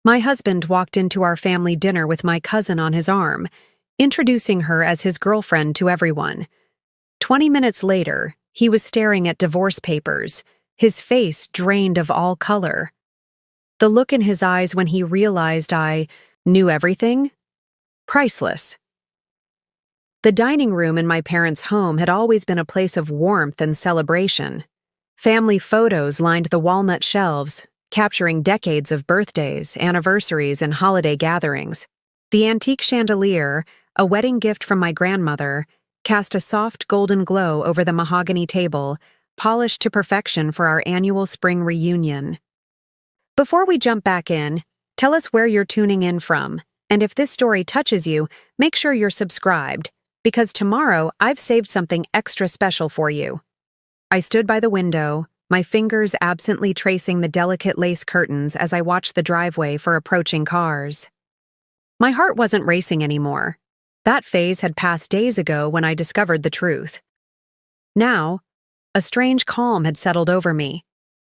My husband walked into our family dinner with my cousin on his arm, introducing her as his girlfriend to everyone. 20 minutes later, he was staring at divorce papers, his face drained of all color. The look in his eyes when he realized I knew everything? Priceless. The dining room in my parents' home had always been a place of warmth and celebration. Family photos lined the walnut shelves, capturing decades of birthdays, anniversaries, and holiday gatherings. The antique chandelier, a wedding gift from my grandmother, cast a soft golden glow over the mahogany table, polished to perfection for our annual spring reunion. Before we jump back in, tell us where you're tuning in from, and if this story touches you, make sure you're subscribed, because tomorrow I've saved something extra special for you. I stood by the window, my fingers absently tracing the delicate lace curtains as I watched the driveway for approaching cars. My heart wasn't racing anymore. That phase had passed days ago when I discovered the truth. Now, a strange calm had settled over me,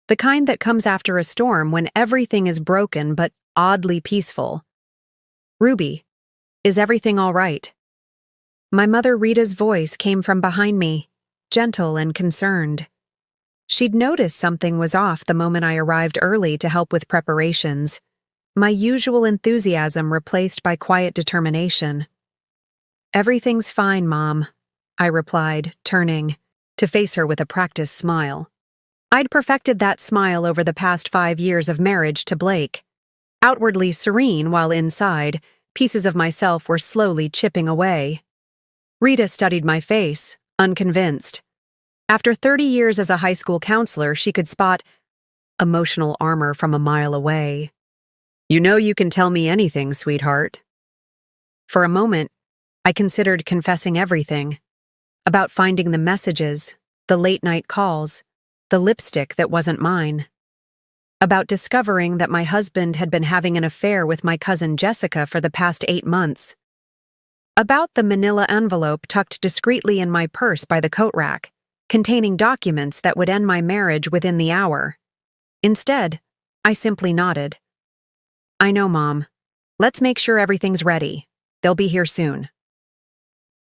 the kind that comes after a storm when everything is broken but oddly peaceful. "Ruby, is everything all right?" My mother Rita's voice came from behind me, gentle and concerned. She'd noticed something was off the moment I arrived early to help with preparations, my usual enthusiasm replaced by quiet determination. "Everything's fine, Mom," I replied, turning, to face her with a practiced smile. I'd perfected that smile over the past 5 years of marriage to Blake. Outwardly serene while inside, pieces of myself were slowly chipping away. Rita studied my face, unconvinced. After 30 years as a high school counselor, she could spot emotional armor from a mile away. "You know you can tell me anything, sweetheart." For a moment, I considered confessing everything. About finding the messages, the late-night calls, the lipstick that wasn't mine. About discovering that my husband had been having an affair with my cousin Jessica for the past 8 months. About the manila envelope tucked discreetly in my purse by the coat rack, containing documents that would end my marriage within the hour. Instead, I simply nodded. "I know, Mom. Let's make sure everything's ready. They'll be here soon."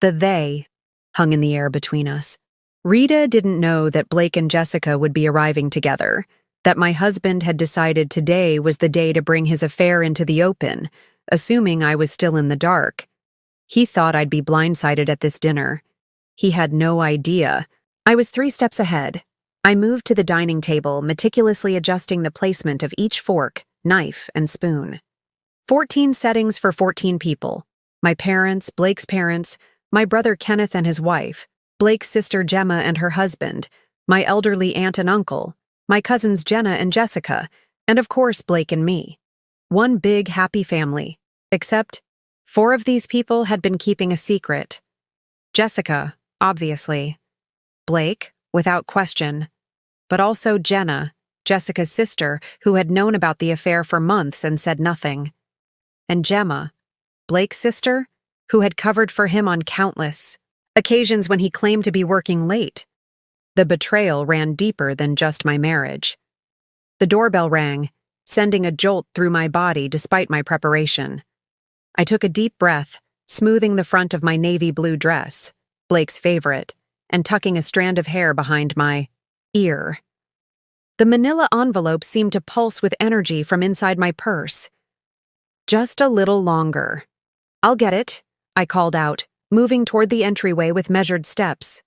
The "they" hung in the air between us. Rita didn't know that Blake and Jessica would be arriving together, that my husband had decided today was the day to bring his affair into the open, assuming I was still in the dark. He thought I'd be blindsided at this dinner. He had no idea. I was 3 steps ahead. I moved to the dining table, meticulously adjusting the placement of each fork, knife, and spoon. 14 settings for 14 people. My parents, Blake's parents, my brother Kenneth and his wife, Blake's sister Gemma and her husband, my elderly aunt and uncle, my cousins Jenna and Jessica, and of course Blake and me. One big happy family, except 4 of these people had been keeping a secret. Jessica, obviously. Blake, without question. But also Jenna, Jessica's sister, who had known about the affair for months and said nothing. And Gemma, Blake's sister, who had covered for him on countless occasions when he claimed to be working late. The betrayal ran deeper than just my marriage. The doorbell rang, sending a jolt through my body despite my preparation. I took a deep breath, smoothing the front of my navy blue dress, Blake's favorite, and tucking a strand of hair behind my ear. The manila envelope seemed to pulse with energy from inside my purse. "Just a little longer." "I'll get it," I called out, moving toward the entryway with measured steps.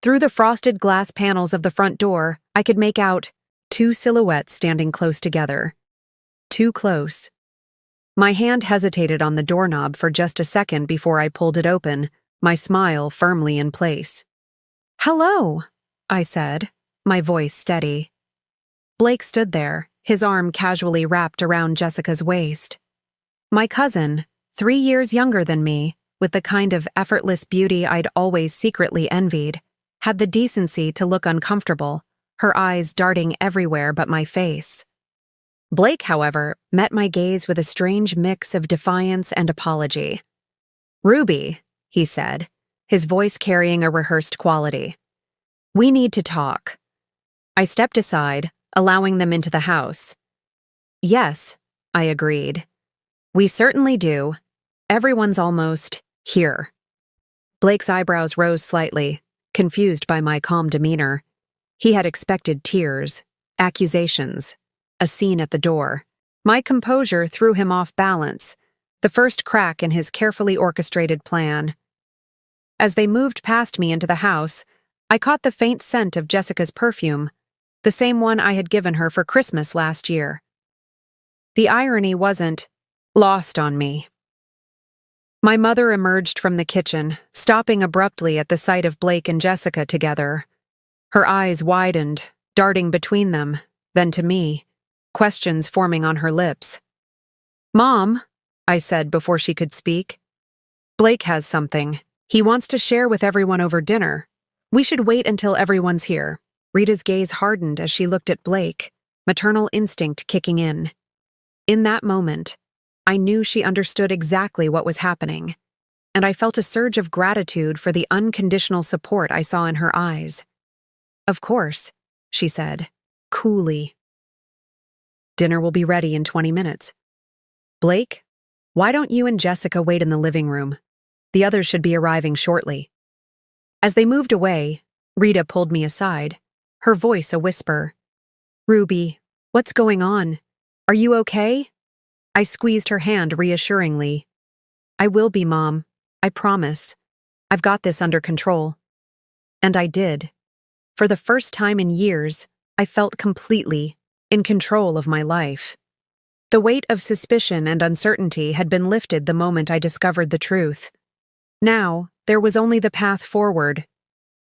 Through the frosted glass panels of the front door, I could make out 2 silhouettes standing close together. Too close. My hand hesitated on the doorknob for just a second before I pulled it open, my smile firmly in place. "Hello," I said, my voice steady. Blake stood there, his arm casually wrapped around Jessica's waist. My cousin, 3 years younger than me, with the kind of effortless beauty I'd always secretly envied, had the decency to look uncomfortable, her eyes darting everywhere but my face. Blake, however, met my gaze with a strange mix of defiance and apology. "Ruby," he said, his voice carrying a rehearsed quality. "We need to talk." I stepped aside, allowing them into the house. "Yes, I agreed. We certainly do. Everyone's almost here. Blake's eyebrows rose slightly, confused by my calm demeanor. He had expected tears, accusations, a scene at the door. My composure threw him off balance, the first crack in his carefully orchestrated plan. As they moved past me into the house, I caught the faint scent of Jessica's perfume, the same one I had given her for Christmas last year. The irony wasn't lost on me. My mother emerged from the kitchen, stopping abruptly at the sight of Blake and Jessica together. Her eyes widened, darting between them, then to me, questions forming on her lips. "Mom," I said before she could speak. "Blake has something. He wants to share with everyone over dinner. We should wait until everyone's here." Rita's gaze hardened as she looked at Blake, maternal instinct kicking in. In that moment, I knew she understood exactly what was happening, and I felt a surge of gratitude for the unconditional support I saw in her eyes. "Of course," she said, coolly. "Dinner will be ready in 20 minutes. Blake, why don't you and Jessica wait in the living room? The others should be arriving shortly." As they moved away, Rita pulled me aside, her voice a whisper. "Ruby, what's going on? Are you okay?" I squeezed her hand reassuringly. "I will be, Mom. I promise. I've got this under control." And I did. For the first time in years, I felt completely in control of my life. The weight of suspicion and uncertainty had been lifted the moment I discovered the truth. Now, there was only the path forward.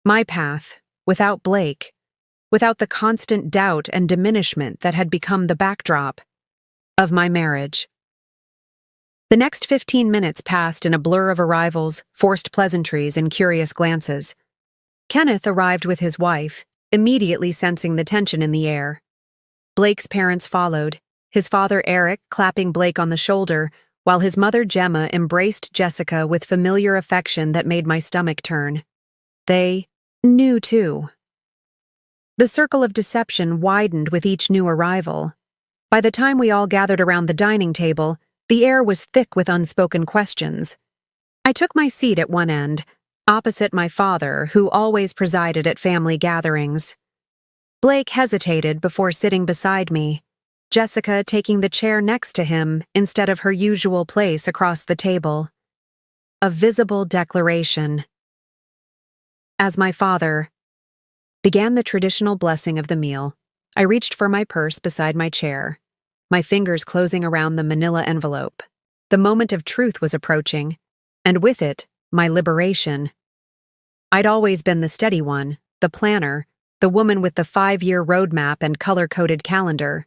My path, without Blake, without the constant doubt and diminishment that had become the backdrop of my marriage. The next 15 minutes passed in a blur of arrivals, forced pleasantries, and curious glances. Kenneth arrived with his wife, immediately sensing the tension in the air. Blake's parents followed, his father Eric clapping Blake on the shoulder, while his mother Gemma embraced Jessica with familiar affection that made my stomach turn. They knew too. The circle of deception widened with each new arrival. By the time we all gathered around the dining table, the air was thick with unspoken questions. I took my seat at one end, opposite my father, who always presided at family gatherings. Blake hesitated before sitting beside me, Jessica taking the chair next to him instead of her usual place across the table. A visible declaration. As my father began the traditional blessing of the meal, I reached for my purse beside my chair, my fingers closing around the manila envelope. The moment of truth was approaching, and with it, my liberation. I'd always been the steady one, the planner, the woman with the 5-year roadmap and color-coded calendar.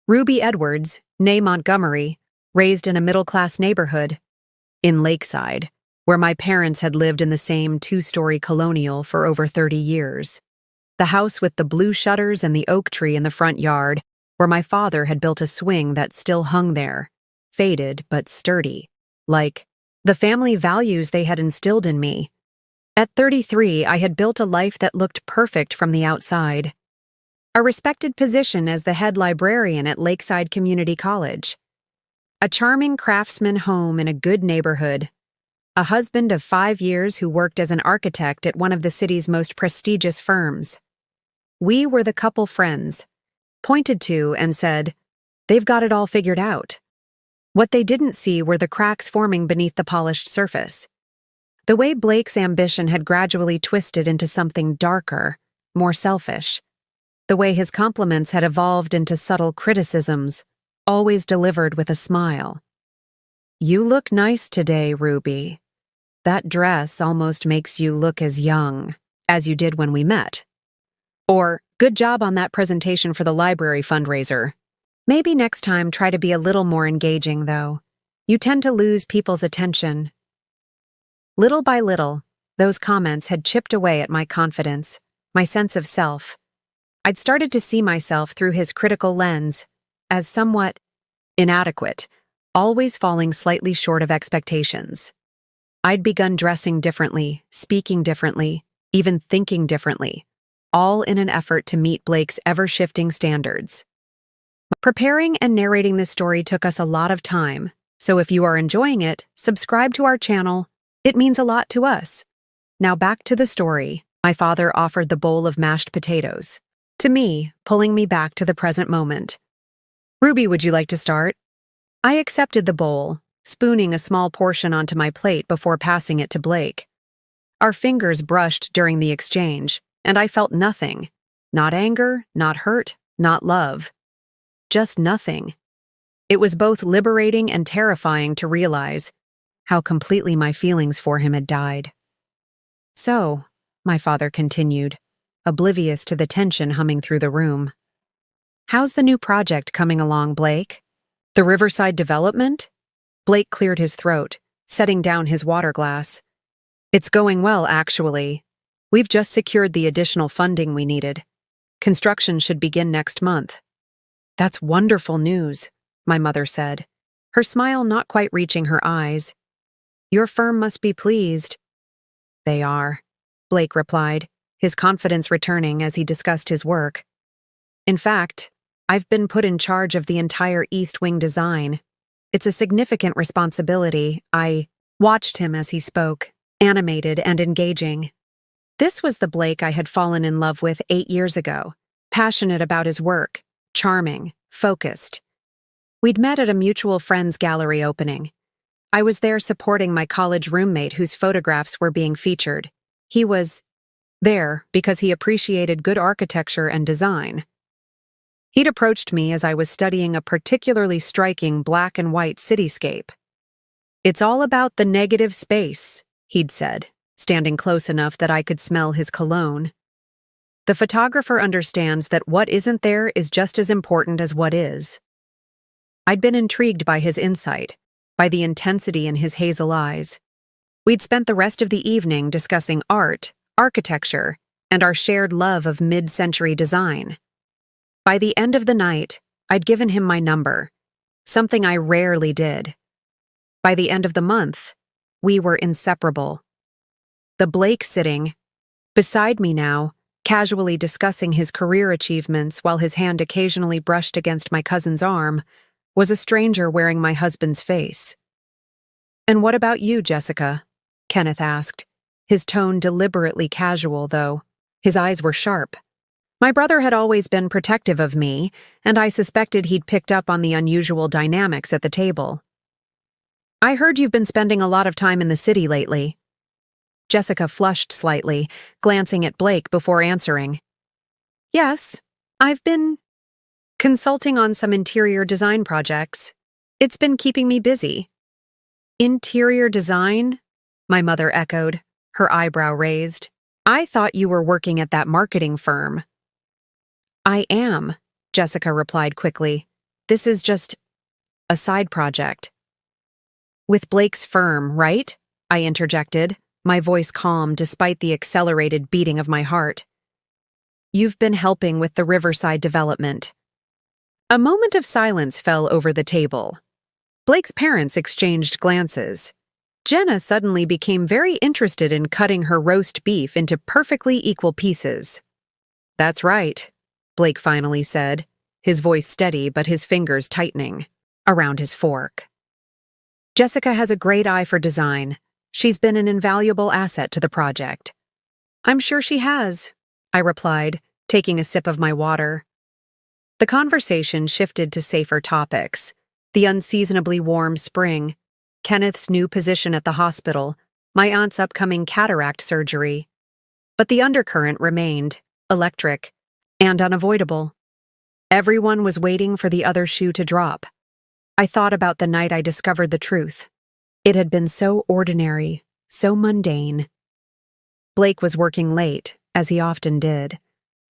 Ruby Edwards, née Montgomery, raised in a middle-class neighborhood, in Lakeside, where my parents had lived in the same 2-story colonial for over 30 years. The house with the blue shutters and the oak tree in the front yard, where my father had built a swing that still hung there, faded but sturdy, like the family values they had instilled in me. At 33, I had built a life that looked perfect from the outside. A respected position as the head librarian at Lakeside Community College. A charming craftsman home in a good neighborhood. A husband of 5 years who worked as an architect at one of the city's most prestigious firms. We were the couple friends, pointed to and said, "They've got it all figured out." What they didn't see were the cracks forming beneath the polished surface. The way Blake's ambition had gradually twisted into something darker, more selfish. The way his compliments had evolved into subtle criticisms, always delivered with a smile. "You look nice today, Ruby. That dress almost makes you look as young as you did when we met." Or, "Good job on that presentation for the library fundraiser. Maybe next time try to be a little more engaging, though. You tend to lose people's attention." Little by little, those comments had chipped away at my confidence, my sense of self. I'd started to see myself through his critical lens, as somewhat inadequate, always falling slightly short of expectations. I'd begun dressing differently, speaking differently, even thinking differently, all in an effort to meet Blake's ever-shifting standards. Preparing and narrating this story took us a lot of time, so if you are enjoying it, subscribe to our channel. It means a lot to us. Now back to the story. My father offered the bowl of mashed potatoes to me, pulling me back to the present moment. Ruby, would you like to start? I accepted the bowl, spooning a small portion onto my plate before passing it to Blake. Our fingers brushed during the exchange, and I felt nothing. Not anger, not hurt, not love. Just nothing. It was both liberating and terrifying to realize how completely my feelings for him had died. So, my father continued, oblivious to the tension humming through the room. How's the new project coming along, Blake? The Riverside development? Blake cleared his throat, setting down his water glass. It's going well, actually. We've just secured the additional funding we needed. Construction should begin next month. That's wonderful news, my mother said, her smile not quite reaching her eyes. Your firm must be pleased. They are, Blake replied, his confidence returning as he discussed his work. In fact, I've been put in charge of the entire East Wing design. It's a significant responsibility. I watched him as he spoke, animated and engaging. This was the Blake I had fallen in love with 8 years ago, passionate about his work, charming, focused. We'd met at a mutual friend's gallery opening. I was there supporting my college roommate whose photographs were being featured. He was there because he appreciated good architecture and design. He'd approached me as I was studying a particularly striking black and white cityscape. It's all about the negative space, he'd said, standing close enough that I could smell his cologne. The photographer understands that what isn't there is just as important as what is. I'd been intrigued by his insight, by the intensity in his hazel eyes. We'd spent the rest of the evening discussing art, architecture, and our shared love of mid-century design. By the end of the night, I'd given him my number, something I rarely did. By the end of the month, we were inseparable. The Blake sitting beside me now, casually discussing his career achievements while his hand occasionally brushed against my cousin's arm, was a stranger wearing my husband's face. And what about you, Jessica? Kenneth asked, his tone deliberately casual, though. His eyes were sharp. My brother had always been protective of me, and I suspected he'd picked up on the unusual dynamics at the table. I heard you've been spending a lot of time in the city lately. Jessica flushed slightly, glancing at Blake before answering. Yes, I've been consulting on some interior design projects. It's been keeping me busy. Interior design? My mother echoed, her eyebrow raised. I thought you were working at that marketing firm. I am, Jessica replied quickly. This is just a side project. With Blake's firm, right? I interjected, my voice calm despite the accelerated beating of my heart. You've been helping with the Riverside development. A moment of silence fell over the table. Blake's parents exchanged glances. Jenna suddenly became very interested in cutting her roast beef into perfectly equal pieces. That's right, Blake finally said, his voice steady but his fingers tightening around his fork. Jessica has a great eye for design. She's been an invaluable asset to the project. I'm sure she has, I replied, taking a sip of my water. The conversation shifted to safer topics. The unseasonably warm spring, Kenneth's new position at the hospital, my aunt's upcoming cataract surgery. But the undercurrent remained, electric, and unavoidable. Everyone was waiting for the other shoe to drop. I thought about the night I discovered the truth. It had been so ordinary, so mundane. Blake was working late, as he often did.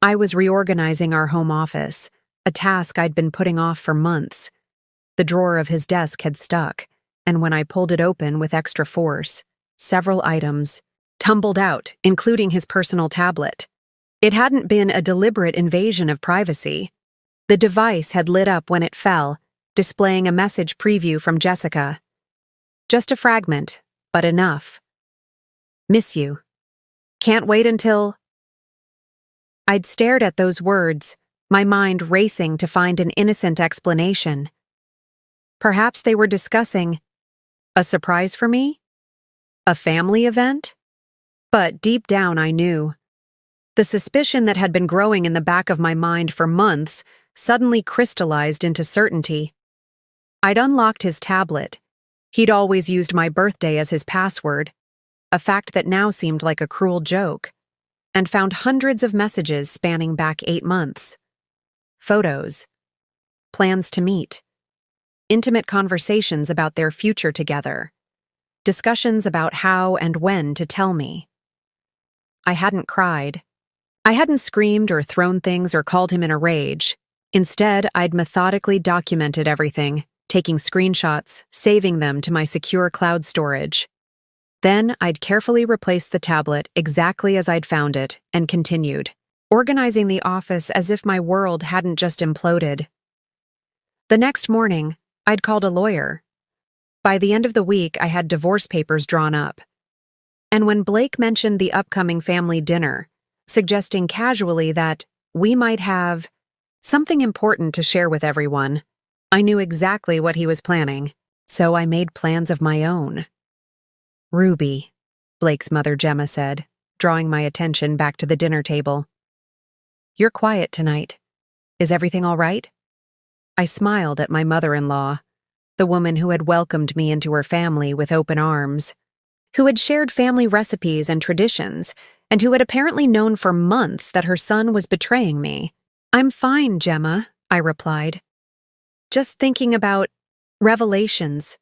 I was reorganizing our home office, a task I'd been putting off for months. The drawer of his desk had stuck, and when I pulled it open with extra force, several items tumbled out, including his personal tablet. It hadn't been a deliberate invasion of privacy. The device had lit up when it fell, displaying a message preview from Jessica. Just a fragment, but enough. Miss you. Can't wait until... I'd stared at those words, my mind racing to find an innocent explanation. Perhaps they were discussing a surprise for me? A family event? But deep down I knew. The suspicion that had been growing in the back of my mind for months suddenly crystallized into certainty. I'd unlocked his tablet. He'd always used my birthday as his password, a fact that now seemed like a cruel joke, and found hundreds of messages spanning back 8 months. Photos. Plans to meet. Intimate conversations about their future together. Discussions about how and when to tell me. I hadn't cried. I hadn't screamed or thrown things or called him in a rage. Instead, I'd methodically documented everything, taking screenshots, saving them to my secure cloud storage. Then I'd carefully replaced the tablet exactly as I'd found it and continued, organizing the office as if my world hadn't just imploded. The next morning, I'd called a lawyer. By the end of the week, I had divorce papers drawn up. And when Blake mentioned the upcoming family dinner, suggesting casually that we might have something important to share with everyone, I knew exactly what he was planning, so I made plans of my own. "Ruby," Blake's mother Gemma said, drawing my attention back to the dinner table. "You're quiet tonight. Is everything all right?" I smiled at my mother-in-law, the woman who had welcomed me into her family with open arms, who had shared family recipes and traditions, and who had apparently known for months that her son was betraying me. "I'm fine, Gemma," I replied. "Just thinking about revelations.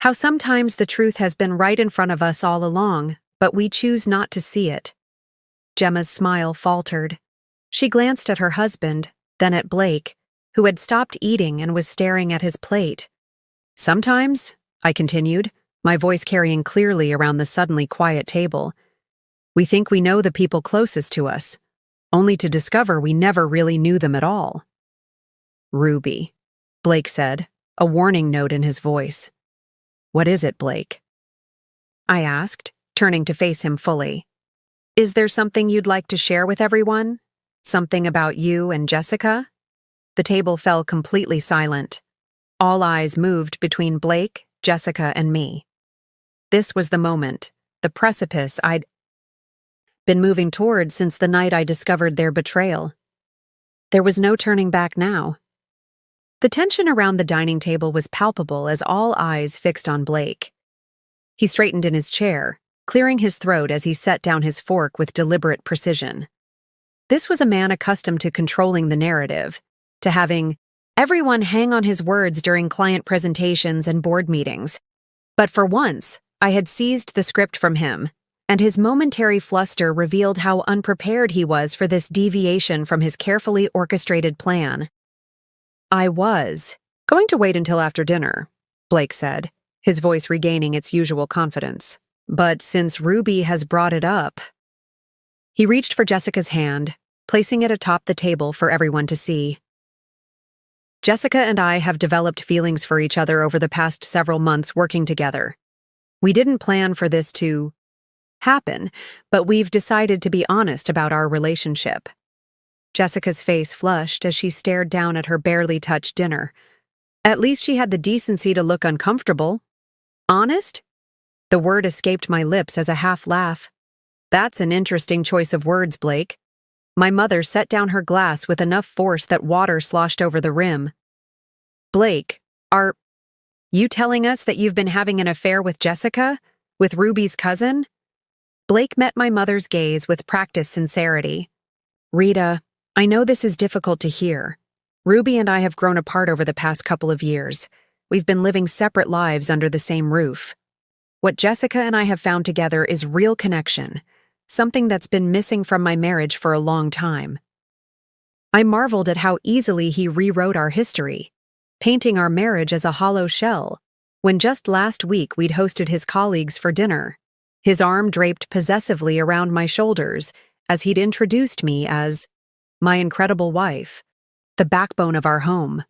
How sometimes the truth has been right in front of us all along, but we choose not to see it." Gemma's smile faltered. She glanced at her husband, then at Blake, who had stopped eating and was staring at his plate. "Sometimes," I continued, my voice carrying clearly around the suddenly quiet table, "we think we know the people closest to us, only to discover we never really knew them at all." "Ruby," Blake said, a warning note in his voice. "What is it, Blake?" I asked, turning to face him fully. "Is there something you'd like to share with everyone? Something about you and Jessica?" The table fell completely silent. All eyes moved between Blake, Jessica, and me. This was the moment, the precipice I'd been moving toward since the night I discovered their betrayal. There was no turning back now. The tension around the dining table was palpable as all eyes fixed on Blake. He straightened in his chair, clearing his throat as he set down his fork with deliberate precision. This was a man accustomed to controlling the narrative, to having everyone hang on his words during client presentations and board meetings. But for once, I had seized the script from him, and his momentary fluster revealed how unprepared he was for this deviation from his carefully orchestrated plan. "I was going to wait until after dinner," Blake said, his voice regaining its usual confidence. "But since Ruby has brought it up..." He reached for Jessica's hand, placing it atop the table for everyone to see. "Jessica and I have developed feelings for each other over the past several months working together. We didn't plan for this to happen, but we've decided to be honest about our relationship." Jessica's face flushed as she stared down at her barely touched dinner. At least she had the decency to look uncomfortable. "Honest?" The word escaped my lips as a half laugh. "That's an interesting choice of words, Blake." My mother set down her glass with enough force that water sloshed over the rim. "Blake, are you telling us that you've been having an affair with Jessica? With Ruby's cousin?" Blake met my mother's gaze with practiced sincerity. "Rita, I know this is difficult to hear. Ruby and I have grown apart over the past couple of years. We've been living separate lives under the same roof. What Jessica and I have found together is real connection, something that's been missing from my marriage for a long time." I marveled at how easily he rewrote our history, painting our marriage as a hollow shell, when just last week we'd hosted his colleagues for dinner, his arm draped possessively around my shoulders as he'd introduced me as my incredible wife, the backbone of our home.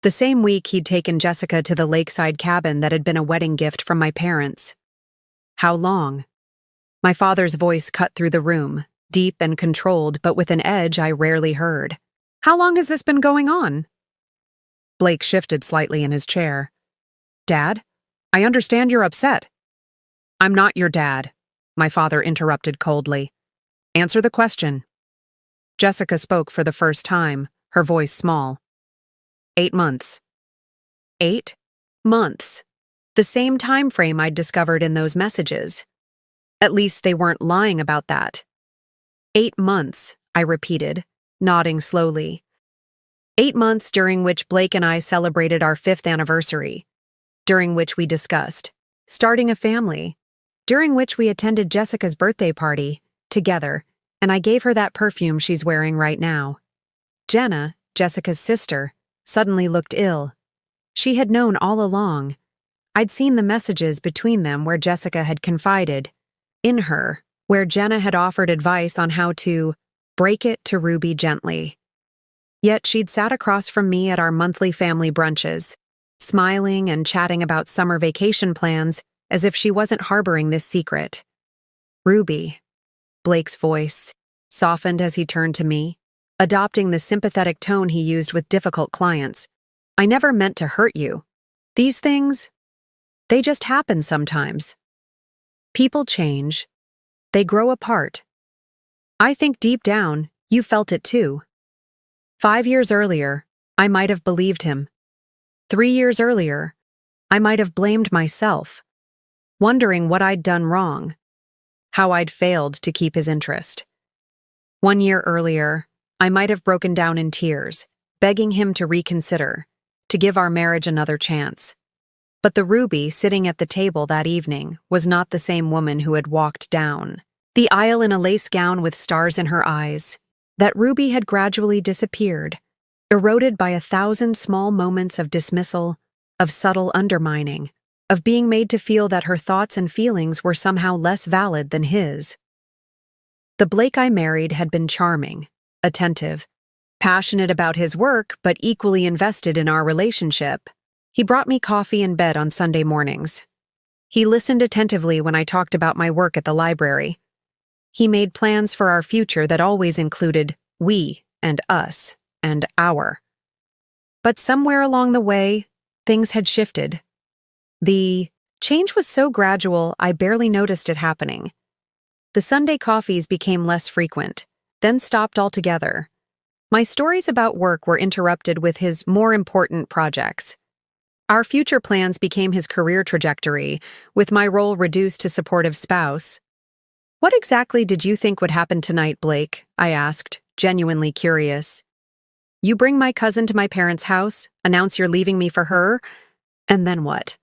The same week he'd taken Jessica to the lakeside cabin that had been a wedding gift from my parents. "How long?" My father's voice cut through the room, deep and controlled but with an edge I rarely heard. How long has this been going on? Blake shifted slightly in his chair. Dad, I understand you're upset. I'm not your dad, my father interrupted coldly. Answer the question. Jessica spoke for the first time, her voice small. 8 months. 8 months. The same time frame I'd discovered in those messages. At least they weren't lying about that. 8 months, I repeated, nodding slowly. 8 months during which Blake and I celebrated our 5th anniversary, during which we discussed starting a family, during which we attended Jessica's birthday party, together, and I gave her that perfume she's wearing right now. Jenna, Jessica's sister, suddenly looked ill. She had known all along. I'd seen the messages between them where Jessica had confided in her, where Jenna had offered advice on how to break it to Ruby gently. Yet she'd sat across from me at our monthly family brunches, smiling and chatting about summer vacation plans as if she wasn't harboring this secret. Ruby, Blake's voice softened as he turned to me, adopting the sympathetic tone he used with difficult clients. I never meant to hurt you. These things, they just happen sometimes. People change. They grow apart. I think deep down, you felt it too. 5 years earlier, I might have believed him. 3 years earlier, I might have blamed myself, wondering what I'd done wrong, how I'd failed to keep his interest. 1 year earlier, I might have broken down in tears, begging him to reconsider, to give our marriage another chance. But the Ruby sitting at the table that evening was not the same woman who had walked down the aisle in a lace gown with stars in her eyes. That Ruby had gradually disappeared, eroded by 1,000 small moments of dismissal, of subtle undermining, of being made to feel that her thoughts and feelings were somehow less valid than his. The Blake I married had been charming, attentive, passionate about his work but equally invested in our relationship. He brought me coffee in bed on Sunday mornings. He listened attentively when I talked about my work at the library. He made plans for our future that always included we and us and our. But somewhere along the way, things had shifted. The change was so gradual I barely noticed it happening. The Sunday coffees became less frequent, then stopped altogether. My stories about work were interrupted with his more important projects. Our future plans became his career trajectory, with my role reduced to supportive spouse. What exactly did you think would happen tonight, Blake? I asked, genuinely curious. You bring my cousin to my parents' house, announce you're leaving me for her, and then what?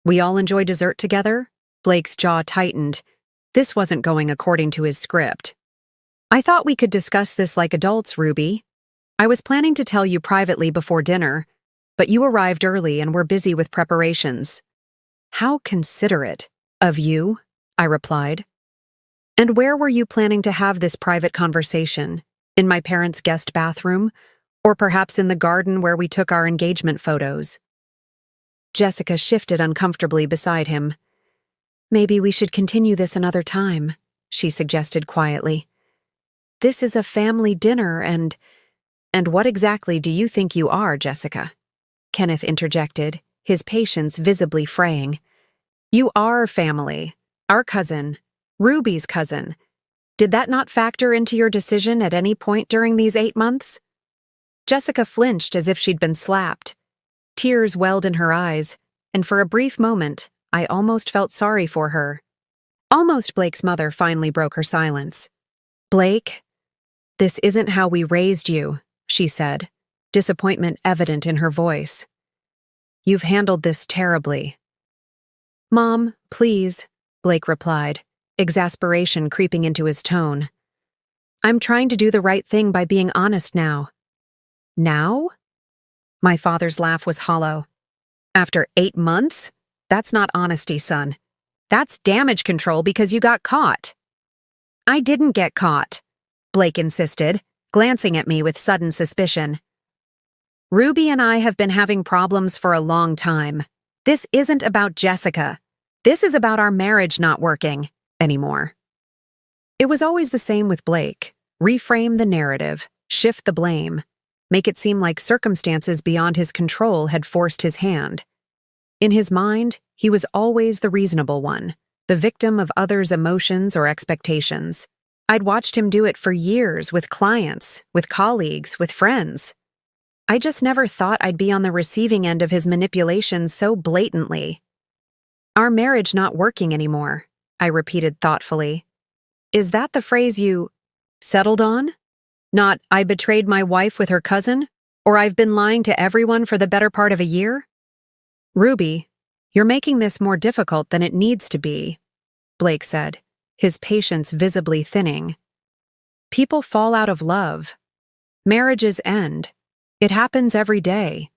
We all enjoy dessert together? Blake's jaw tightened. This wasn't going according to his script. I thought we could discuss this like adults, Ruby. I was planning to tell you privately before dinner, but you arrived early and were busy with preparations. How considerate of you, I replied. And where were you planning to have this private conversation? In my parents' guest bathroom? Or perhaps in the garden where we took our engagement photos? Jessica shifted uncomfortably beside him. Maybe we should continue this another time, she suggested quietly. This is a family dinner and what exactly do you think you are, Jessica? Kenneth interjected, his patience visibly fraying. You are family. Our cousin. Ruby's cousin. Did that not factor into your decision at any point during these 8 months? Jessica flinched as if she'd been slapped. Tears welled in her eyes, and for a brief moment, I almost felt sorry for her. Almost Blake's mother finally broke her silence. Blake, this isn't how we raised you, she said, disappointment evident in her voice. You've handled this terribly. Mom, please, Blake replied, exasperation creeping into his tone. I'm trying to do the right thing by being honest now. Now? My father's laugh was hollow. After 8 months? That's not honesty, son. That's damage control because you got caught. I didn't get caught, Blake insisted, glancing at me with sudden suspicion. Ruby and I have been having problems for a long time. This isn't about Jessica. This is about our marriage not working anymore. It was always the same with Blake. Reframe the narrative, shift the blame, make it seem like circumstances beyond his control had forced his hand. In his mind, he was always the reasonable one, the victim of others' emotions or expectations. I'd watched him do it for years with clients, with colleagues, with friends. I just never thought I'd be on the receiving end of his manipulations so blatantly. "Our marriage not working anymore," I repeated thoughtfully. "Is that the phrase you settled on? Not, 'I betrayed my wife with her cousin,' or 'I've been lying to everyone for the better part of a year'?" "Ruby, you're making this more difficult than it needs to be," Blake said, his patience visibly thinning. "People fall out of love. Marriages end. It happens every day."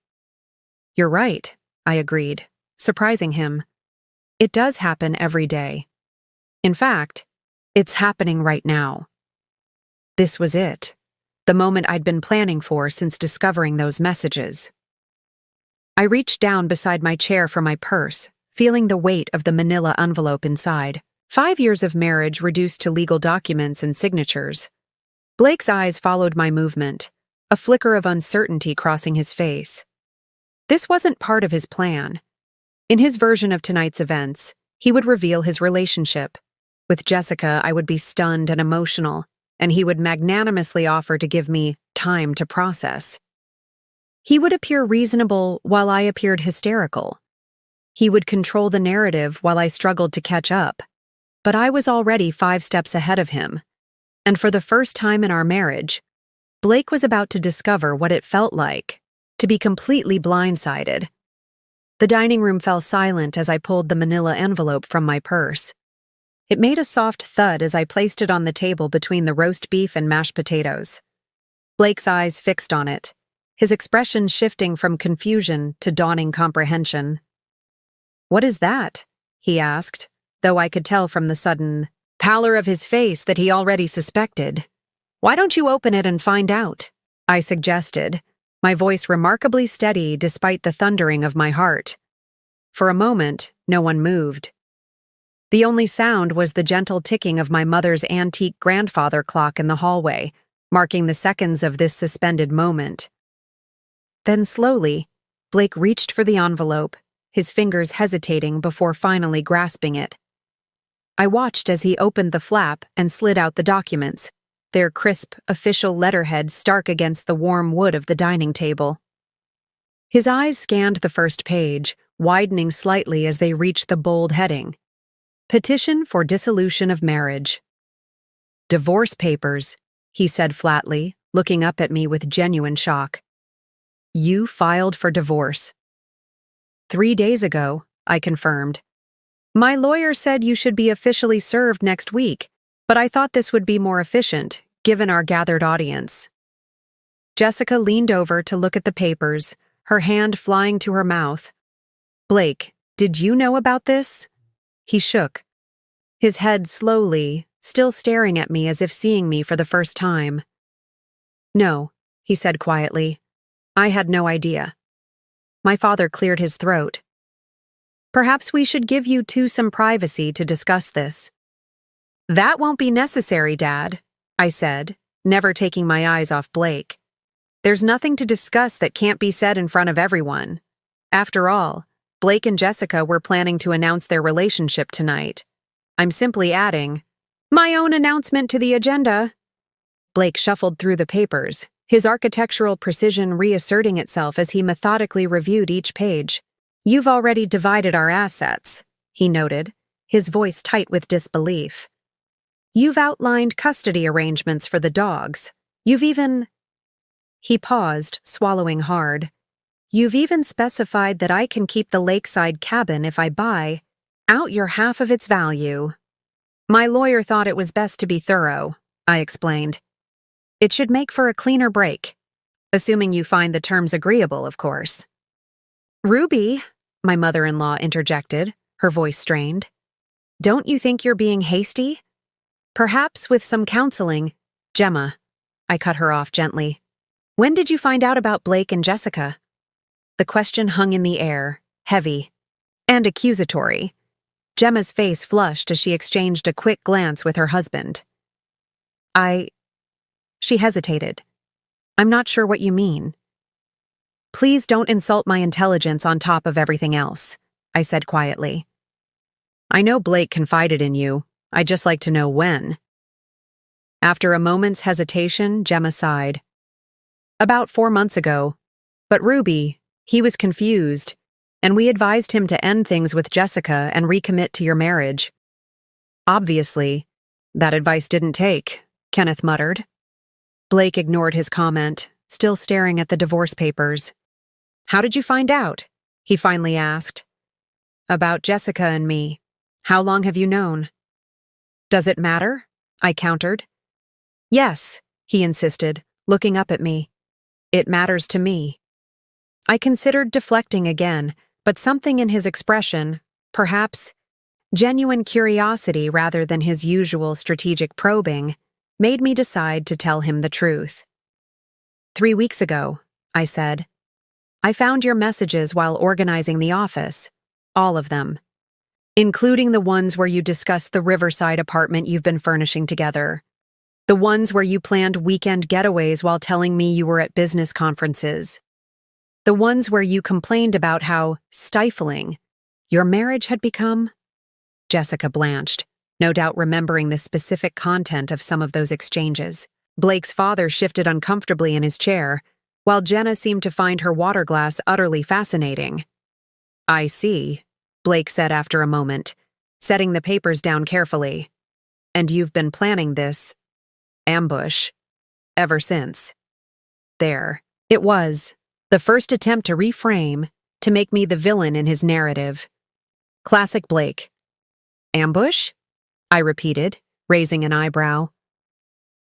"You're right," I agreed, surprising him. "It does happen every day. In fact, it's happening right now." This was it, the moment I'd been planning for since discovering those messages. I reached down beside my chair for my purse, feeling the weight of the manila envelope inside. 5 years of marriage reduced to legal documents and signatures. Blake's eyes followed my movement, a flicker of uncertainty crossing his face. This wasn't part of his plan. In his version of tonight's events, he would reveal his relationship. With Jessica, I would be stunned and emotional, and he would magnanimously offer to give me time to process. He would appear reasonable while I appeared hysterical. He would control the narrative while I struggled to catch up. But I was already 5 steps ahead of him. And for the first time in our marriage, Blake was about to discover what it felt like to be completely blindsided. The dining room fell silent as I pulled the manila envelope from my purse. It made a soft thud as I placed it on the table between the roast beef and mashed potatoes. Blake's eyes fixed on it, his expression shifting from confusion to dawning comprehension. "What is that?" he asked, though I could tell from the sudden pallor of his face that he already suspected. "Why don't you open it and find out?" I suggested, my voice remarkably steady despite the thundering of my heart. For a moment, no one moved. The only sound was the gentle ticking of my mother's antique grandfather clock in the hallway, marking the seconds of this suspended moment. Then slowly, Blake reached for the envelope, his fingers hesitating before finally grasping it. I watched as he opened the flap and slid out the documents, their crisp, official letterhead stark against the warm wood of the dining table. His eyes scanned the first page, widening slightly as they reached the bold heading. "Petition for dissolution of marriage." "Divorce papers," he said flatly, looking up at me with genuine shock. "You filed for divorce." 3 days ago, I confirmed. "My lawyer said you should be officially served next week, but I thought this would be more efficient, given our gathered audience." Jessica leaned over to look at the papers, her hand flying to her mouth. "Blake, did you know about this?" He shook, his head slowly, still staring at me as if seeing me for the first time. "No," he said quietly. "I had no idea." My father cleared his throat. "Perhaps we should give you two some privacy to discuss this." "That won't be necessary, Dad," I said, never taking my eyes off Blake. "There's nothing to discuss that can't be said in front of everyone. After all, Blake and Jessica were planning to announce their relationship tonight. I'm simply adding my own announcement to the agenda." Blake shuffled through the papers, his architectural precision reasserting itself as he methodically reviewed each page. "You've already divided our assets," he noted, his voice tight with disbelief. "You've outlined custody arrangements for the dogs. You've even—" He paused, swallowing hard. "You've even specified that I can keep the lakeside cabin if I buy out your half of its value." "My lawyer thought it was best to be thorough," I explained. "It should make for a cleaner break. Assuming you find the terms agreeable, of course." "Ruby," my mother-in-law interjected, her voice strained. "Don't you think you're being hasty? Perhaps with some counseling—" "Gemma," I cut her off gently. "When did you find out about Blake and Jessica?" The question hung in the air, heavy and accusatory. Gemma's face flushed as she exchanged a quick glance with her husband. She hesitated. I'm not sure what you mean. Please don't insult my intelligence on top of everything else, I said quietly. I know Blake confided in you. I'd just like to know when. After a moment's hesitation, Gemma sighed. About 4 months ago. But Ruby, he was confused, and we advised him to end things with Jessica and recommit to your marriage. Obviously, that advice didn't take, Kenneth muttered. Blake ignored his comment, still staring at the divorce papers. How did you find out? He finally asked. About Jessica and me. How long have you known? Does it matter? I countered. Yes, he insisted, looking up at me. It matters to me. I considered deflecting again, but something in his expression, perhaps genuine curiosity rather than his usual strategic probing, made me decide to tell him the truth. 3 weeks ago, I said. I found your messages while organizing the office, all of them, including the ones where you discussed the Riverside apartment you've been furnishing together, the ones where you planned weekend getaways while telling me you were at business conferences, the ones where you complained about how stifling your marriage had become. Jessica blanched, no doubt remembering the specific content of some of those exchanges. Blake's father shifted uncomfortably in his chair, while Jenna seemed to find her water glass utterly fascinating. I see, Blake said after a moment, setting the papers down carefully. And you've been planning this ambush ever since. There, it was, the first attempt to reframe, to make me the villain in his narrative. Classic Blake. Ambush? I repeated, raising an eyebrow.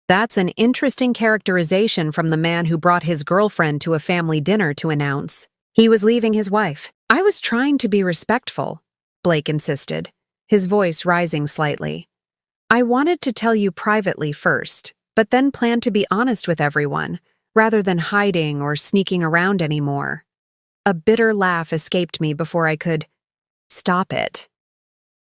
That's an interesting characterization from the man who brought his girlfriend to a family dinner to announce he was leaving his wife. I was trying to be respectful, Blake insisted, his voice rising slightly. I wanted to tell you privately first, but then planned to be honest with everyone, rather than hiding or sneaking around anymore. A bitter laugh escaped me before I could stop it.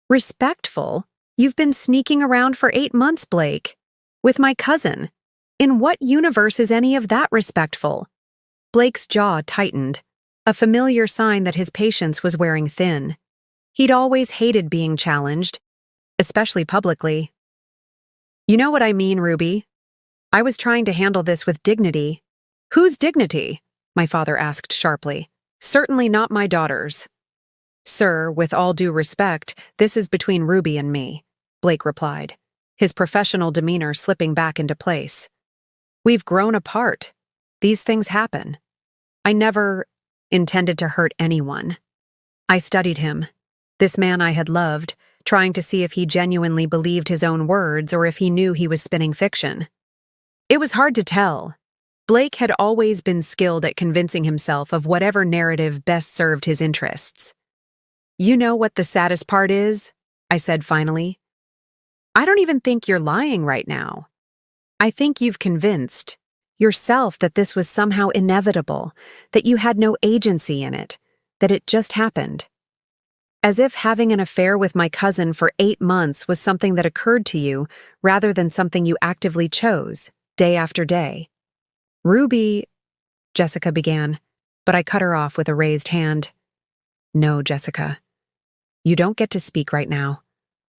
Respectful? You've been sneaking around for 8 months, Blake. With my cousin. In what universe is any of that respectful? Blake's jaw tightened, a familiar sign that his patience was wearing thin. He'd always hated being challenged, especially publicly. You know what I mean, Ruby? I was trying to handle this with dignity. Whose dignity? My father asked sharply. Certainly not my daughter's. Sir, with all due respect, this is between Ruby and me, Blake replied, his professional demeanor slipping back into place. We've grown apart. These things happen. I never intended to hurt anyone. I studied him, this man I had loved, trying to see if he genuinely believed his own words or if he knew he was spinning fiction. It was hard to tell. Blake had always been skilled at convincing himself of whatever narrative best served his interests. You know what the saddest part is? I said finally. I don't even think you're lying right now. I think you've convinced yourself that this was somehow inevitable, that you had no agency in it, that it just happened. As if having an affair with my cousin for 8 months was something that occurred to you rather than something you actively chose, day after day. Ruby, Jessica began, but I cut her off with a raised hand. No, Jessica. You don't get to speak right now.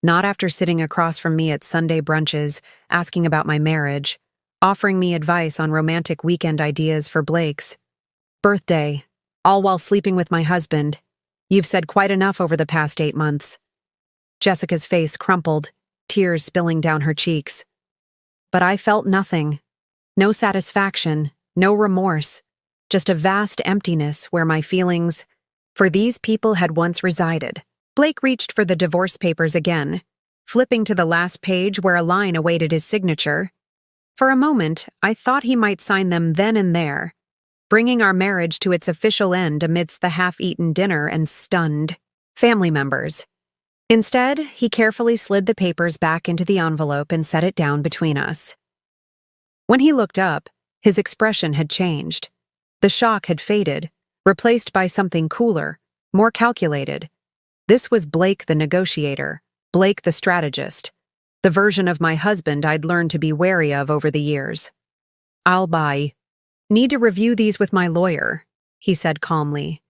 Not after sitting across from me at Sunday brunches, asking about my marriage, offering me advice on romantic weekend ideas for Blake's birthday, all while sleeping with my husband. You've said quite enough over the past 8 months. Jessica's face crumpled, tears spilling down her cheeks. But I felt nothing. No satisfaction, no remorse, just a vast emptiness where my feelings for these people had once resided. Blake reached for the divorce papers again, flipping to the last page where a line awaited his signature. For a moment, I thought he might sign them then and there, bringing our marriage to its official end amidst the half-eaten dinner and stunned family members. Instead, he carefully slid the papers back into the envelope and set it down between us. When he looked up, his expression had changed. The shock had faded, replaced by something cooler, more calculated. This was Blake the negotiator, Blake the strategist, the version of my husband I'd learned to be wary of over the years. I'll buy Need to review these with my lawyer, he said calmly.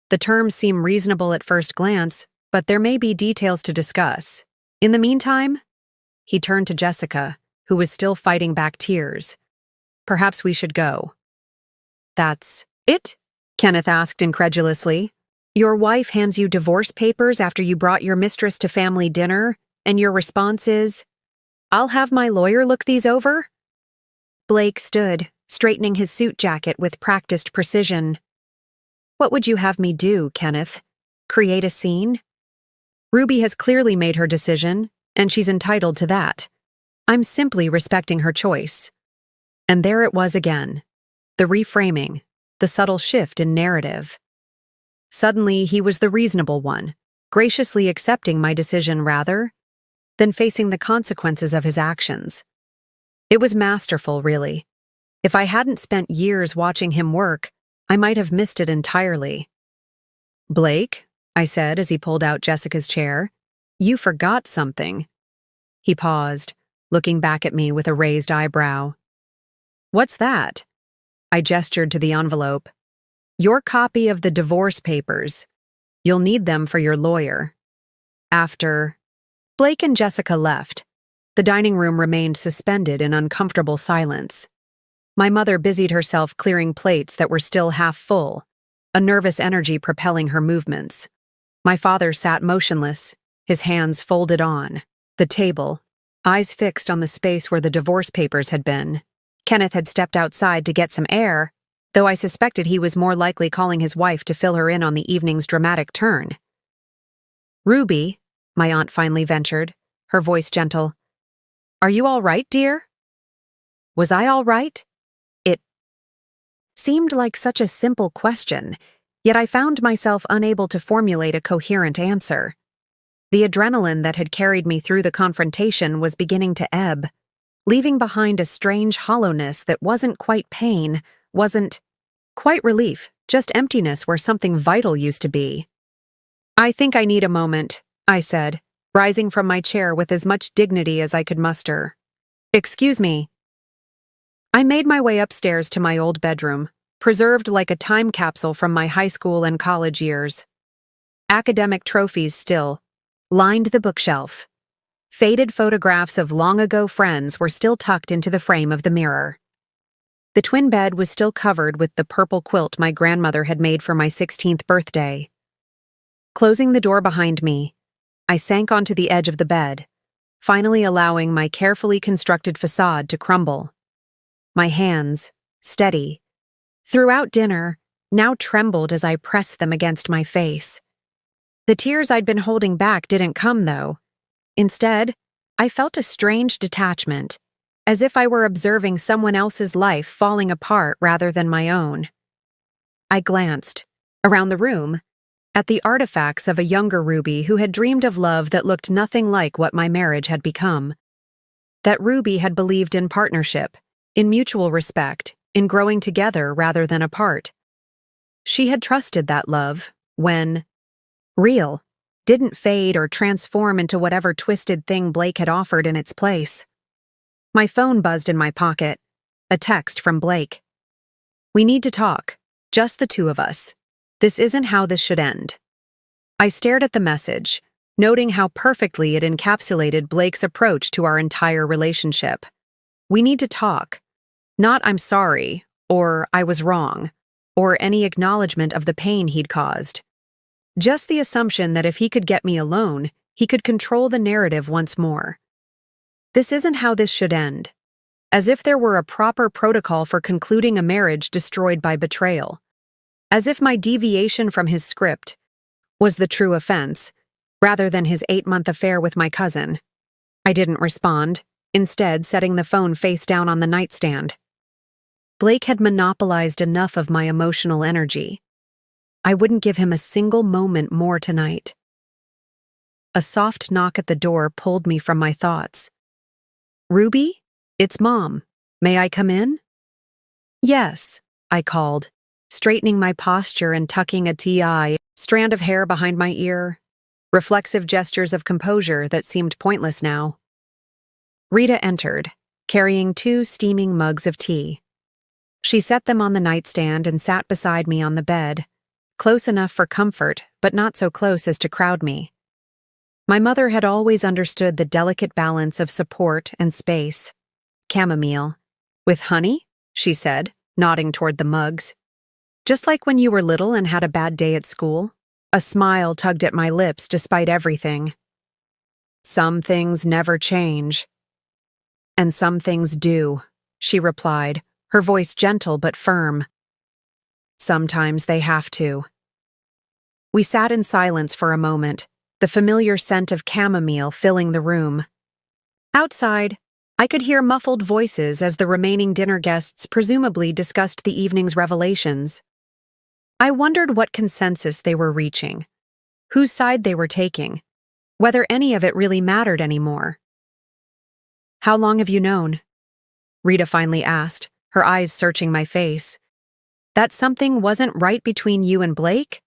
The terms seem reasonable at first glance, but there may be details to discuss. In the meantime, he turned to Jessica, who was still fighting back tears. Perhaps we should go. That's it? Kenneth asked incredulously. Your wife hands you divorce papers after you brought your mistress to family dinner, and your response is, I'll have my lawyer look these over? Blake stood, straightening his suit jacket with practiced precision. What would you have me do, Kenneth? Create a scene? Ruby has clearly made her decision, and she's entitled to that. I'm simply respecting her choice. And there it was again. The reframing, the subtle shift in narrative. Suddenly, he was the reasonable one, graciously accepting my decision rather than facing the consequences of his actions. It was masterful, really. If I hadn't spent years watching him work, I might have missed it entirely. Blake, I said as he pulled out Jessica's chair, you forgot something. He paused, looking back at me with a raised eyebrow. What's that? I gestured to the envelope. Your copy of the divorce papers. You'll need them for your lawyer. After Blake and Jessica left, the dining room remained suspended in uncomfortable silence. My mother busied herself clearing plates that were still half full, a nervous energy propelling her movements. My father sat motionless, his hands folded on the table, eyes fixed on the space where the divorce papers had been. Kenneth had stepped outside to get some air, though I suspected he was more likely calling his wife to fill her in on the evening's dramatic turn. Ruby, my aunt finally ventured, her voice gentle. Are you all right, dear? Was I all right? It seemed like such a simple question, yet I found myself unable to formulate a coherent answer. The adrenaline that had carried me through the confrontation was beginning to ebb, leaving behind a strange hollowness that wasn't quite pain, wasn't quite relief, just emptiness where something vital used to be. I think I need a moment, I said, rising from my chair with as much dignity as I could muster. Excuse me. I made my way upstairs to my old bedroom, preserved like a time capsule from my high school and college years. Academic trophies still lined the bookshelf. Faded photographs of long-ago friends were still tucked into the frame of the mirror. The twin bed was still covered with the purple quilt my grandmother had made for my 16th birthday. Closing the door behind me, I sank onto the edge of the bed, finally allowing my carefully constructed facade to crumble. My hands, steady, throughout dinner, now trembled as I pressed them against my face. The tears I'd been holding back didn't come, though. Instead, I felt a strange detachment, as if I were observing someone else's life falling apart rather than my own. I glanced, around the room, at the artifacts of a younger Ruby who had dreamed of love that looked nothing like what my marriage had become. That Ruby had believed in partnership, in mutual respect, in growing together rather than apart. She had trusted that love when real didn't fade or transform into whatever twisted thing Blake had offered in its place. My phone buzzed in my pocket. A text from Blake. We need to talk. Just the two of us. This isn't how this should end. I stared at the message, noting how perfectly it encapsulated Blake's approach to our entire relationship. We need to talk. Not I'm sorry, or I was wrong, or any acknowledgement of the pain he'd caused. Just the assumption that if he could get me alone, he could control the narrative once more. This isn't how this should end. As if there were a proper protocol for concluding a marriage destroyed by betrayal. As if my deviation from his script was the true offense, rather than his 8-month affair with my cousin. I didn't respond, instead setting the phone face down on the nightstand. Blake had monopolized enough of my emotional energy. I wouldn't give him a single moment more tonight. A soft knock at the door pulled me from my thoughts. Ruby? It's Mom. May I come in? Yes, I called, straightening my posture and tucking a TI strand of hair behind my ear, reflexive gestures of composure that seemed pointless now. Rita entered, carrying 2 steaming mugs of tea. She set them on the nightstand and sat beside me on the bed, close enough for comfort, but not so close as to crowd me. My mother had always understood the delicate balance of support and space. Chamomile. With honey? She said, nodding toward the mugs. Just like when you were little and had a bad day at school. A smile tugged at my lips despite everything. Some things never change. And some things do, she replied, her voice gentle but firm. Sometimes they have to. We sat in silence for a moment, the familiar scent of chamomile filling the room. Outside, I could hear muffled voices as the remaining dinner guests presumably discussed the evening's revelations. I wondered what consensus they were reaching, whose side they were taking, whether any of it really mattered anymore. "How long have you known?" Rita finally asked, her eyes searching my face. "That something wasn't right between you and Blake?"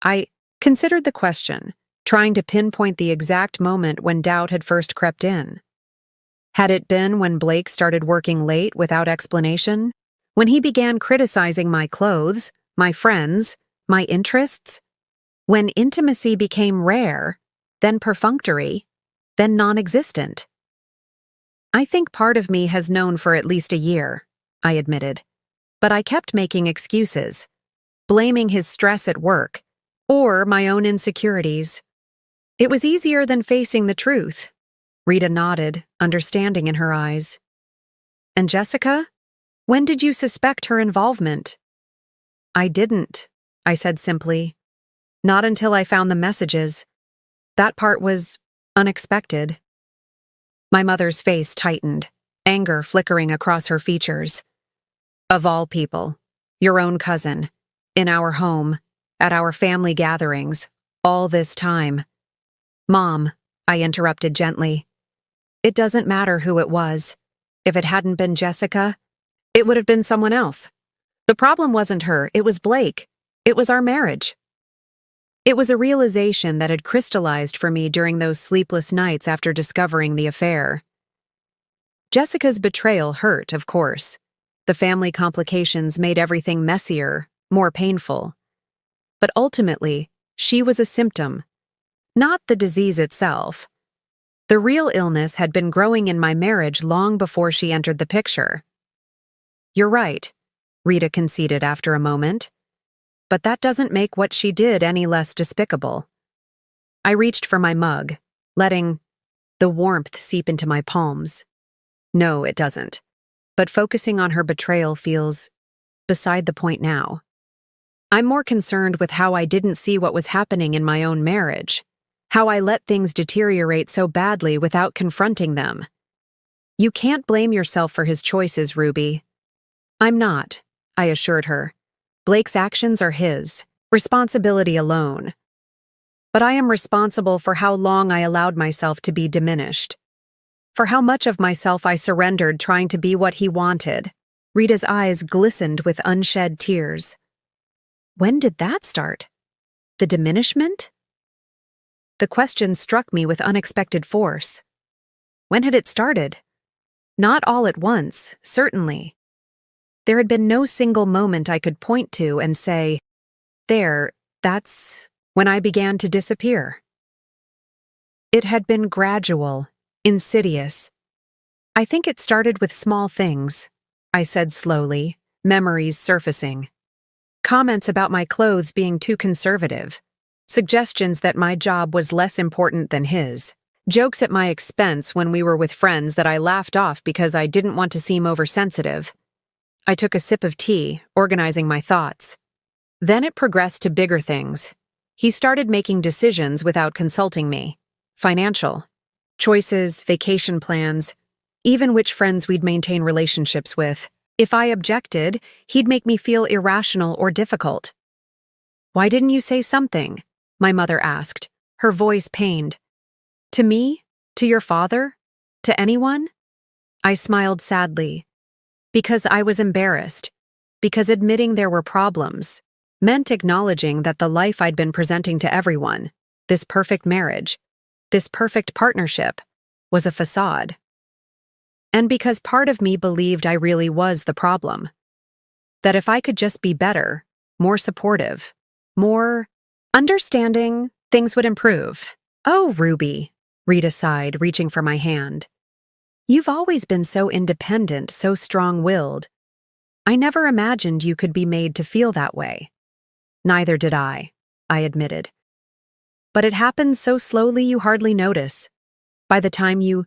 I considered the question, trying to pinpoint the exact moment when doubt had first crept in. Had it been when Blake started working late without explanation? When he began criticizing my clothes, my friends, my interests? When intimacy became rare, then perfunctory, then non-existent? I think part of me has known for at least a year, I admitted. But I kept making excuses, blaming his stress at work, or my own insecurities. It was easier than facing the truth. Rita nodded, understanding in her eyes. "And Jessica? When did you suspect her involvement?" "I didn't," I said simply. "Not until I found the messages. That part was unexpected." My mother's face tightened, anger flickering across her features. "Of all people, your own cousin, in our home, at our family gatherings, all this time." "Mom," I interrupted gently, "it doesn't matter who it was. If it hadn't been Jessica, it would have been someone else. The problem wasn't her, it was Blake. It was our marriage." It was a realization that had crystallized for me during those sleepless nights after discovering the affair. Jessica's betrayal hurt, of course. The family complications made everything messier, more painful. But ultimately, she was a symptom, not the disease itself. The real illness had been growing in my marriage long before she entered the picture. "You're right," Rita conceded after a moment. "But that doesn't make what she did any less despicable." I reached for my mug, letting the warmth seep into my palms. "No, it doesn't. But focusing on her betrayal feels beside the point now. I'm more concerned with how I didn't see what was happening in my own marriage, how I let things deteriorate so badly without confronting them. You can't blame yourself for his choices, Ruby." "I'm not," I assured her. "Blake's actions are his, responsibility alone. But I am responsible for how long I allowed myself to be diminished, for how much of myself I surrendered trying to be what he wanted." Rita's eyes glistened with unshed tears. "When did that start? The diminishment?" The question struck me with unexpected force. When had it started? Not all at once, certainly. There had been no single moment I could point to and say, that's when I began to disappear. It had been gradual, insidious. "I think it started with small things," I said slowly, memories surfacing. Comments about my clothes being too conservative, suggestions that my job was less important than his, jokes at my expense when we were with friends that I laughed off because I didn't want to seem oversensitive. I took a sip of tea, organizing my thoughts. Then it progressed to bigger things. He started making decisions without consulting me. Financial. Choices, vacation plans, even which friends we'd maintain relationships with. If I objected, he'd make me feel irrational or difficult. "Why didn't you say something?" my mother asked, her voice pained. "To me? To your father? To anyone?" I smiled sadly. Because I was embarrassed. Because admitting there were problems meant acknowledging that the life I'd been presenting to everyone, this perfect marriage, this perfect partnership, was a facade. And because part of me believed I really was the problem, That if I could just be better, more supportive, more understanding, things would improve. Oh, Ruby, Rita sighed, reaching for my hand. You've always been so independent, so strong-willed. I never imagined you could be made to feel that way. Neither did I admitted. But it happens so slowly you hardly notice. By the time you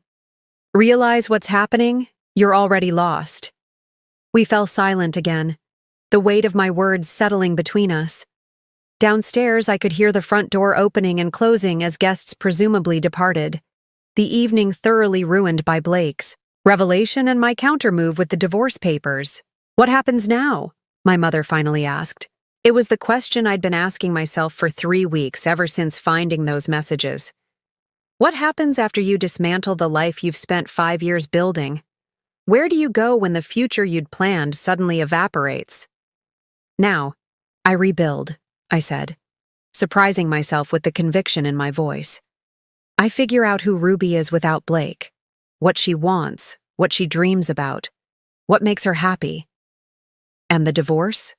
realize what's happening, you're already lost. We fell silent again, the weight of my words settling between us. Downstairs, I could hear the front door opening and closing as guests presumably departed. The evening thoroughly ruined by Blake's revelation and my countermove with the divorce papers. What happens now? My mother finally asked. It was the question I'd been asking myself for 3 weeks ever since finding those messages. What happens after you dismantle the life you've spent 5 years building? Where do you go when the future you'd planned suddenly evaporates? Now, I rebuild, I said, surprising myself with the conviction in my voice. I figure out who Ruby is without Blake, what she wants, what she dreams about, what makes her happy. And the divorce?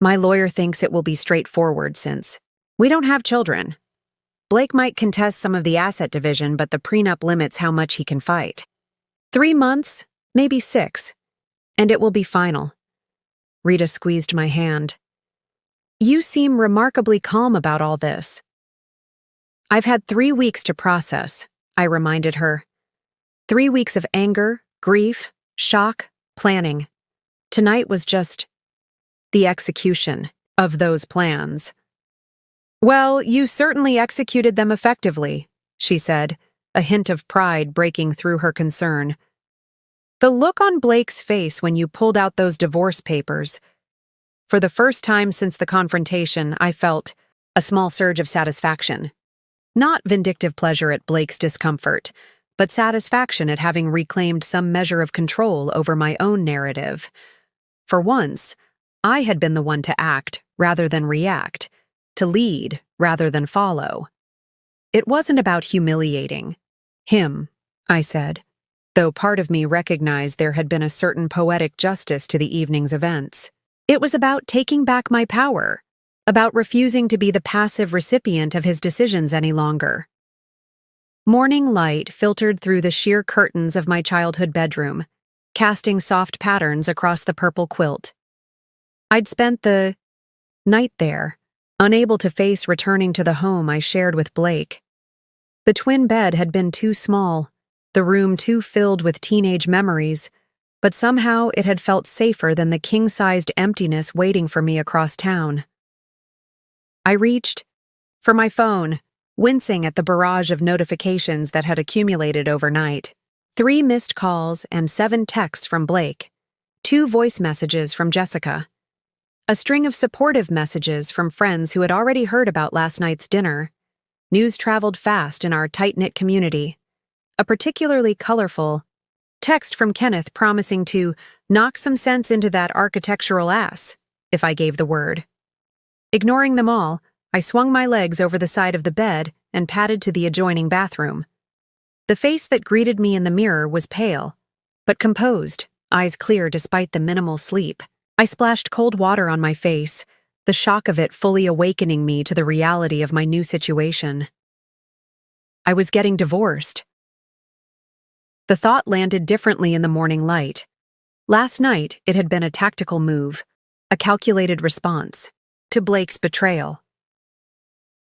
My lawyer thinks it will be straightforward since we don't have children. Blake might contest some of the asset division, but the prenup limits how much he can fight. 3 months, maybe 6, and it will be final. Rita squeezed my hand. You seem remarkably calm about all this. I've had 3 weeks to process, I reminded her. 3 weeks of anger, grief, shock, planning. Tonight was just the execution of those plans. Well, you certainly executed them effectively, she said, a hint of pride breaking through her concern. The look on Blake's face when you pulled out those divorce papers. For the first time since the confrontation, I felt a small surge of satisfaction. Not vindictive pleasure at Blake's discomfort, but satisfaction at having reclaimed some measure of control over my own narrative. For once, I had been the one to act rather than react, to lead rather than follow. It wasn't about humiliating him, I said, though part of me recognized there had been a certain poetic justice to the evening's events. It was about taking back my power, about refusing to be the passive recipient of his decisions any longer. Morning light filtered through the sheer curtains of my childhood bedroom, casting soft patterns across the purple quilt. I'd spent the night there, unable to face returning to the home I shared with Blake. The twin bed had been too small, the room too filled with teenage memories, but somehow it had felt safer than the king-sized emptiness waiting for me across town. I reached for my phone, wincing at the barrage of notifications that had accumulated overnight. 3 missed calls and 7 texts from Blake, 2 voice messages from Jessica, a string of supportive messages from friends who had already heard about last night's dinner. News traveled fast in our tight-knit community. A particularly colorful text from Kenneth promising to knock some sense into that architectural ass, if I gave the word. Ignoring them all, I swung my legs over the side of the bed and padded to the adjoining bathroom. The face that greeted me in the mirror was pale, but composed, eyes clear despite the minimal sleep. I splashed cold water on my face, the shock of it fully awakening me to the reality of my new situation. I was getting divorced. The thought landed differently in the morning light. Last night, it had been a tactical move, a calculated response to Blake's betrayal.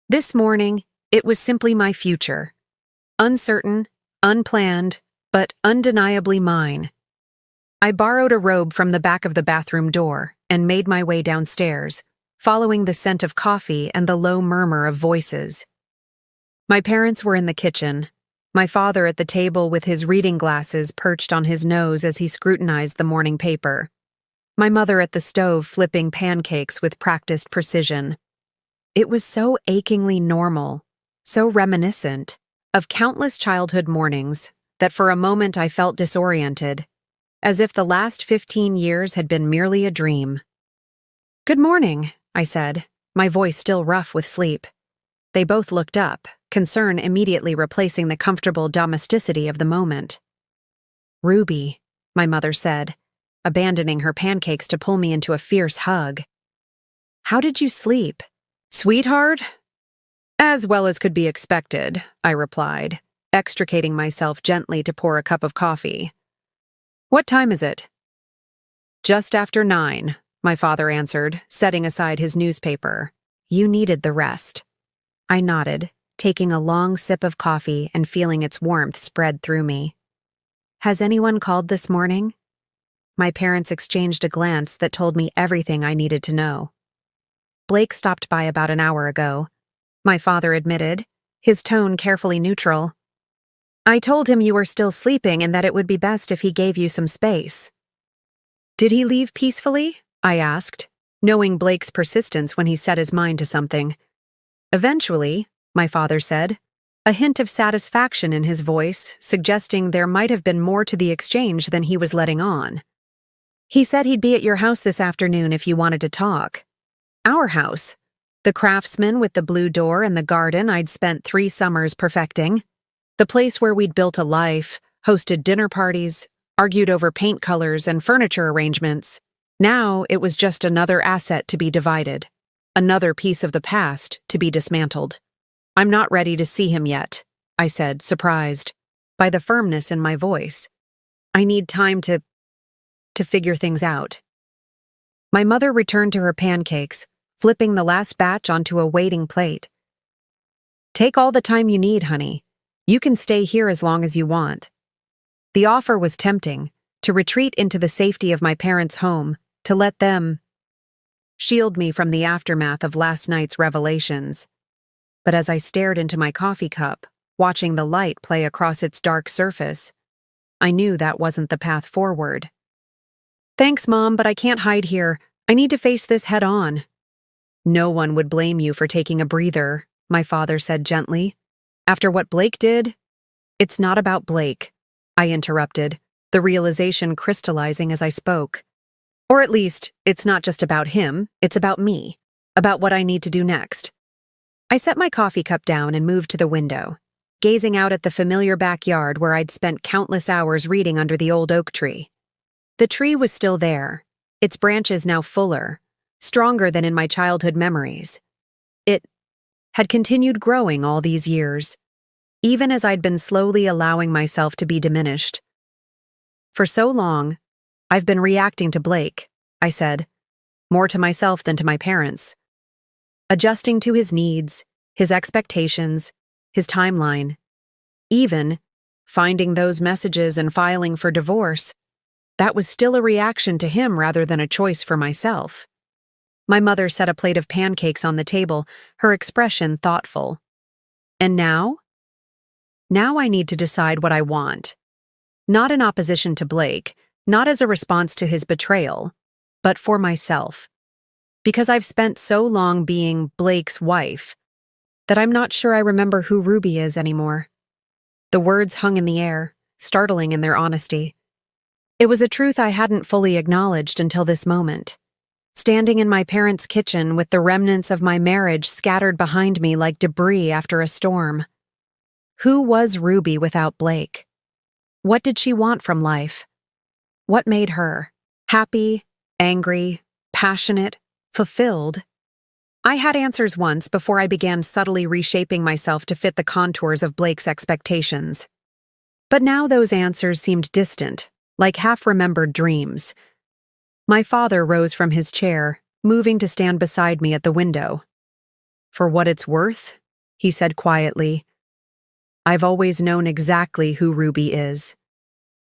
This morning, it was simply my future. Uncertain, unplanned, but undeniably mine. I borrowed a robe from the back of the bathroom door and made my way downstairs, following the scent of coffee and the low murmur of voices. My parents were in the kitchen, my father at the table with his reading glasses perched on his nose as he scrutinized the morning paper. My mother at the stove flipping pancakes with practiced precision. It was so achingly normal, so reminiscent of countless childhood mornings that for a moment I felt disoriented, as if the last 15 years had been merely a dream. "Good morning," I said, my voice still rough with sleep. They both looked up, concern immediately replacing the comfortable domesticity of the moment. "Ruby," my mother said, abandoning her pancakes to pull me into a fierce hug. "How did you sleep, sweetheart?" "As well as could be expected," I replied, extricating myself gently to pour a cup of coffee. "What time is it?" "Just after 9, my father answered, setting aside his newspaper. "You needed the rest." I nodded, taking a long sip of coffee and feeling its warmth spread through me. "Has anyone called this morning?" My parents exchanged a glance that told me everything I needed to know. "Blake stopped by about an hour ago," my father admitted, his tone carefully neutral. "I told him you were still sleeping and that it would be best if he gave you some space." "Did he leave peacefully?" I asked, knowing Blake's persistence when he set his mind to something. "Eventually," my father said, a hint of satisfaction in his voice, suggesting there might have been more to the exchange than he was letting on. "He said he'd be at your house this afternoon if you wanted to talk." Our house. The craftsman with the blue door and the garden I'd spent 3 summers perfecting. The place where we'd built a life, hosted dinner parties, argued over paint colors and furniture arrangements. Now it was just another asset to be divided, another piece of the past to be dismantled. "I'm not ready to see him yet," I said, surprised by the firmness in my voice. "I need time to figure things out." My mother returned to her pancakes, flipping the last batch onto a waiting plate. "Take all the time you need, honey. You can stay here as long as you want." The offer was tempting, to retreat into the safety of my parents' home, to let them shield me from the aftermath of last night's revelations. But as I stared into my coffee cup, watching the light play across its dark surface, I knew that wasn't the path forward. "Thanks, Mom, but I can't hide here. I need to face this head on." "No one would blame you for taking a breather," my father said gently. "After what Blake did—" "It's not about Blake," I interrupted, the realization crystallizing as I spoke. "Or at least, it's not just about him, it's about me, about what I need to do next." I set my coffee cup down and moved to the window, gazing out at the familiar backyard where I'd spent countless hours reading under the old oak tree. The tree was still there, its branches now fuller, stronger than in my childhood memories. It had continued growing all these years, even as I'd been slowly allowing myself to be diminished. "For so long, I've been reacting to Blake," I said, more to myself than to my parents. Adjusting to his needs, his expectations, his timeline. Even finding those messages and filing for divorce, that was still a reaction to him rather than a choice for myself. My mother set a plate of pancakes on the table, her expression thoughtful. "And now? Now I need to decide what I want. Not in opposition to Blake, not as a response to his betrayal, but for myself. Because I've spent so long being Blake's wife that I'm not sure I remember who Ruby is anymore." The words hung in the air, startling in their honesty. It was a truth I hadn't fully acknowledged until this moment. Standing in my parents' kitchen with the remnants of my marriage scattered behind me like debris after a storm. Who was Ruby without Blake? What did she want from life? What made her happy, angry, passionate, fulfilled? I had answers once before I began subtly reshaping myself to fit the contours of Blake's expectations. But now those answers seemed distant, like half-remembered dreams. My father rose from his chair, moving to stand beside me at the window. "For what it's worth," he said quietly, "I've always known exactly who Ruby is.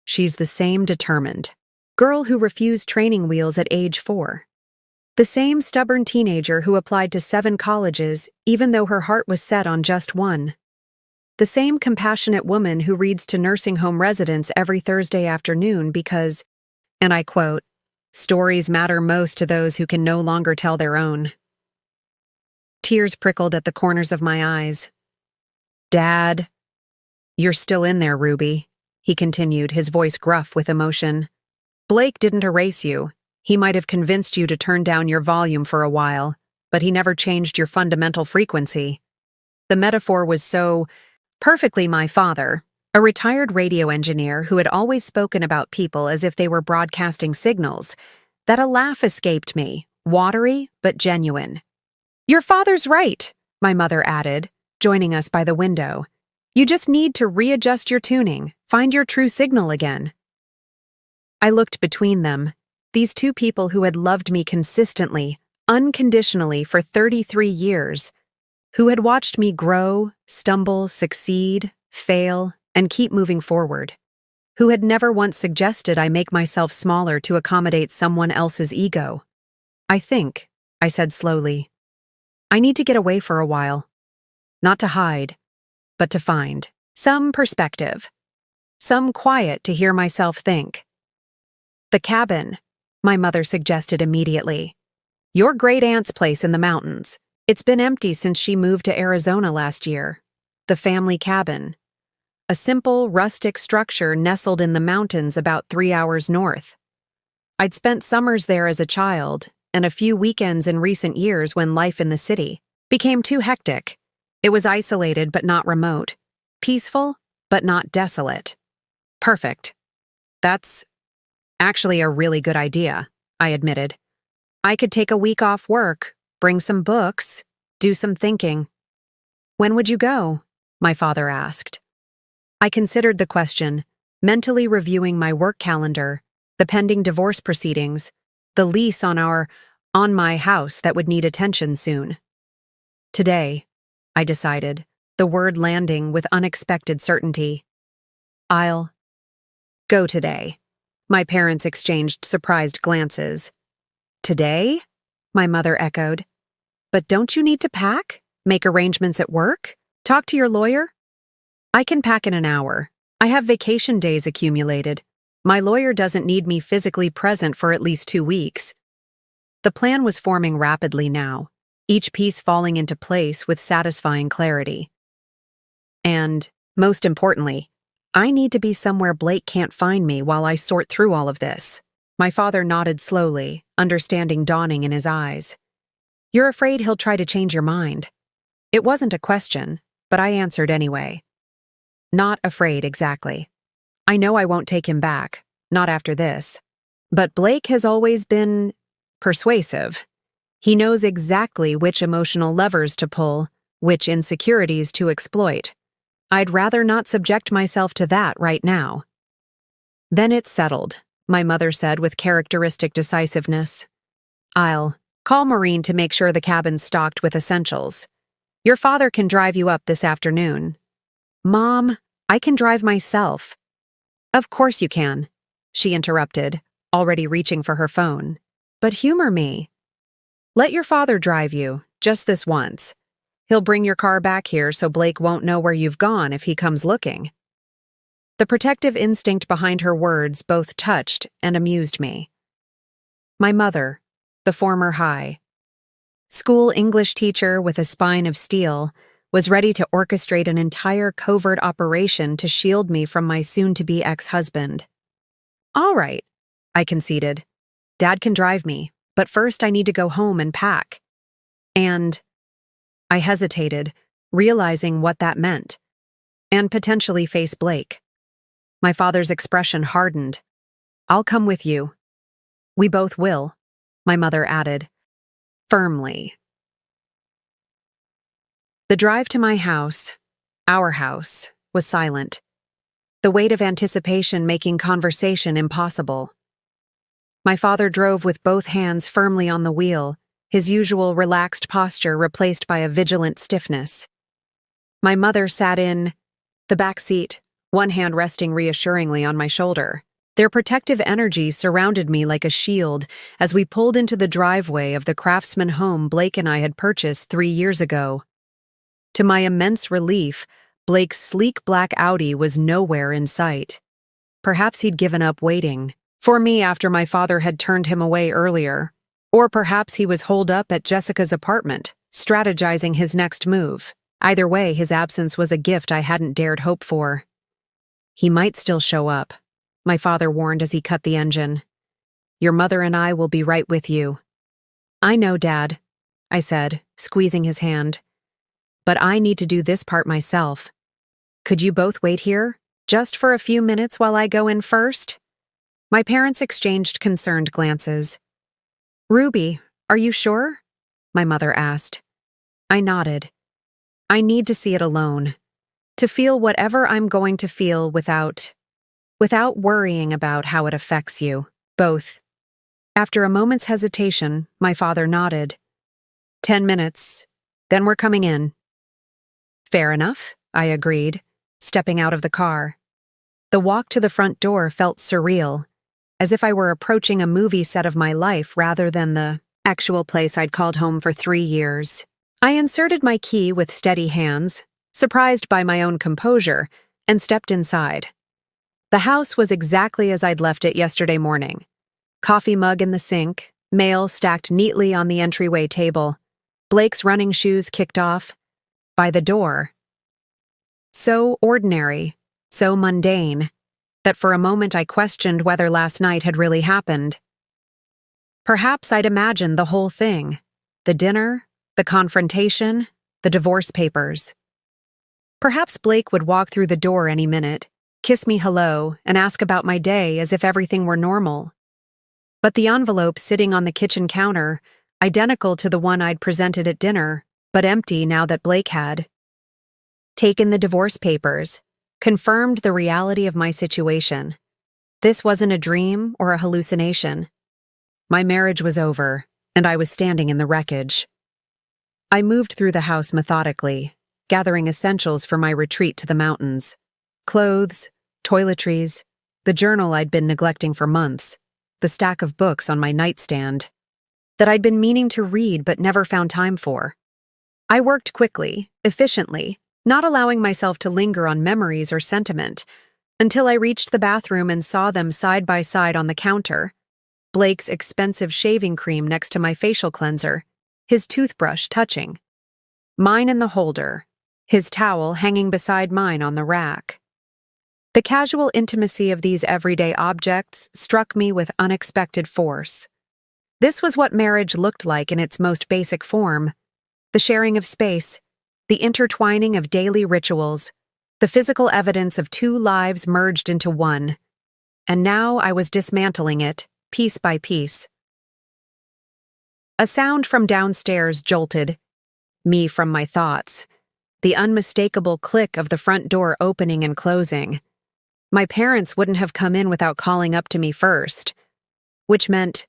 She's the same determined girl who refused training wheels at age 4. The same stubborn teenager who applied to 7 colleges even though her heart was set on just one. The same compassionate woman who reads to nursing home residents every Thursday afternoon because, and I quote, "stories matter most to those who can no longer tell their own." Tears prickled at the corners of my eyes. "Dad, you're still in there, Ruby," he continued, his voice gruff with emotion. "Blake didn't erase you. He might have convinced you to turn down your volume for a while, but he never changed your fundamental frequency." The metaphor was so perfectly my father, A retired radio engineer who had always spoken about people as if they were broadcasting signals, that a laugh escaped me, watery but genuine. "Your father's right," my mother added, joining us by the window. "You just need to readjust your tuning, find your true signal again." I looked between them, these two people who had loved me consistently, unconditionally for 33 years, who had watched me grow, stumble, succeed, fail, and keep moving forward, who had never once suggested I make myself smaller to accommodate someone else's ego. I think," I said slowly, "I need to get away for a while. Not to hide, but to find some perspective, some quiet to hear myself think." "The cabin," my mother suggested immediately. "Your great-aunt's place in the mountains. It's been empty since she moved to Arizona last year. The family cabin. A simple, rustic structure nestled in the mountains about 3 hours north. I'd spent summers there as a child, and a few weekends in recent years when life in the city became too hectic. It was isolated but not remote, peaceful but not desolate. Perfect. That's actually a really good idea, I admitted. I could take a week off work, bring some books, do some thinking." "When would you go?" my father asked. I considered the question, mentally reviewing my work calendar, the pending divorce proceedings, the lease on my house that would need attention soon. "Today," I decided, the word landing with unexpected certainty. "I'll go today." My parents exchanged surprised glances. "Today?" my mother echoed. "But don't you need to pack? Make arrangements at work? Talk to your lawyer?" "I can pack in an hour. I have vacation days accumulated. My lawyer doesn't need me physically present for at least 2 weeks." The plan was forming rapidly now, each piece falling into place with satisfying clarity. "And, most importantly, I need to be somewhere Blake can't find me while I sort through all of this." My father nodded slowly, understanding dawning in his eyes. "You're afraid he'll try to change your mind?" It wasn't a question, but I answered anyway. "Not afraid, exactly. I know I won't take him back, not after this. But Blake has always been persuasive. He knows exactly which emotional levers to pull, which insecurities to exploit. I'd rather not subject myself to that right now." "Then it's settled," my mother said with characteristic decisiveness. "I'll call Maureen to make sure the cabin's stocked with essentials. Your father can drive you up this afternoon." "Mom, I can drive myself." "Of course you can," she interrupted, already reaching for her phone. "But humor me. Let your father drive you, just this once. He'll bring your car back here so Blake won't know where you've gone if he comes looking." The protective instinct behind her words both touched and amused me. My mother, the former high school English teacher with a spine of steel, was ready to orchestrate an entire covert operation to shield me from my soon-to-be ex-husband. "All right," I conceded. "Dad can drive me, but first I need to go home and pack." And I hesitated, realizing what that meant. And potentially face Blake. My father's expression hardened. "I'll come with you." "We both will," my mother added, firmly. The drive to my house, our house, was silent, the weight of anticipation making conversation impossible. My father drove with both hands firmly on the wheel, his usual relaxed posture replaced by a vigilant stiffness. My mother sat in the back seat, one hand resting reassuringly on my shoulder. Their protective energy surrounded me like a shield as we pulled into the driveway of the craftsman home Blake and I had purchased 3 years ago. To my immense relief, Blake's sleek black Audi was nowhere in sight. Perhaps he'd given up waiting for me after my father had turned him away earlier. Or perhaps he was holed up at Jessica's apartment, strategizing his next move. Either way, his absence was a gift I hadn't dared hope for. "He might still show up," my father warned as he cut the engine. "Your mother and I will be right with you." "I know, Dad," I said, squeezing his hand. "But I need to do this part myself. Could you both wait here? Just for a few minutes while I go in first?" My parents exchanged concerned glances. "Ruby, are you sure?" my mother asked. I nodded. "I need to see it alone. To feel whatever I'm going to feel without worrying about how it affects you, both." After a moment's hesitation, my father nodded. 10 minutes, then we're coming in." "Fair enough," I agreed, stepping out of the car. The walk to the front door felt surreal, as if I were approaching a movie set of my life rather than the actual place I'd called home for 3 years. I inserted my key with steady hands, surprised by my own composure, and stepped inside. The house was exactly as I'd left it yesterday morning. Coffee mug in the sink, mail stacked neatly on the entryway table, Blake's running shoes kicked off. By the door. So ordinary, so mundane, that for a moment I questioned whether last night had really happened. Perhaps I'd imagined the whole thing: the dinner, the confrontation, the divorce papers. Perhaps Blake would walk through the door any minute, kiss me hello, and ask about my day as if everything were normal. But the envelope sitting on the kitchen counter, identical to the one I'd presented at dinner, but empty now that Blake had taken the divorce papers, confirmed the reality of my situation. This wasn't a dream or a hallucination. My marriage was over, and I was standing in the wreckage. I moved through the house methodically, gathering essentials for my retreat to the mountains. Clothes, toiletries, the journal I'd been neglecting for months, the stack of books on my nightstand that I'd been meaning to read but never found time for. I worked quickly, efficiently, not allowing myself to linger on memories or sentiment, until I reached the bathroom and saw them side by side on the counter. Blake's expensive shaving cream next to my facial cleanser, his toothbrush touching. Mine in the holder, his towel hanging beside mine on the rack. The casual intimacy of these everyday objects struck me with unexpected force. This was what marriage looked like in its most basic form: the sharing of space, the intertwining of daily rituals, the physical evidence of two lives merged into one. And now I was dismantling it, piece by piece. A sound from downstairs jolted me from my thoughts, the unmistakable click of the front door opening and closing. My parents wouldn't have come in without calling up to me first, which meant,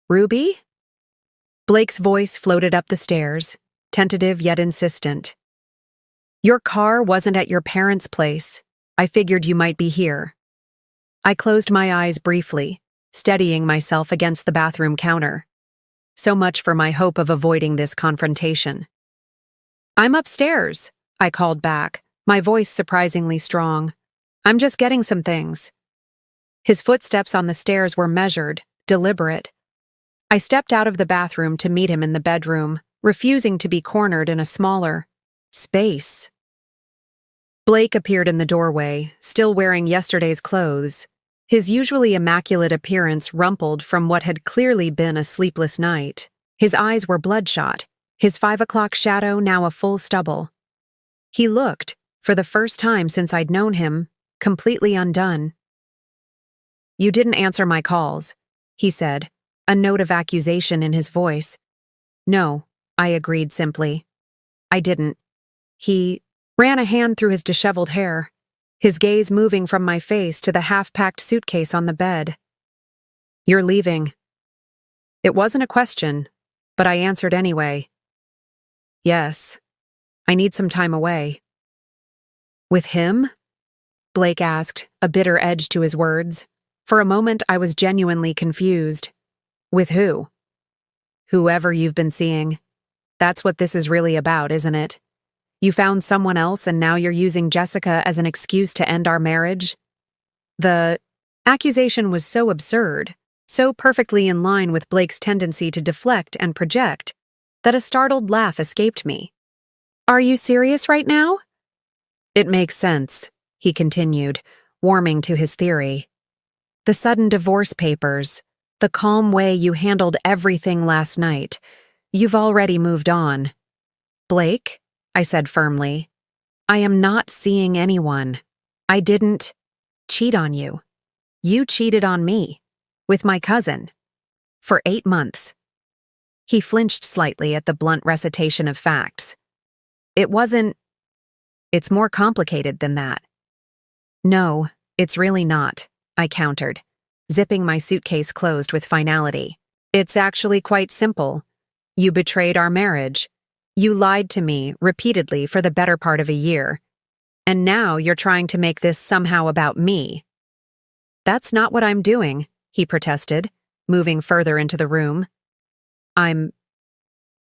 "Ruby?" Blake's voice floated up the stairs, tentative yet insistent. "Your car wasn't at your parents' place. I figured you might be here." I closed my eyes briefly, steadying myself against the bathroom counter. So much for my hope of avoiding this confrontation. "I'm upstairs," I called back, my voice surprisingly strong. "I'm just getting some things." His footsteps on the stairs were measured, deliberate. I stepped out of the bathroom to meet him in the bedroom, refusing to be cornered in a smaller space. Blake appeared in the doorway, still wearing yesterday's clothes, his usually immaculate appearance rumpled from what had clearly been a sleepless night. His eyes were bloodshot, his 5 o'clock shadow now a full stubble. He looked, for the first time since I'd known him, completely undone. "You didn't answer my calls," he said, a note of accusation in his voice. "No," I agreed simply. "I didn't." He ran a hand through his disheveled hair, his gaze moving from my face to the half-packed suitcase on the bed. "You're leaving." It wasn't a question, but I answered anyway. "Yes, I need some time away." "With him?" Blake asked, a bitter edge to his words. For a moment I was genuinely confused. "With who?" "Whoever you've been seeing. That's what this is really about, isn't it? You found someone else and now you're using Jessica as an excuse to end our marriage?" The accusation was so absurd, so perfectly in line with Blake's tendency to deflect and project, that a startled laugh escaped me. "Are you serious right now?" "It makes sense," he continued, warming to his theory. "The sudden divorce papers, the calm way you handled everything last night. You've already moved on." "Blake," I said firmly, "I am not seeing anyone. I didn't cheat on you. You cheated on me. With my cousin. For 8 months. He flinched slightly at the blunt recitation of facts. It wasn't. It's more complicated than that. No, it's really not, I countered, zipping my suitcase closed with finality. It's actually quite simple. You betrayed our marriage. You lied to me repeatedly for the better part of a year. And now you're trying to make this somehow about me. That's not what I'm doing, he protested, moving further into the room. I'm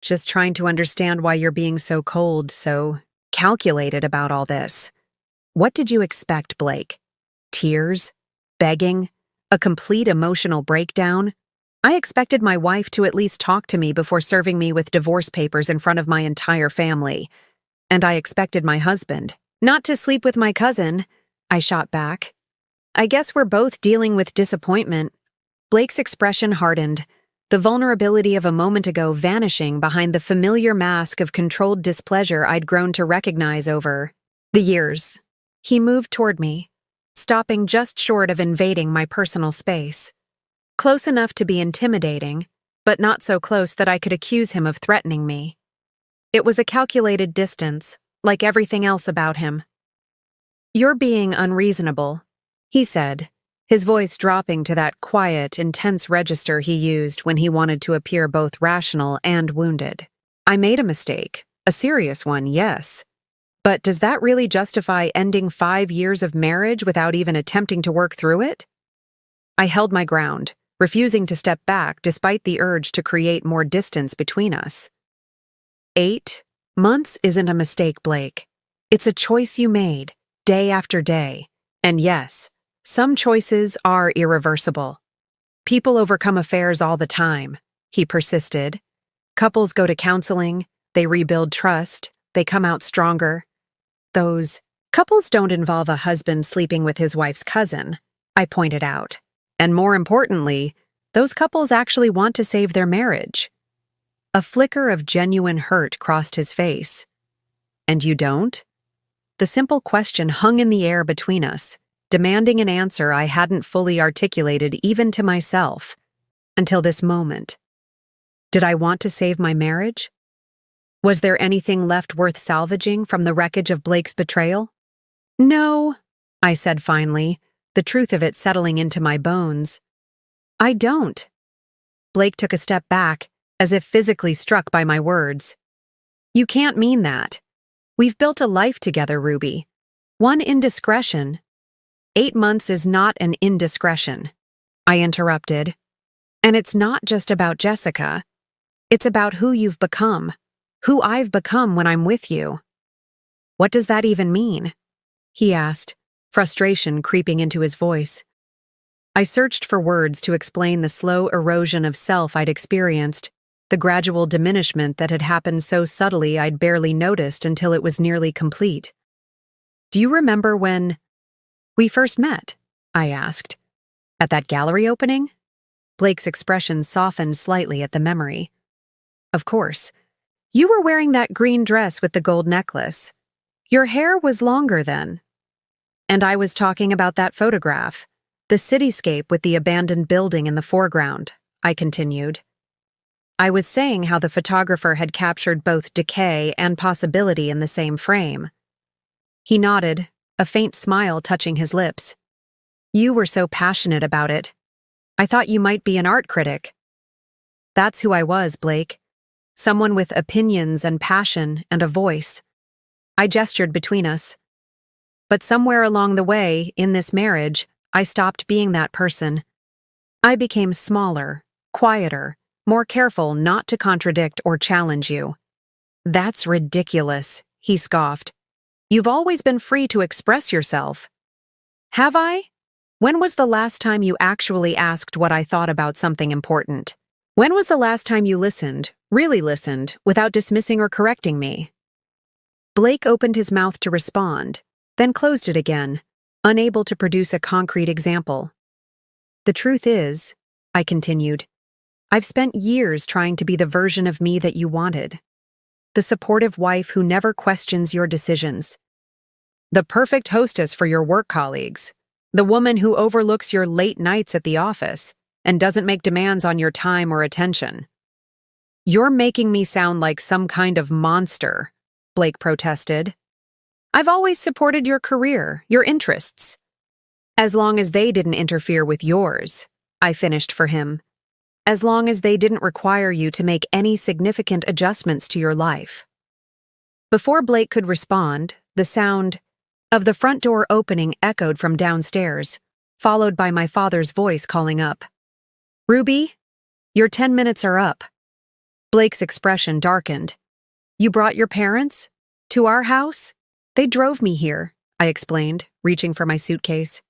just trying to understand why you're being so cold, so calculated about all this. What did you expect, Blake? Tears? Begging? A complete emotional breakdown? I expected my wife to at least talk to me before serving me with divorce papers in front of my entire family. And I expected my husband not to sleep with my cousin, I shot back. I guess we're both dealing with disappointment. Blake's expression hardened, the vulnerability of a moment ago vanishing behind the familiar mask of controlled displeasure I'd grown to recognize over the years. He moved toward me, stopping just short of invading my personal space. Close enough to be intimidating, but not so close that I could accuse him of threatening me. It was a calculated distance, like everything else about him. You're being unreasonable, he said, his voice dropping to that quiet, intense register he used when he wanted to appear both rational and wounded. I made a mistake, a serious one, yes. But does that really justify ending 5 years of marriage without even attempting to work through it? I held my ground, refusing to step back despite the urge to create more distance between us. 8 months isn't a mistake, Blake. It's a choice you made, day after day. And yes, some choices are irreversible. People overcome affairs all the time, he persisted. Couples go to counseling, they rebuild trust, they come out stronger. Those couples don't involve a husband sleeping with his wife's cousin, I pointed out. And more importantly, those couples actually want to save their marriage. A flicker of genuine hurt crossed his face. And you don't? The simple question hung in the air between us, demanding an answer I hadn't fully articulated even to myself, until this moment. Did I want to save my marriage? Was there anything left worth salvaging from the wreckage of Blake's betrayal? No, I said finally, the truth of it settling into my bones. I don't. Blake took a step back, as if physically struck by my words. You can't mean that. We've built a life together, Ruby. One indiscretion. 8 months is not an indiscretion, I interrupted. And it's not just about Jessica. It's about who you've become, who I've become when I'm with you. What does that even mean? He asked, frustration creeping into his voice. I searched for words to explain the slow erosion of self I'd experienced, the gradual diminishment that had happened so subtly I'd barely noticed until it was nearly complete. Do you remember when we first met? I asked. At that gallery opening? Blake's expression softened slightly at the memory. Of course. You were wearing that green dress with the gold necklace. Your hair was longer then. And I was talking about that photograph, the cityscape with the abandoned building in the foreground, I continued. I was saying how the photographer had captured both decay and possibility in the same frame. He nodded, a faint smile touching his lips. You were so passionate about it. I thought you might be an art critic. That's who I was, Blake. Someone with opinions and passion and a voice. I gestured between us. But somewhere along the way, in this marriage, I stopped being that person. I became smaller, quieter, more careful not to contradict or challenge you. That's ridiculous, he scoffed. You've always been free to express yourself. Have I? When was the last time you actually asked what I thought about something important? When was the last time you listened, really listened, without dismissing or correcting me? Blake opened his mouth to respond, then closed it again, unable to produce a concrete example. The truth is, I continued, I've spent years trying to be the version of me that you wanted. The supportive wife who never questions your decisions. The perfect hostess for your work colleagues. The woman who overlooks your late nights at the office and doesn't make demands on your time or attention. You're making me sound like some kind of monster, Blake protested. I've always supported your career, your interests. As long as they didn't interfere with yours, I finished for him. As long as they didn't require you to make any significant adjustments to your life. Before Blake could respond, the sound of the front door opening echoed from downstairs, followed by my father's voice calling up. Ruby, your 10 minutes are up. Blake's expression darkened. You brought your parents? To our house? They drove me here, I explained, reaching for my suitcase.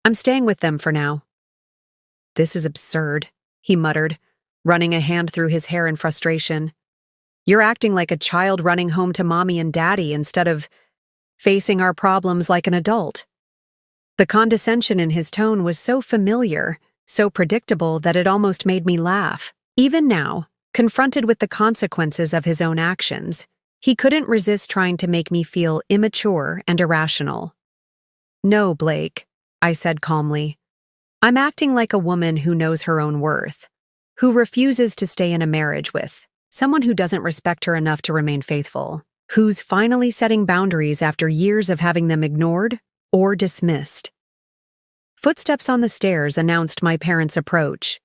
I'm staying with them for now. This is absurd, he muttered, running a hand through his hair in frustration. You're acting like a child running home to mommy and daddy instead of facing our problems like an adult. The condescension in his tone was so familiar, so predictable that it almost made me laugh. Even now, confronted with the consequences of his own actions, he couldn't resist trying to make me feel immature and irrational. No, Blake, I said calmly. I'm acting like a woman who knows her own worth, who refuses to stay in a marriage with someone who doesn't respect her enough to remain faithful, who's finally setting boundaries after years of having them ignored or dismissed. Footsteps on the stairs announced my parents' approach.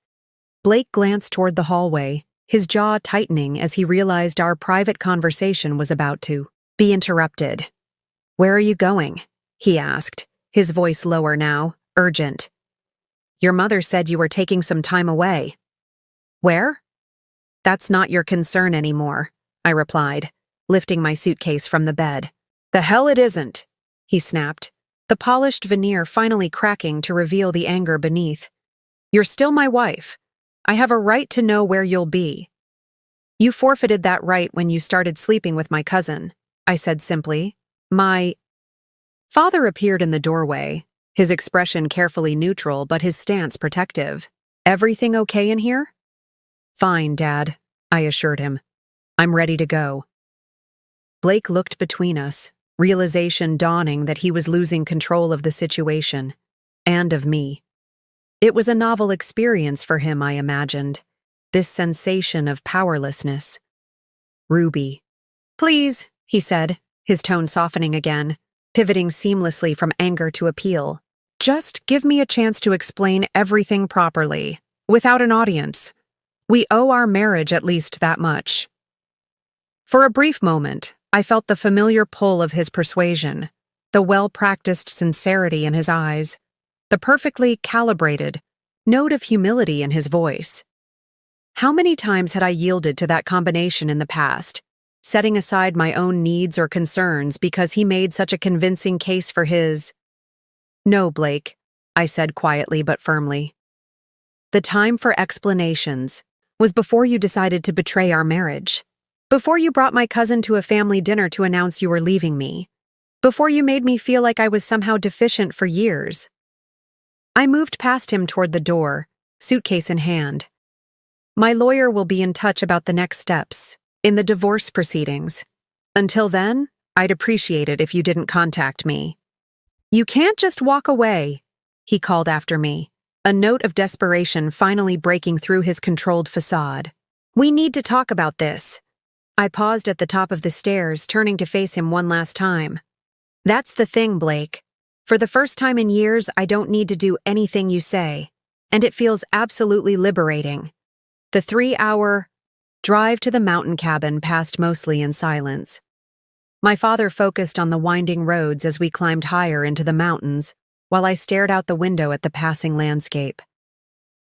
Blake glanced toward the hallway, his jaw tightening as he realized our private conversation was about to be interrupted. Where are you going? He asked, his voice lower now, urgent. Your mother said you were taking some time away. Where? That's not your concern anymore, I replied, lifting my suitcase from the bed. The hell it isn't, he snapped, the polished veneer finally cracking to reveal the anger beneath. You're still my wife. I have a right to know where you'll be. You forfeited that right when you started sleeping with my cousin, I said simply. My father appeared in the doorway, his expression carefully neutral but his stance protective. Everything okay in here? Fine, Dad, I assured him. I'm ready to go. Blake looked between us, realization dawning that he was losing control of the situation, and of me. It was a novel experience for him, I imagined, this sensation of powerlessness. Ruby. Please, he said, his tone softening again, pivoting seamlessly from anger to appeal. Just give me a chance to explain everything properly, without an audience. We owe our marriage at least that much. For a brief moment, I felt the familiar pull of his persuasion, the well-practiced sincerity in his eyes, the perfectly calibrated note of humility in his voice. How many times had I yielded to that combination in the past, setting aside my own needs or concerns because he made such a convincing case for his? No, Blake, I said quietly but firmly. The time for explanations was before you decided to betray our marriage, before you brought my cousin to a family dinner to announce you were leaving me, before you made me feel like I was somehow deficient for years. I moved past him toward the door, suitcase in hand. My lawyer will be in touch about the next steps in the divorce proceedings. Until then, I'd appreciate it if you didn't contact me. You can't just walk away, he called after me, a note of desperation finally breaking through his controlled facade. We need to talk about this. I paused at the top of the stairs, turning to face him one last time. That's the thing, Blake. For the first time in years, I don't need to do anything you say, and it feels absolutely liberating. The 3-hour drive to the mountain cabin passed mostly in silence. My father focused on the winding roads as we climbed higher into the mountains, while I stared out the window at the passing landscape.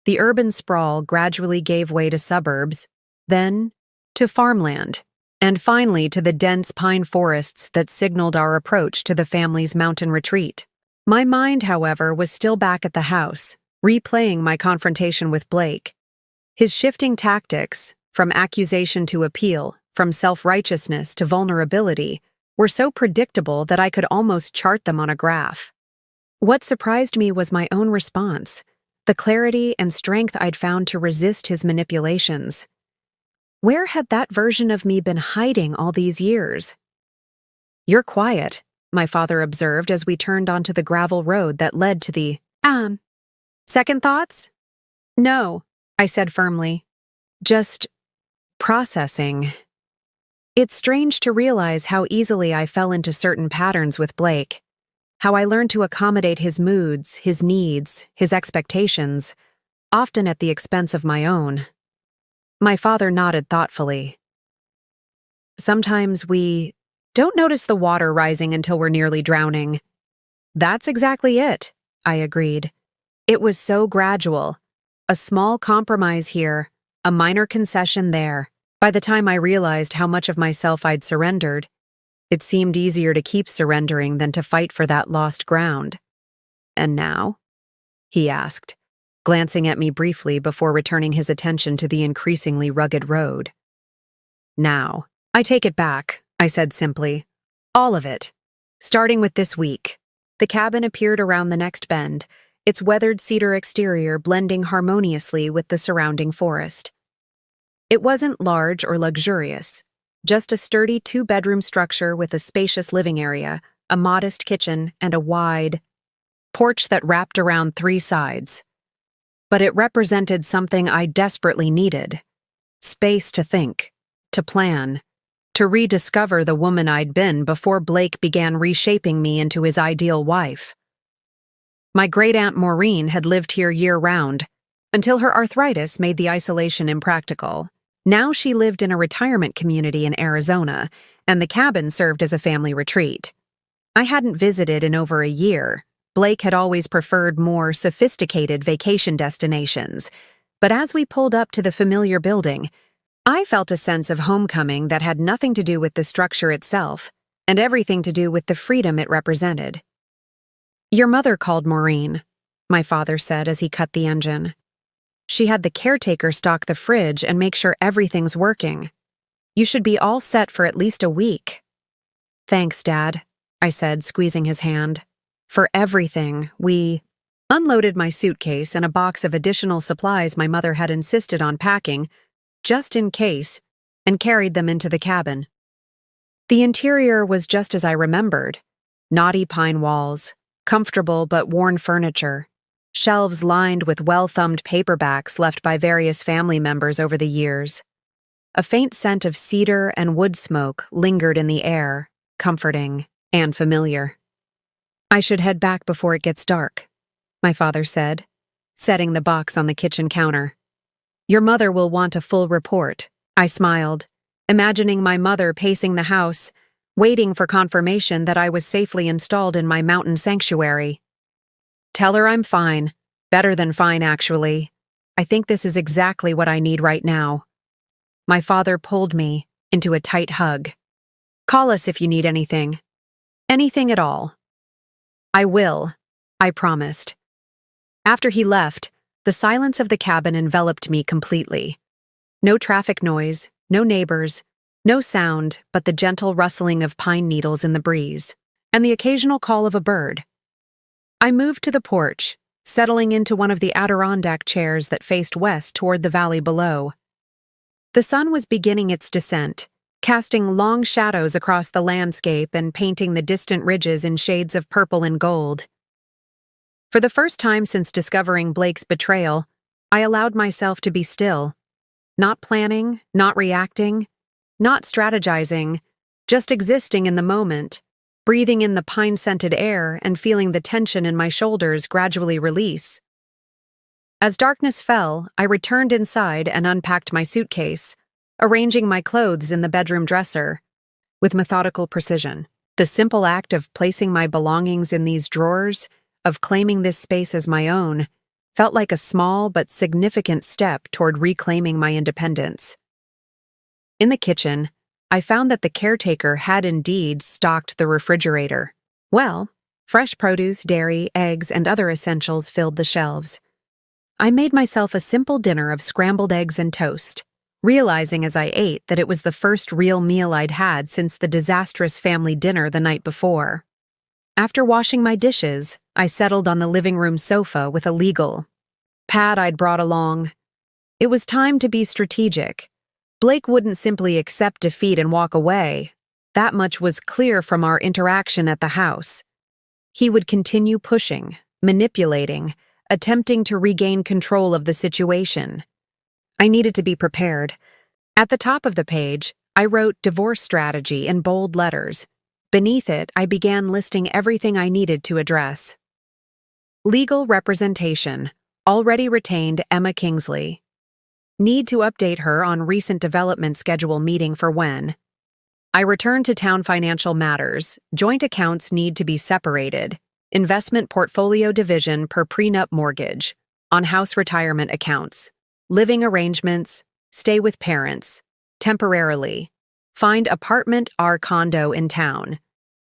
The urban sprawl gradually gave way to suburbs, then to farmland, and finally to the dense pine forests that signaled our approach to the family's mountain retreat. My mind, however, was still back at the house, replaying my confrontation with Blake. His shifting tactics, from accusation to appeal, from self-righteousness to vulnerability, were so predictable that I could almost chart them on a graph. What surprised me was my own response, the clarity and strength I'd found to resist his manipulations. Where had that version of me been hiding all these years? You're quiet, my father observed as we turned onto the gravel road that led to the. Second thoughts? No, I said firmly. Just processing. It's strange to realize how easily I fell into certain patterns with Blake, how I learned to accommodate his moods, his needs, his expectations, often at the expense of my own. My father nodded thoughtfully. Sometimes we don't notice the water rising until we're nearly drowning. That's exactly it, I agreed. It was so gradual. A small compromise here, a minor concession there. By the time I realized how much of myself I'd surrendered, it seemed easier to keep surrendering than to fight for that lost ground. And now? He asked, glancing at me briefly before returning his attention to the increasingly rugged road. Now, I take it back, I said simply. All of it. Starting with this week. The cabin appeared around the next bend, its weathered cedar exterior blending harmoniously with the surrounding forest. It wasn't large or luxurious, just a sturdy two-bedroom structure with a spacious living area, a modest kitchen, and a wide porch that wrapped around 3 sides. But it represented something I desperately needed. Space to think, to plan, to rediscover the woman I'd been before Blake began reshaping me into his ideal wife. My great-aunt Maureen had lived here year-round, until her arthritis made the isolation impractical. Now she lived in a retirement community in Arizona, and the cabin served as a family retreat. I hadn't visited in over a year. Blake had always preferred more sophisticated vacation destinations, but as we pulled up to the familiar building, I felt a sense of homecoming that had nothing to do with the structure itself, and everything to do with the freedom it represented. "Your mother called Maureen," my father said as he cut the engine. "She had the caretaker stock the fridge and make sure everything's working. You should be all set for at least a week." "Thanks, Dad," I said, squeezing his hand. "For everything, we unloaded my suitcase and a box of additional supplies my mother had insisted on packing, just in case, and carried them into the cabin. The interior was just as I remembered. Knotty pine walls, comfortable but worn furniture, shelves lined with well-thumbed paperbacks left by various family members over the years. A faint scent of cedar and wood smoke lingered in the air, comforting and familiar. "I should head back before it gets dark," my father said, setting the box on the kitchen counter. "Your mother will want a full report," I smiled, imagining my mother pacing the house, waiting for confirmation that I was safely installed in my mountain sanctuary. "Tell her I'm fine. Better than fine, actually. I think this is exactly what I need right now." My father pulled me into a tight hug. "Call us if you need anything. Anything at all." "I will," I promised. After he left, the silence of the cabin enveloped me completely. No traffic noise, no neighbors, no sound but the gentle rustling of pine needles in the breeze, and the occasional call of a bird. I moved to the porch, settling into one of the Adirondack chairs that faced west toward the valley below. The sun was beginning its descent, casting long shadows across the landscape and painting the distant ridges in shades of purple and gold. For the first time since discovering Blake's betrayal, I allowed myself to be still, not planning, not reacting, not strategizing, just existing in the moment, breathing in the pine-scented air and feeling the tension in my shoulders gradually release. As darkness fell, I returned inside and unpacked my suitcase, arranging my clothes in the bedroom dresser. With methodical precision, the simple act of placing my belongings in these drawers, of claiming this space as my own, felt like a small but significant step toward reclaiming my independence. In the kitchen, I found that the caretaker had indeed stocked the refrigerator. Well, fresh produce, dairy, eggs, and other essentials filled the shelves. I made myself a simple dinner of scrambled eggs and toast, realizing as I ate that it was the first real meal I'd had since the disastrous family dinner the night before. After washing my dishes, I settled on the living room sofa with a legal pad I'd brought along. It was time to be strategic. Blake wouldn't simply accept defeat and walk away. That much was clear from our interaction at the house. He would continue pushing, manipulating, attempting to regain control of the situation. I needed to be prepared. At the top of the page, I wrote divorce strategy in bold letters. Beneath it, I began listing everything I needed to address. Legal representation. Already retained Emma Kingsley. Need to update her on recent development schedule meeting for when. I return to town financial matters. Joint accounts need to be separated. Investment portfolio division per prenup mortgage. On house retirement accounts. Living arrangements. Stay with parents. Temporarily. Find apartment or condo in town.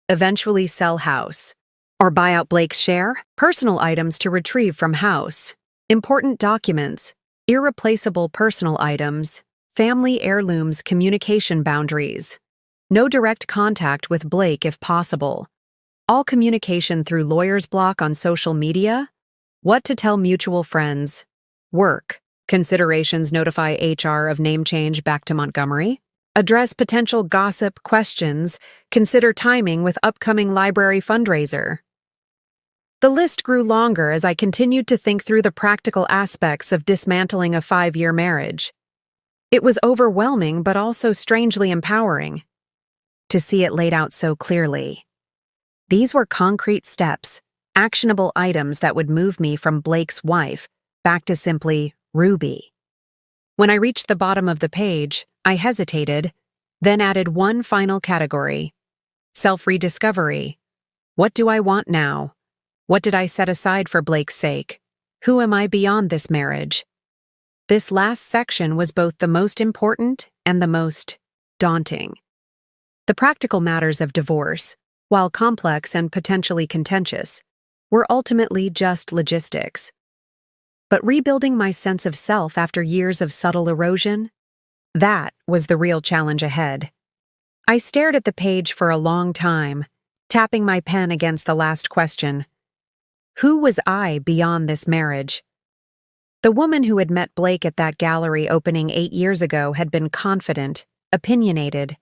Eventually sell house. Or buy out Blake's share. Personal items to retrieve from house. Important documents. Irreplaceable personal items. Family heirlooms communication boundaries. No direct contact with Blake if possible. All communication through lawyer's block on social media. What to tell mutual friends. Work. Considerations notify HR of name change back to Montgomery. Address potential gossip questions. Consider timing with upcoming library fundraiser. The list grew longer as I continued to think through the practical aspects of dismantling a 5-year marriage. It was overwhelming but also strangely empowering to see it laid out so clearly. These were concrete steps, actionable items that would move me from Blake's wife back to simply Ruby. When I reached the bottom of the page, I hesitated, then added one final category. Self-rediscovery. What do I want now? What did I set aside for Blake's sake? Who am I beyond this marriage? This last section was both the most important and the most daunting. The practical matters of divorce, while complex and potentially contentious, were ultimately just logistics. But rebuilding my sense of self after years of subtle erosion, that was the real challenge ahead. I stared at the page for a long time, tapping my pen against the last question. Who was I beyond this marriage? The woman who had met Blake at that gallery opening 8 years ago had been confident, opinionated,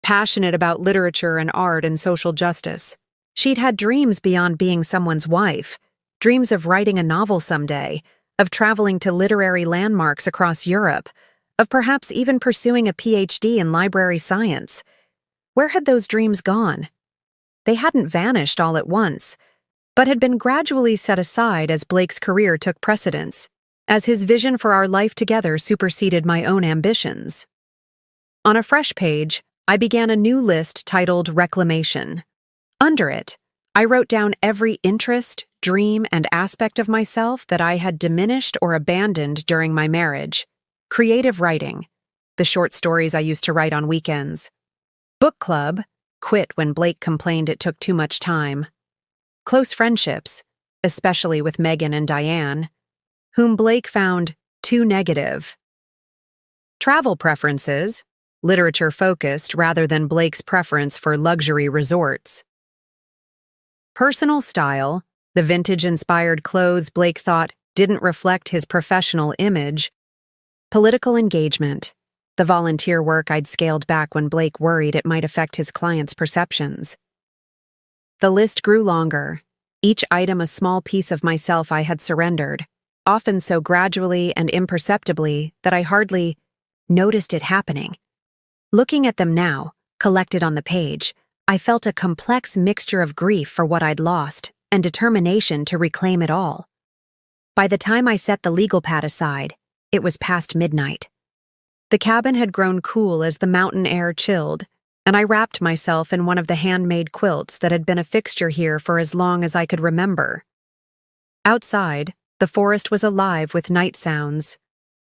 passionate about literature and art and social justice. She'd had dreams beyond being someone's wife, dreams of writing a novel someday, of traveling to literary landmarks across Europe, of perhaps even pursuing a PhD in library science. Where had those dreams gone? They hadn't vanished all at once, but had been gradually set aside as Blake's career took precedence, as his vision for our life together superseded my own ambitions. On a fresh page, I began a new list titled Reclamation. Under it, I wrote down every interest, dream, and aspect of myself that I had diminished or abandoned during my marriage. Creative writing, the short stories I used to write on weekends. Book club, quit when Blake complained it took too much time. Close friendships, especially with Megan and Diane, whom Blake found too negative. Travel preferences, literature-focused rather than Blake's preference for luxury resorts. Personal style, the vintage-inspired clothes Blake thought didn't reflect his professional image. Political engagement, the volunteer work I'd scaled back when Blake worried it might affect his clients' perceptions. The list grew longer, each item a small piece of myself I had surrendered, often so gradually and imperceptibly that I hardly noticed it happening. Looking at them now, collected on the page, I felt a complex mixture of grief for what I'd lost and determination to reclaim it all. By the time I set the legal pad aside, it was past midnight. The cabin had grown cool as the mountain air chilled, and I wrapped myself in one of the handmade quilts that had been a fixture here for as long as I could remember. Outside, the forest was alive with night sounds,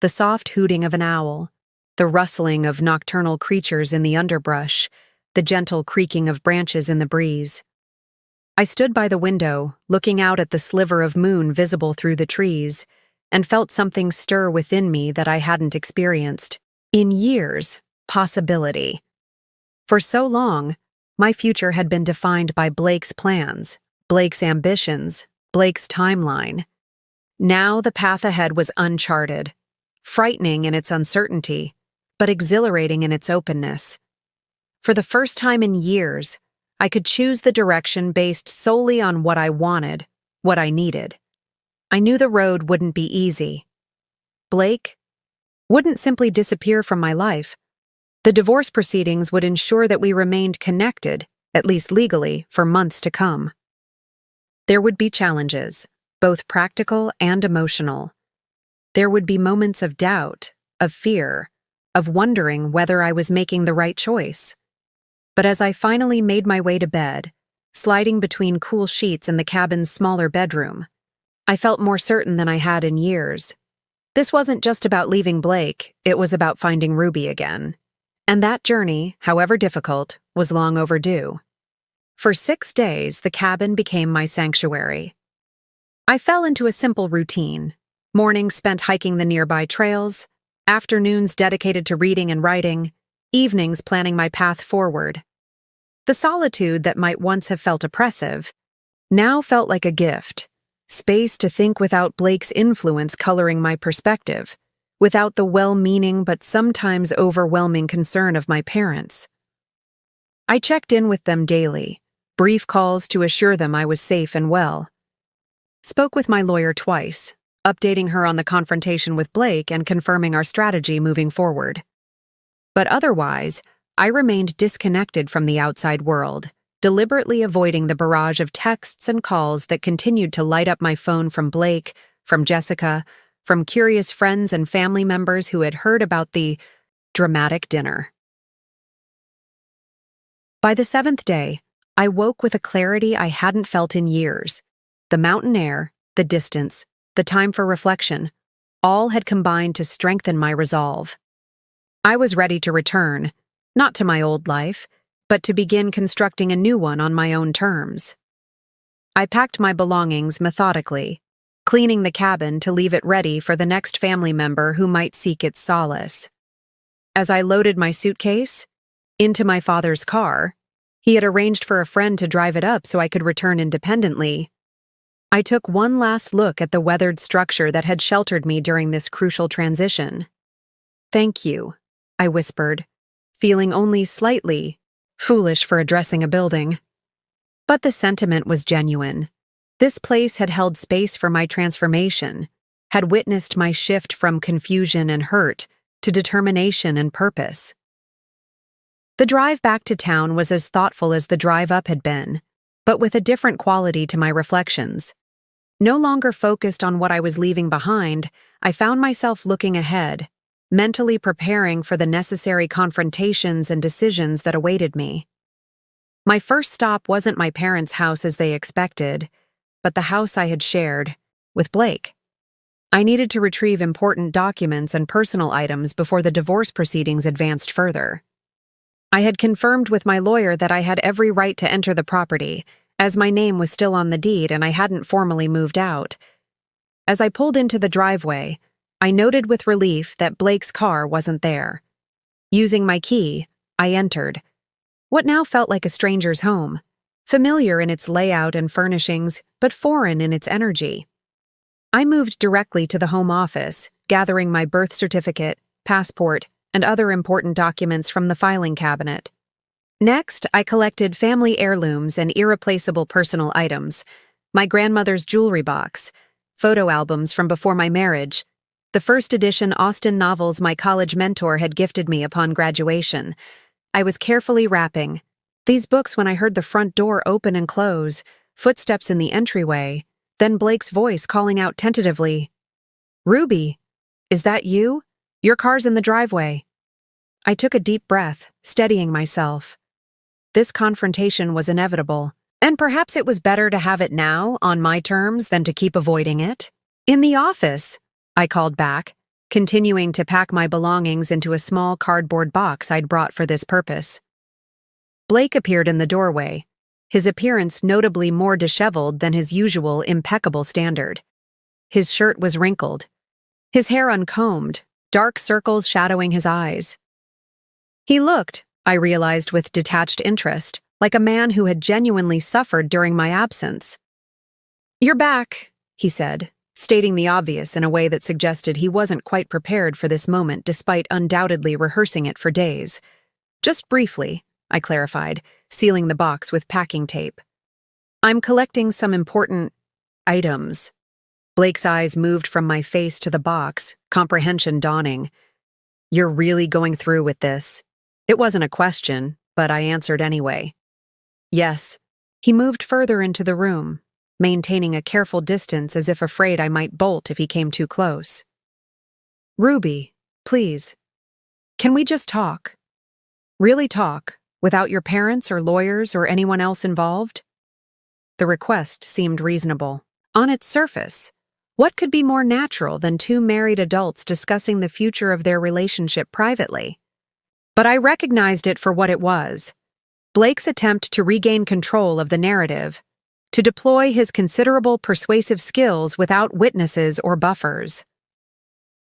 the soft hooting of an owl, the rustling of nocturnal creatures in the underbrush, the gentle creaking of branches in the breeze. I stood by the window, looking out at the sliver of moon visible through the trees, and felt something stir within me that I hadn't experienced in years. Possibility. For so long, my future had been defined by Blake's plans, Blake's ambitions, Blake's timeline. Now the path ahead was uncharted, frightening in its uncertainty, but exhilarating in its openness. For the first time in years, I could choose the direction based solely on what I wanted, what I needed. I knew the road wouldn't be easy. Blake wouldn't simply disappear from my life. The divorce proceedings would ensure that we remained connected, at least legally, for months to come. There would be challenges, both practical and emotional. There would be moments of doubt, of fear, of wondering whether I was making the right choice. But as I finally made my way to bed, sliding between cool sheets in the cabin's smaller bedroom, I felt more certain than I had in years. This wasn't just about leaving Blake, it was about finding Ruby again. And that journey, however difficult, was long overdue. For 6 days, the cabin became my sanctuary. I fell into a simple routine. Mornings spent hiking the nearby trails, afternoons dedicated to reading and writing, evenings planning my path forward. The solitude that might once have felt oppressive now felt like a gift, space to think without Blake's influence coloring my perspective, without the well-meaning but sometimes overwhelming concern of my parents. I checked in with them daily, brief calls to assure them I was safe and well. Spoke with my lawyer twice, updating her on the confrontation with Blake and confirming our strategy moving forward. But otherwise, I remained disconnected from the outside world, deliberately avoiding the barrage of texts and calls that continued to light up my phone from Blake, from Jessica, from curious friends and family members who had heard about the dramatic dinner. By the 7th day, I woke with a clarity I hadn't felt in years. The mountain air, the distance, the time for reflection, all had combined to strengthen my resolve. I was ready to return, not to my old life, but to begin constructing a new one on my own terms. I packed my belongings methodically, cleaning the cabin to leave it ready for the next family member who might seek its solace. As I loaded my suitcase into my father's car, he had arranged for a friend to drive it up so I could return independently. I took one last look at the weathered structure that had sheltered me during this crucial transition. "Thank you," I whispered, feeling only slightly foolish for addressing a building. But the sentiment was genuine. This place had held space for my transformation, had witnessed my shift from confusion and hurt to determination and purpose. The drive back to town was as thoughtful as the drive up had been, but with a different quality to my reflections. No longer focused on what I was leaving behind, I found myself looking ahead, mentally preparing for the necessary confrontations and decisions that awaited me. My first stop wasn't my parents' house as they expected, but the house I had shared with Blake. I needed to retrieve important documents and personal items before the divorce proceedings advanced further. I had confirmed with my lawyer that I had every right to enter the property, as my name was still on the deed and I hadn't formally moved out. As I pulled into the driveway, I noted with relief that Blake's car wasn't there. Using my key, I entered what now felt like a stranger's home, familiar in its layout and furnishings, but foreign in its energy. I moved directly to the home office, gathering my birth certificate, passport, and other important documents from the filing cabinet. Next, I collected family heirlooms and irreplaceable personal items, my grandmother's jewelry box, photo albums from before my marriage, the first edition Austen novels my college mentor had gifted me upon graduation. I was carefully wrapping these books when I heard the front door open and close, footsteps in the entryway, then Blake's voice calling out tentatively, "Ruby, is that you? Your car's in the driveway." I took a deep breath, steadying myself. This confrontation was inevitable, and perhaps it was better to have it now, on my terms, than to keep avoiding it. "In the office," I called back, continuing to pack my belongings into a small cardboard box I'd brought for this purpose. Blake appeared in the doorway, his appearance notably more disheveled than his usual impeccable standard. His shirt was wrinkled, his hair uncombed, dark circles shadowing his eyes. He looked, I realized with detached interest, like a man who had genuinely suffered during my absence. "You're back," he said, stating the obvious in a way that suggested he wasn't quite prepared for this moment despite undoubtedly rehearsing it for days. "Just briefly, I clarified, sealing the box with packing tape. I'm collecting some important items. Blake's eyes moved from my face to the box, comprehension dawning. You're really going through with this? It wasn't a question, but I answered anyway. Yes. He moved further into the room, maintaining a careful distance as if afraid I might bolt if he came too close. Ruby, please. Can we just talk? Really talk, without your parents or lawyers or anyone else involved? The request seemed reasonable. On its surface, what could be more natural than two married adults discussing the future of their relationship privately? But I recognized it for what it was. Blake's attempt to regain control of the narrative, to deploy his considerable persuasive skills without witnesses or buffers.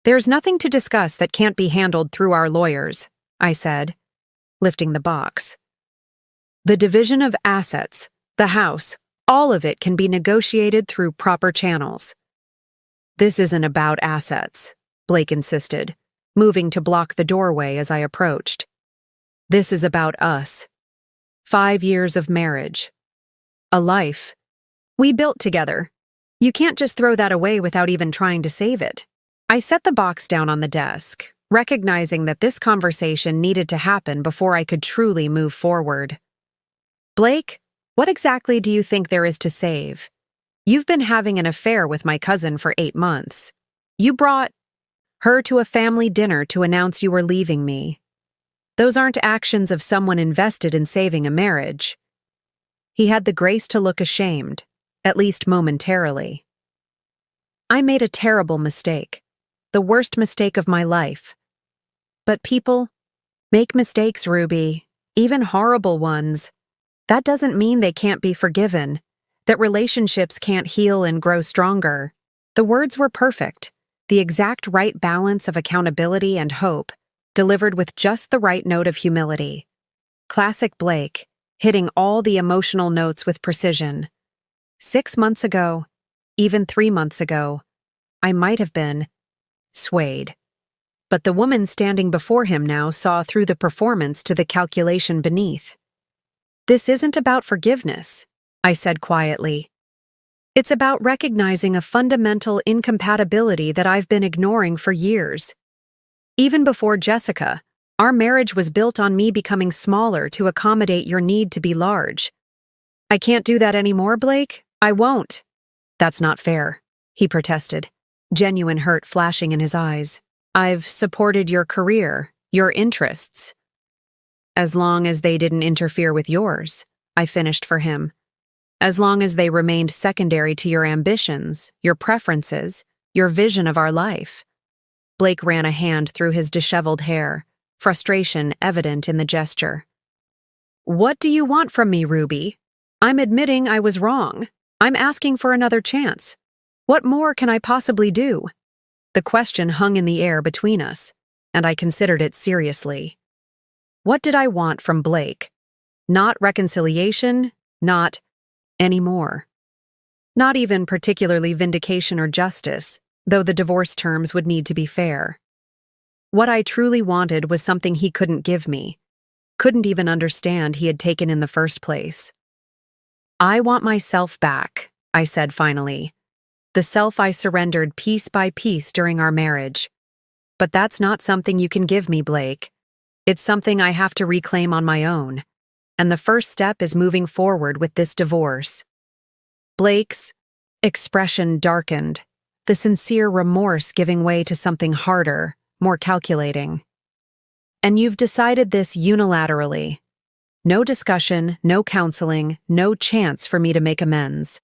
There's nothing to discuss that can't be handled through our lawyers, I said, lifting the box. The division of assets, the house, all of it can be negotiated through proper channels. This isn't about assets, Blake insisted, moving to block the doorway as I approached. This is about us. 5 years of marriage. A life. We built together. You can't just throw that away without even trying to save it. I set the box down on the desk, recognizing that this conversation needed to happen before I could truly move forward. Blake, what exactly do you think there is to save? You've been having an affair with my cousin for 8 months. You brought her to a family dinner to announce you were leaving me. Those aren't actions of someone invested in saving a marriage. He had the grace to look ashamed, at least momentarily. I made a terrible mistake, the worst mistake of my life. But people make mistakes, Ruby, even horrible ones. That doesn't mean they can't be forgiven, that relationships can't heal and grow stronger. The words were perfect, the exact right balance of accountability and hope, delivered with just the right note of humility. Classic Blake, hitting all the emotional notes with precision. 6 months ago, even 3 months ago, I might have been swayed. But the woman standing before him now saw through the performance to the calculation beneath. This isn't about forgiveness, I said quietly. It's about recognizing a fundamental incompatibility that I've been ignoring for years. Even before Jessica, our marriage was built on me becoming smaller to accommodate your need to be large. I can't do that anymore, Blake. I won't. That's not fair, he protested, genuine hurt flashing in his eyes. I've supported your career, your interests. As long as they didn't interfere with yours, I finished for him. As long as they remained secondary to your ambitions, your preferences, your vision of our life. Blake ran a hand through his disheveled hair, frustration evident in the gesture. What do you want from me, Ruby? I'm admitting I was wrong. I'm asking for another chance. What more can I possibly do? The question hung in the air between us, and I considered it seriously. What did I want from Blake? Not reconciliation, not anymore. Not even particularly vindication or justice, though the divorce terms would need to be fair. What I truly wanted was something he couldn't give me, couldn't even understand he had taken in the first place. I want myself back, I said finally. The self I surrendered piece by piece during our marriage. But that's not something you can give me, Blake. It's something I have to reclaim on my own. And the first step is moving forward with this divorce. Blake's expression darkened, the sincere remorse giving way to something harder, more calculating. And you've decided this unilaterally. No discussion, no counseling, no chance for me to make amends.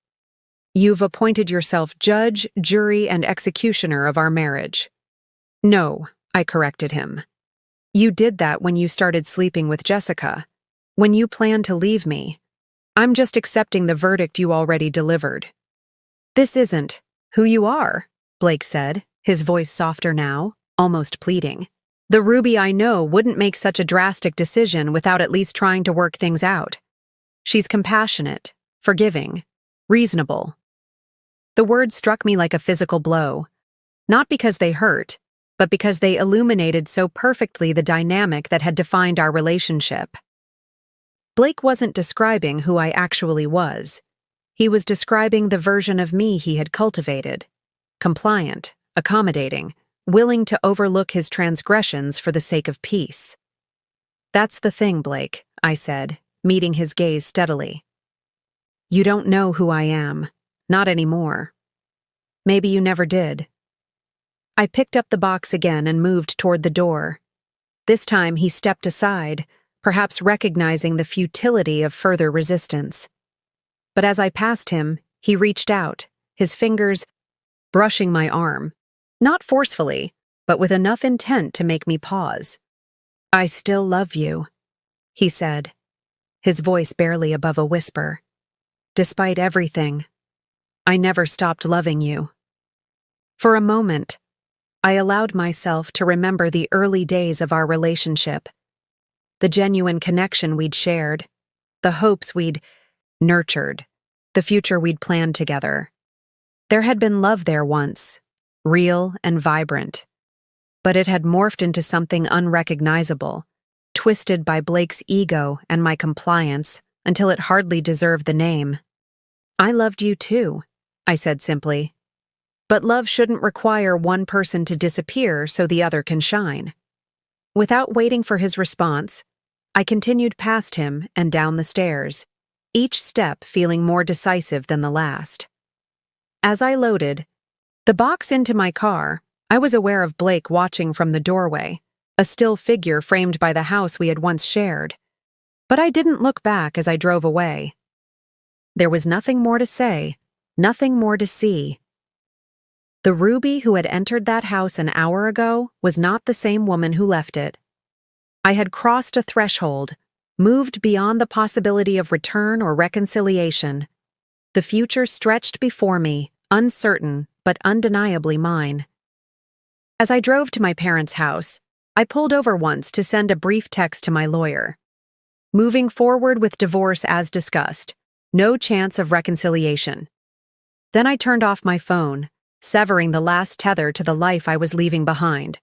You've appointed yourself judge, jury, and executioner of our marriage. No, I corrected him. You did that when you started sleeping with Jessica, when you planned to leave me. I'm just accepting the verdict you already delivered. This isn't who you are, Blake said, his voice softer now, almost pleading. The Ruby I know wouldn't make such a drastic decision without at least trying to work things out. She's compassionate, forgiving, reasonable. The words struck me like a physical blow, not because they hurt, but because they illuminated so perfectly the dynamic that had defined our relationship. Blake wasn't describing who I actually was. He was describing the version of me he had cultivated. Compliant, accommodating, willing to overlook his transgressions for the sake of peace. "That's the thing, Blake," I said, meeting his gaze steadily. "You don't know who I am. Not anymore. Maybe you never did." I picked up the box again and moved toward the door. This time he stepped aside, perhaps recognizing the futility of further resistance. But as I passed him, he reached out, his fingers brushing my arm, not forcefully, but with enough intent to make me pause. "I still love you," he said, his voice barely above a whisper. "Despite everything, I never stopped loving you." For a moment, I allowed myself to remember the early days of our relationship, the genuine connection we'd shared, the hopes we'd nurtured, the future we'd planned together. There had been love there once, real and vibrant, but it had morphed into something unrecognizable, twisted by Blake's ego and my compliance until it hardly deserved the name. "I loved you too," I said simply. "But love shouldn't require one person to disappear so the other can shine." Without waiting for his response, I continued past him and down the stairs, each step feeling more decisive than the last. As I loaded the box into my car, I was aware of Blake watching from the doorway, a still figure framed by the house we had once shared. But I didn't look back as I drove away. There was nothing more to say, nothing more to see. The Ruby who had entered that house an hour ago was not the same woman who left it. I had crossed a threshold, moved beyond the possibility of return or reconciliation. The future stretched before me, uncertain but undeniably mine. As I drove to my parents' house, I pulled over once to send a brief text to my lawyer. Moving forward with divorce as discussed, no chance of reconciliation. Then I turned off my phone, severing the last tether to the life I was leaving behind.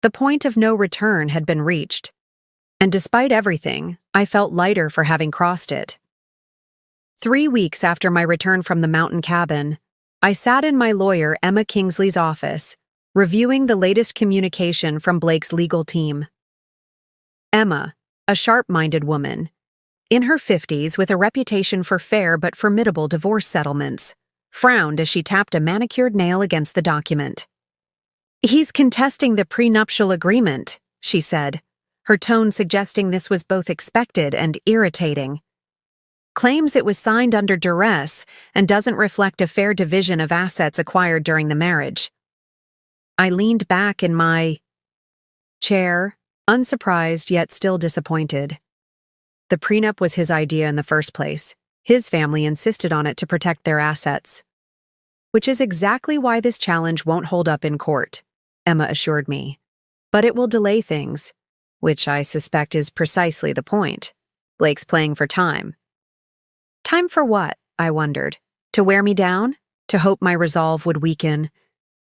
The point of no return had been reached, and despite everything, I felt lighter for having crossed it. 3 weeks after my return from the mountain cabin, I sat in my lawyer Emma Kingsley's office, reviewing the latest communication from Blake's legal team. Emma, a sharp-minded woman, in her 50s with a reputation for fair but formidable divorce settlements, frowned as she tapped a manicured nail against the document. "He's contesting the prenuptial agreement," she said, her tone suggesting this was both expected and irritating. "Claims it was signed under duress and doesn't reflect a fair division of assets acquired during the marriage." I leaned back in my chair, unsurprised yet still disappointed. The prenup was his idea in the first place. His family insisted on it to protect their assets. "Which is exactly why this challenge won't hold up in court," Emma assured me. "But it will delay things, which I suspect is precisely the point. Blake's playing for time." Time for what? I wondered. To wear me down? To hope my resolve would weaken?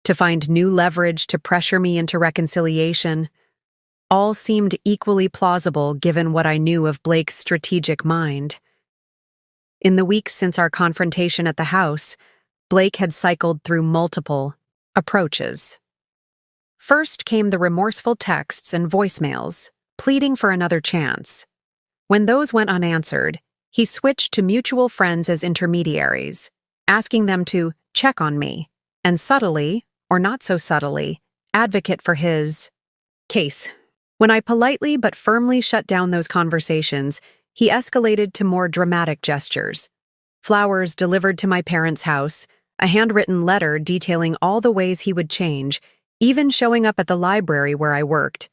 To find new leverage to pressure me into reconciliation? All seemed equally plausible given what I knew of Blake's strategic mind. In the weeks since our confrontation at the house, Blake had cycled through multiple approaches. First came the remorseful texts and voicemails, pleading for another chance. When those went unanswered, he switched to mutual friends as intermediaries, asking them to check on me, and subtly, or not so subtly, advocate for his case. When I politely but firmly shut down those conversations, he escalated to more dramatic gestures. Flowers delivered to my parents' house, a handwritten letter detailing all the ways he would change, even showing up at the library where I worked,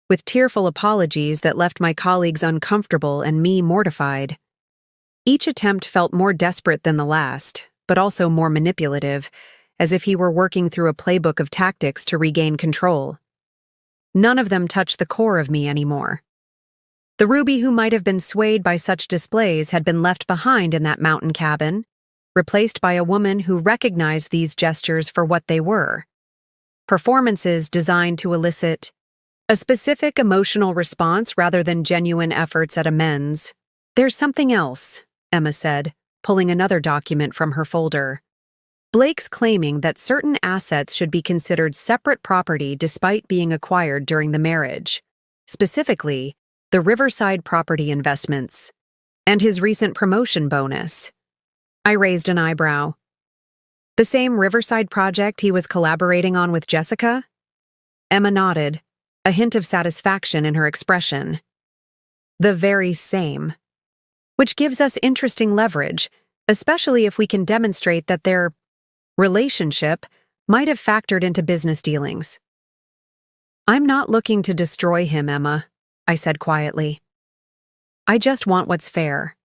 with tearful apologies that left my colleagues uncomfortable and me mortified. Each attempt felt more desperate than the last, but also more manipulative, as if he were working through a playbook of tactics to regain control. None of them touched the core of me anymore. The Ruby who might have been swayed by such displays had been left behind in that mountain cabin, replaced by a woman who recognized these gestures for what they were. Performances designed to elicit a specific emotional response rather than genuine efforts at amends. There's something else, Emma said, pulling another document from her folder. Blake's claiming that certain assets should be considered separate property despite being acquired during the marriage. Specifically, the Riverside property investments, and his recent promotion bonus. I raised an eyebrow. The same Riverside project he was collaborating on with Jessica? Emma nodded, a hint of satisfaction in her expression. The very same. Which gives us interesting leverage, especially if we can demonstrate that their relationship might have factored into business dealings. I'm not looking to destroy him, Emma, I said quietly. I just want what's fair.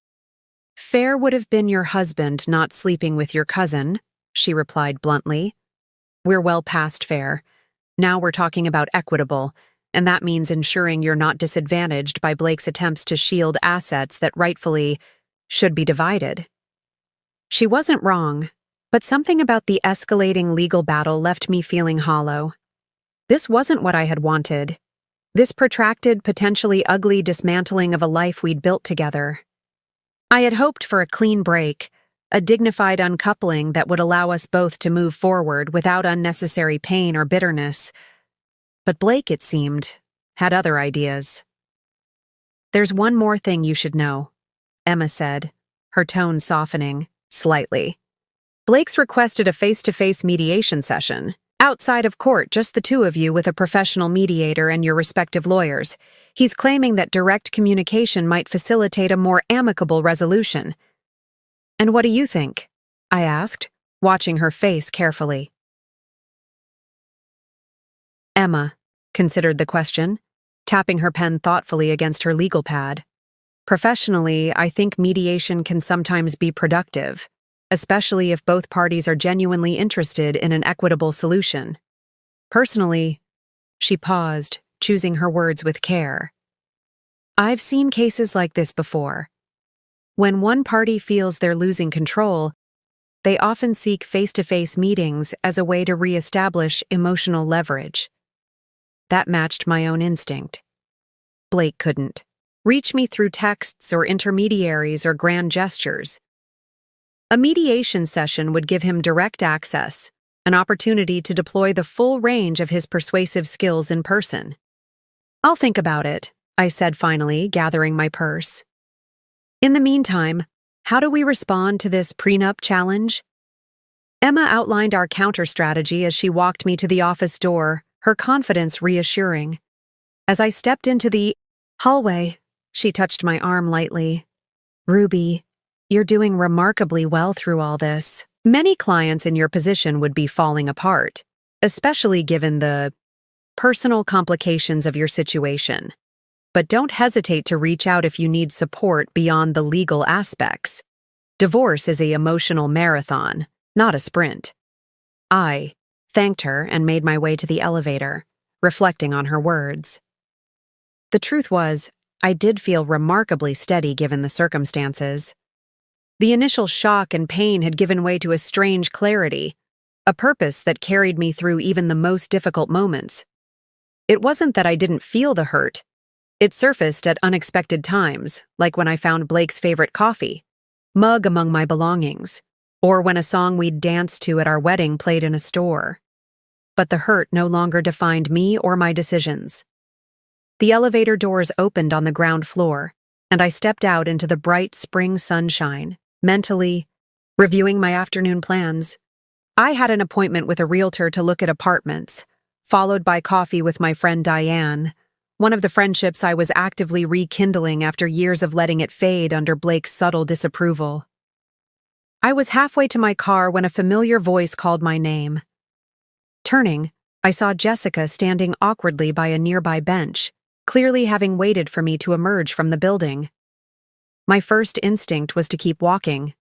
Fair would have been your husband not sleeping with your cousin, she replied bluntly. We're well past fair. Now we're talking about equitable, and that means ensuring you're not disadvantaged by Blake's attempts to shield assets that rightfully should be divided. She wasn't wrong, but something about the escalating legal battle left me feeling hollow. This wasn't what I had wanted. This protracted, potentially ugly dismantling of a life we'd built together. I had hoped for a clean break, a dignified uncoupling that would allow us both to move forward without unnecessary pain or bitterness. But Blake, it seemed, had other ideas. There's one more thing you should know, Emma said, her tone softening slightly. Blake's requested a face-to-face mediation session. Outside of court, just the two of you with a professional mediator and your respective lawyers. He's claiming that direct communication might facilitate a more amicable resolution. And what do you think? I asked, watching her face carefully. Emma considered the question, tapping her pen thoughtfully against her legal pad. Professionally, I think mediation can sometimes be productive, especially if both parties are genuinely interested in an equitable solution. Personally, she paused, choosing her words with care. I've seen cases like this before. When one party feels they're losing control, they often seek face-to-face meetings as a way to re-establish emotional leverage. That matched my own instinct. Blake couldn't reach me through texts or intermediaries or grand gestures. A mediation session would give him direct access, an opportunity to deploy the full range of his persuasive skills in person. I'll think about it, I said finally, gathering my purse. In the meantime, how do we respond to this prenup challenge? Emma outlined our counter-strategy as she walked me to the office door, her confidence reassuring. As I stepped into the hallway, she touched my arm lightly. Ruby, you're doing remarkably well through all this. Many clients in your position would be falling apart, especially given the personal complications of your situation. But don't hesitate to reach out if you need support beyond the legal aspects. Divorce is an emotional marathon, not a sprint. I thanked her and made my way to the elevator, reflecting on her words. The truth was, I did feel remarkably steady given the circumstances. The initial shock and pain had given way to a strange clarity, a purpose that carried me through even the most difficult moments. It wasn't that I didn't feel the hurt. It surfaced at unexpected times, like when I found Blake's favorite coffee mug among my belongings, or when a song we'd danced to at our wedding played in a store. But the hurt no longer defined me or my decisions. The elevator doors opened on the ground floor, and I stepped out into the bright spring sunshine, mentally reviewing my afternoon plans. I had an appointment with a realtor to look at apartments, followed by coffee with my friend Diane, one of the friendships I was actively rekindling after years of letting it fade under Blake's subtle disapproval. I was halfway to my car when a familiar voice called my name. Turning, I saw Jessica standing awkwardly by a nearby bench, clearly having waited for me to emerge from the building. My first instinct was to keep walking.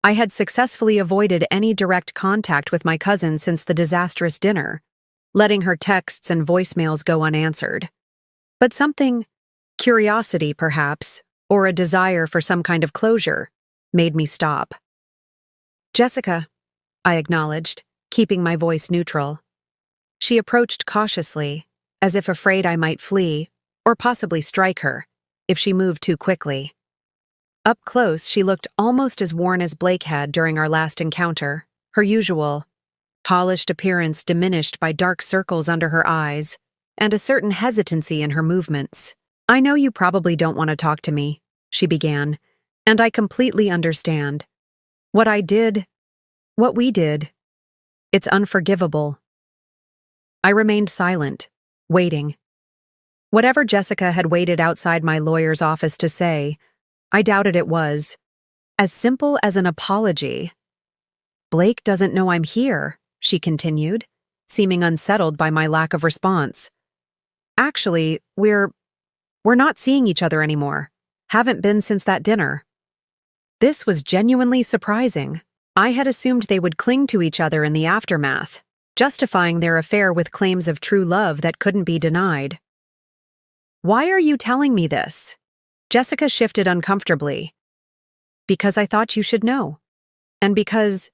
I had successfully avoided any direct contact with my cousin since the disastrous dinner, letting her texts and voicemails go unanswered. But something, curiosity perhaps, or a desire for some kind of closure, made me stop. Jessica, I acknowledged, keeping my voice neutral. She approached cautiously, as if afraid I might flee, or possibly strike her, if she moved too quickly. Up close, she looked almost as worn as Blake had during our last encounter, her usual polished appearance diminished by dark circles under her eyes and a certain hesitancy in her movements. "I know you probably don't want to talk to me," she began, "and I completely understand. What we did, it's unforgivable." I remained silent, waiting. Whatever Jessica had waited outside my lawyer's office to say, I doubted it was as simple as an apology. "Blake doesn't know I'm here," she continued, seeming unsettled by my lack of response. "Actually, we're not seeing each other anymore. Haven't been since that dinner." This was genuinely surprising. I had assumed they would cling to each other in the aftermath, justifying their affair with claims of true love that couldn't be denied. "Why are you telling me this?" Jessica shifted uncomfortably. "Because I thought you should know. And because—"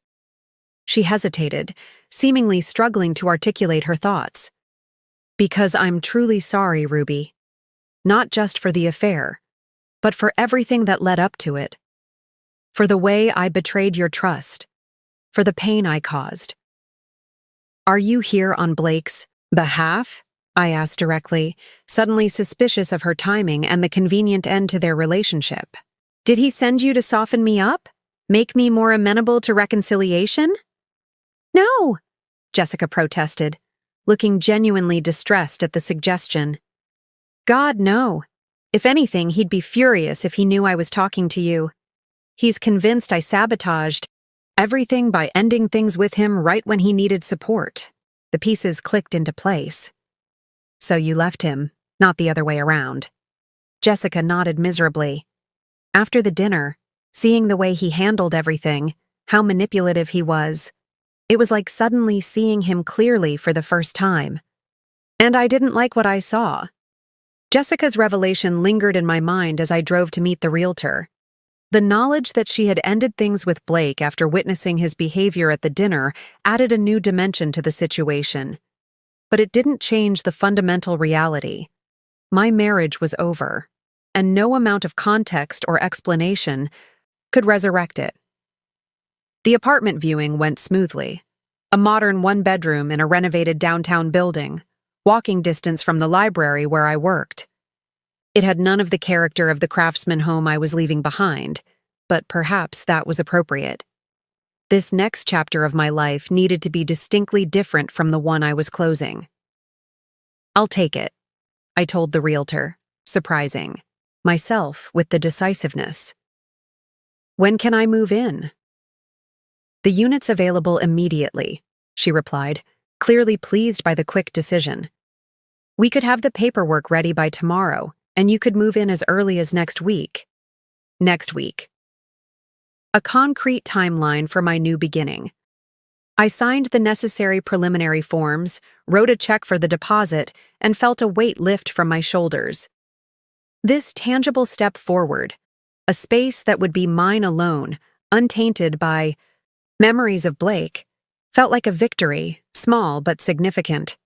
She hesitated, seemingly struggling to articulate her thoughts. "Because I'm truly sorry, Ruby. Not just for the affair, but for everything that led up to it. For the way I betrayed your trust. For the pain I caused." "Are you here on Blake's behalf?" I asked directly, suddenly suspicious of her timing and the convenient end to their relationship. "Did he send you to soften me up? Make me more amenable to reconciliation?" "No," Jessica protested, looking genuinely distressed at the suggestion. "God, no. If anything, he'd be furious if he knew I was talking to you. He's convinced I sabotaged everything by ending things with him right when he needed support." The pieces clicked into place. "So you left him, not the other way around." Jessica nodded miserably. After the dinner, seeing the way he handled everything, how manipulative he was, it was like suddenly seeing him clearly for the first time. And I didn't like what I saw. Jessica's revelation lingered in my mind as I drove to meet the realtor. The knowledge that she had ended things with Blake after witnessing his behavior at the dinner added a new dimension to the situation. But it didn't change the fundamental reality. My marriage was over, and no amount of context or explanation could resurrect it. The apartment viewing went smoothly. A modern one-bedroom in a renovated downtown building, walking distance from the library where I worked. It had none of the character of the craftsman home I was leaving behind, but perhaps that was appropriate. This next chapter of my life needed to be distinctly different from the one I was closing. "I'll take it," I told the realtor, surprising myself with the decisiveness. "When can I move in?" "The unit's available immediately," she replied, clearly pleased by the quick decision. "We could have the paperwork ready by tomorrow, and you could move in as early as next week." Next week. A concrete timeline for my new beginning. I signed the necessary preliminary forms, wrote a check for the deposit, and felt a weight lift from my shoulders. This tangible step forward, a space that would be mine alone, untainted by memories of Blake, felt like a victory, small but significant.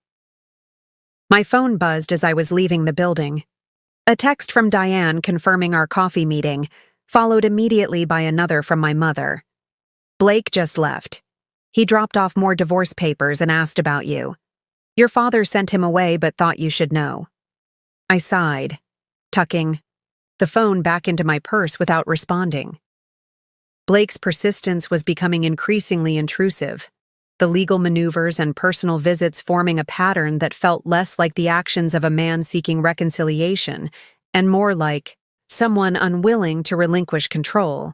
My phone buzzed as I was leaving the building. A text from Diane confirming our coffee meeting, followed immediately by another from my mother. "Blake just left. He dropped off more divorce papers and asked about you. Your father sent him away but thought you should know." I sighed, tucking the phone back into my purse without responding. Blake's persistence was becoming increasingly intrusive, the legal maneuvers and personal visits forming a pattern that felt less like the actions of a man seeking reconciliation and more like someone unwilling to relinquish control.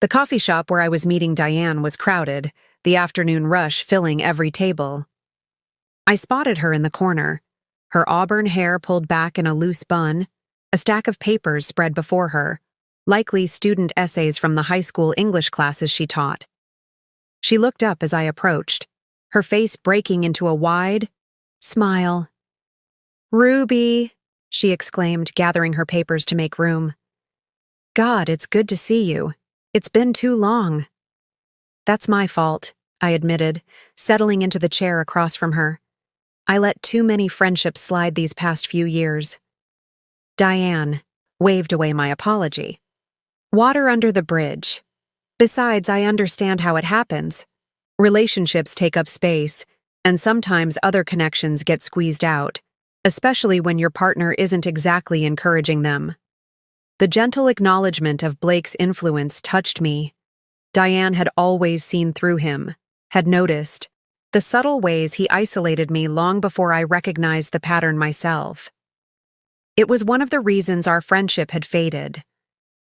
The coffee shop where I was meeting Diane was crowded, the afternoon rush filling every table. I spotted her in the corner, her auburn hair pulled back in a loose bun, a stack of papers spread before her, likely student essays from the high school English classes she taught. She looked up as I approached, her face breaking into a wide smile. "Ruby," she exclaimed, gathering her papers to make room. "God, it's good to see you. It's been too long." "That's my fault," I admitted, settling into the chair across from her. "I let too many friendships slide these past few years." Diane waved away my apology. Water under the bridge. Besides, I understand how it happens. Relationships take up space, and sometimes other connections get squeezed out, especially when your partner isn't exactly encouraging them. The gentle acknowledgement of Blake's influence touched me. Diane had always seen through him, had noticed the subtle ways he isolated me long before I recognized the pattern myself. It was one of the reasons our friendship had faded.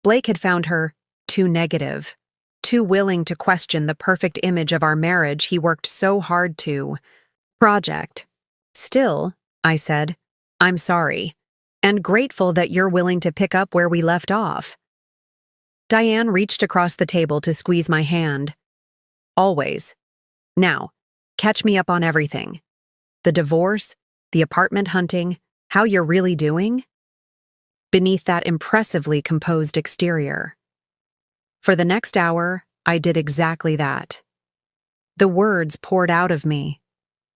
Blake had found her too negative, too willing to question the perfect image of our marriage he worked so hard to project. Still, I said, I'm sorry, and grateful that you're willing to pick up where we left off. Diane reached across the table to squeeze my hand. Always. Now, catch me up on everything. The divorce, the apartment hunting, how you're really doing? Beneath that impressively composed exterior. For the next hour, I did exactly that. The words poured out of me.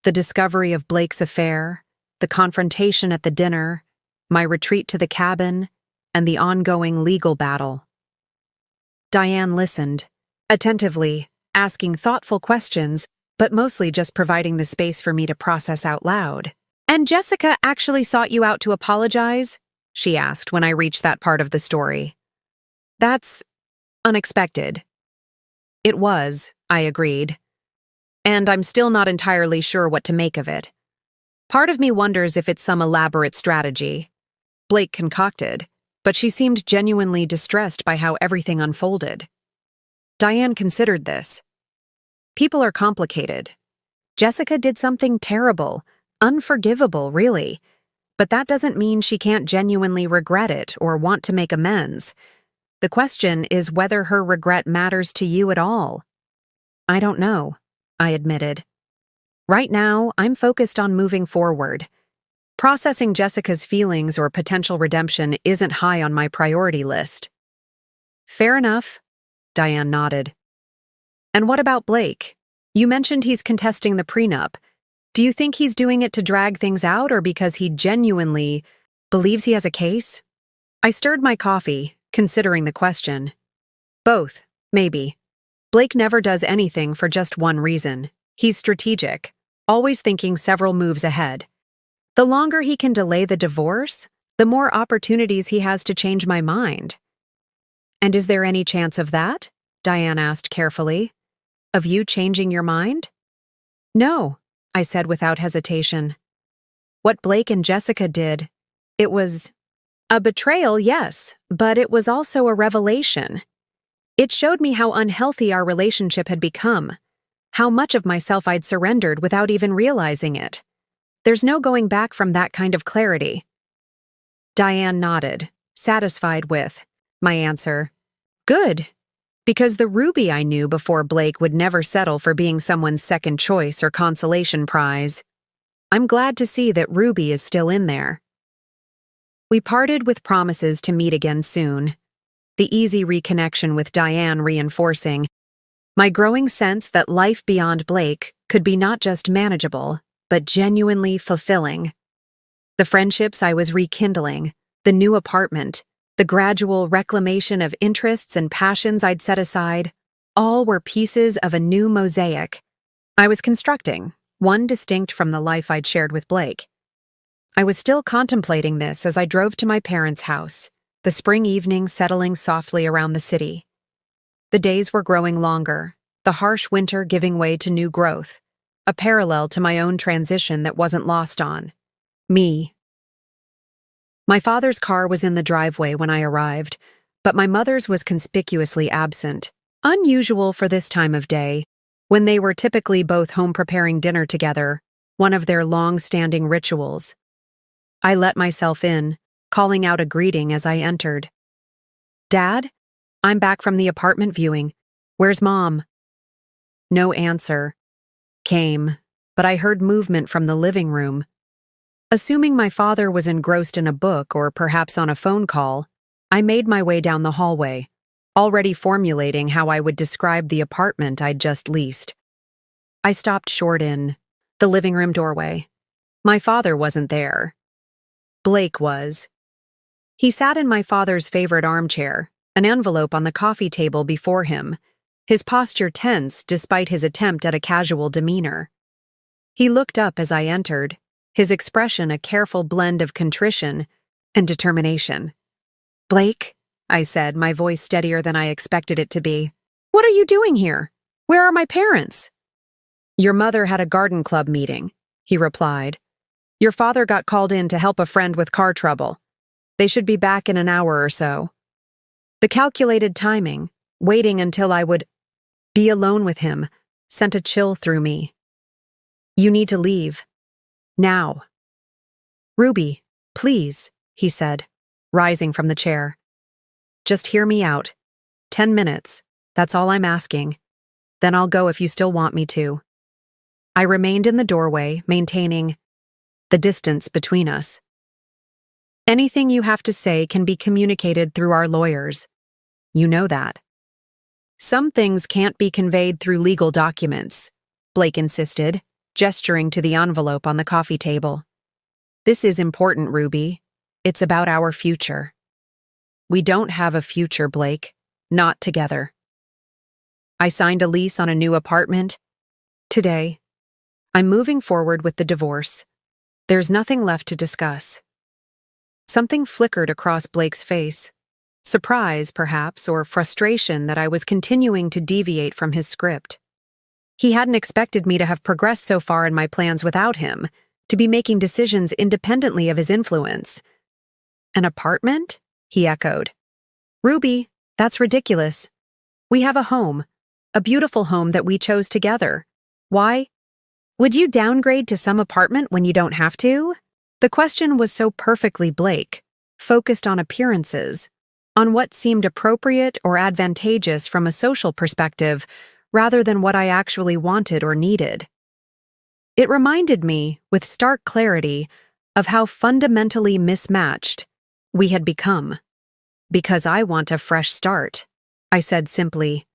The discovery of Blake's affair, the confrontation at the dinner, my retreat to the cabin, and the ongoing legal battle. Diane listened, attentively, asking thoughtful questions, but mostly just providing the space for me to process out loud. "And Jessica actually sought you out to apologize?" she asked when I reached that part of the story. "That's unexpected." "It was," I agreed. "And I'm still not entirely sure what to make of it. Part of me wonders if it's some elaborate strategy Blake concocted, but she seemed genuinely distressed by how everything unfolded." Diane considered this. "People are complicated. Jessica did something terrible, unforgivable, really, but that doesn't mean she can't genuinely regret it or want to make amends. The question is whether her regret matters to you at all." "I don't know," I admitted. "Right now, I'm focused on moving forward. Processing Jessica's feelings or potential redemption isn't high on my priority list." "Fair enough," Diane nodded. "And what about Blake? You mentioned he's contesting the prenup. Do you think he's doing it to drag things out or because he genuinely believes he has a case?" I stirred my coffee, considering the question. "Both, maybe. Blake never does anything for just one reason. He's strategic, always thinking several moves ahead. The longer he can delay the divorce, the more opportunities he has to change my mind." "And is there any chance of that?" Diane asked carefully. "Of you changing your mind?" "No," I said without hesitation. "What Blake and Jessica did, it was a betrayal, yes, but it was also a revelation. It showed me how unhealthy our relationship had become, how much of myself I'd surrendered without even realizing it. There's no going back from that kind of clarity." Diane nodded, satisfied with my answer. "Good, because the Ruby I knew before Blake would never settle for being someone's second choice or consolation prize. I'm glad to see that Ruby is still in there." We parted with promises to meet again soon, the easy reconnection with Diane reinforcing my growing sense that life beyond Blake could be not just manageable, but genuinely fulfilling. The friendships I was rekindling, the new apartment, the gradual reclamation of interests and passions I'd set aside, all were pieces of a new mosaic I was constructing, one distinct from the life I'd shared with Blake. I was still contemplating this as I drove to my parents' house, the spring evening settling softly around the city. The days were growing longer, the harsh winter giving way to new growth, a parallel to my own transition that wasn't lost on me. My father's car was in the driveway when I arrived, but my mother's was conspicuously absent, unusual for this time of day, when they were typically both home preparing dinner together, one of their long-standing rituals. I let myself in, calling out a greeting as I entered. "Dad? I'm back from the apartment viewing. Where's Mom?" No answer came, but I heard movement from the living room. Assuming my father was engrossed in a book or perhaps on a phone call, I made my way down the hallway, already formulating how I would describe the apartment I'd just leased. I stopped short in the living room doorway. My father wasn't there. Blake was. He sat in my father's favorite armchair, an envelope on the coffee table before him, his posture tense despite his attempt at a casual demeanor. He looked up as I entered, his expression a careful blend of contrition and determination. "Blake," I said, my voice steadier than I expected it to be. "What are you doing here? Where are my parents?" "Your mother had a garden club meeting," he replied. "Your father got called in to help a friend with car trouble. They should be back in an hour or so." The calculated timing, waiting until I would be alone with him, sent a chill through me. "You need to leave. Now." "Ruby, please," he said, rising from the chair. "Just hear me out. 10 minutes, that's all I'm asking. Then I'll go if you still want me to." I remained in the doorway, maintaining the distance between us. "Anything you have to say can be communicated through our lawyers. You know that." "Some things can't be conveyed through legal documents," Blake insisted, gesturing to the envelope on the coffee table. "This is important, Ruby. It's about our future." "We don't have a future, Blake. Not together." "I signed a lease on a new apartment today. I'm moving forward with the divorce. There's nothing left to discuss." Something flickered across Blake's face. Surprise, perhaps, or frustration that I was continuing to deviate from his script. He hadn't expected me to have progressed so far in my plans without him, to be making decisions independently of his influence. "An apartment?" he echoed. "Ruby, that's ridiculous. We have a home, a beautiful home that we chose together. Why would you downgrade to some apartment when you don't have to?" The question was so perfectly Blake, focused on appearances, on what seemed appropriate or advantageous from a social perspective, rather than what I actually wanted or needed. It reminded me, with stark clarity, of how fundamentally mismatched we had become. "Because I want a fresh start," I said simply.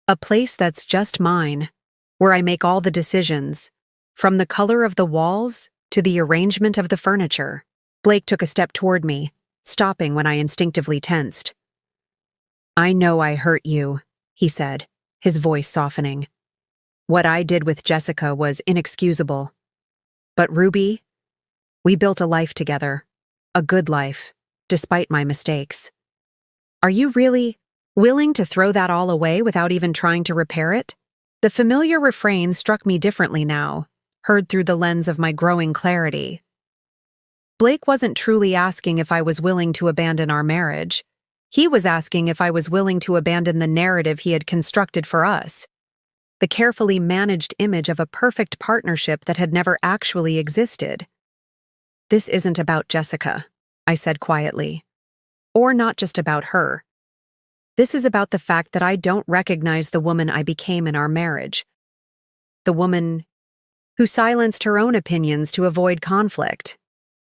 "A place that's just mine, where I make all the decisions, from the color of the walls to the arrangement of the furniture." Blake took a step toward me, stopping when I instinctively tensed. "I know I hurt you," he said, his voice softening. "What I did with Jessica was inexcusable. But Ruby, we built a life together, a good life, despite my mistakes. Are you really willing to throw that all away without even trying to repair it?" The familiar refrain struck me differently now, heard through the lens of my growing clarity. Blake wasn't truly asking if I was willing to abandon our marriage. He was asking if I was willing to abandon the narrative he had constructed for us, the carefully managed image of a perfect partnership that had never actually existed. "This isn't about Jessica," I said quietly. "Or not just about her. This is about the fact that I don't recognize the woman I became in our marriage. The woman who silenced her own opinions to avoid conflict,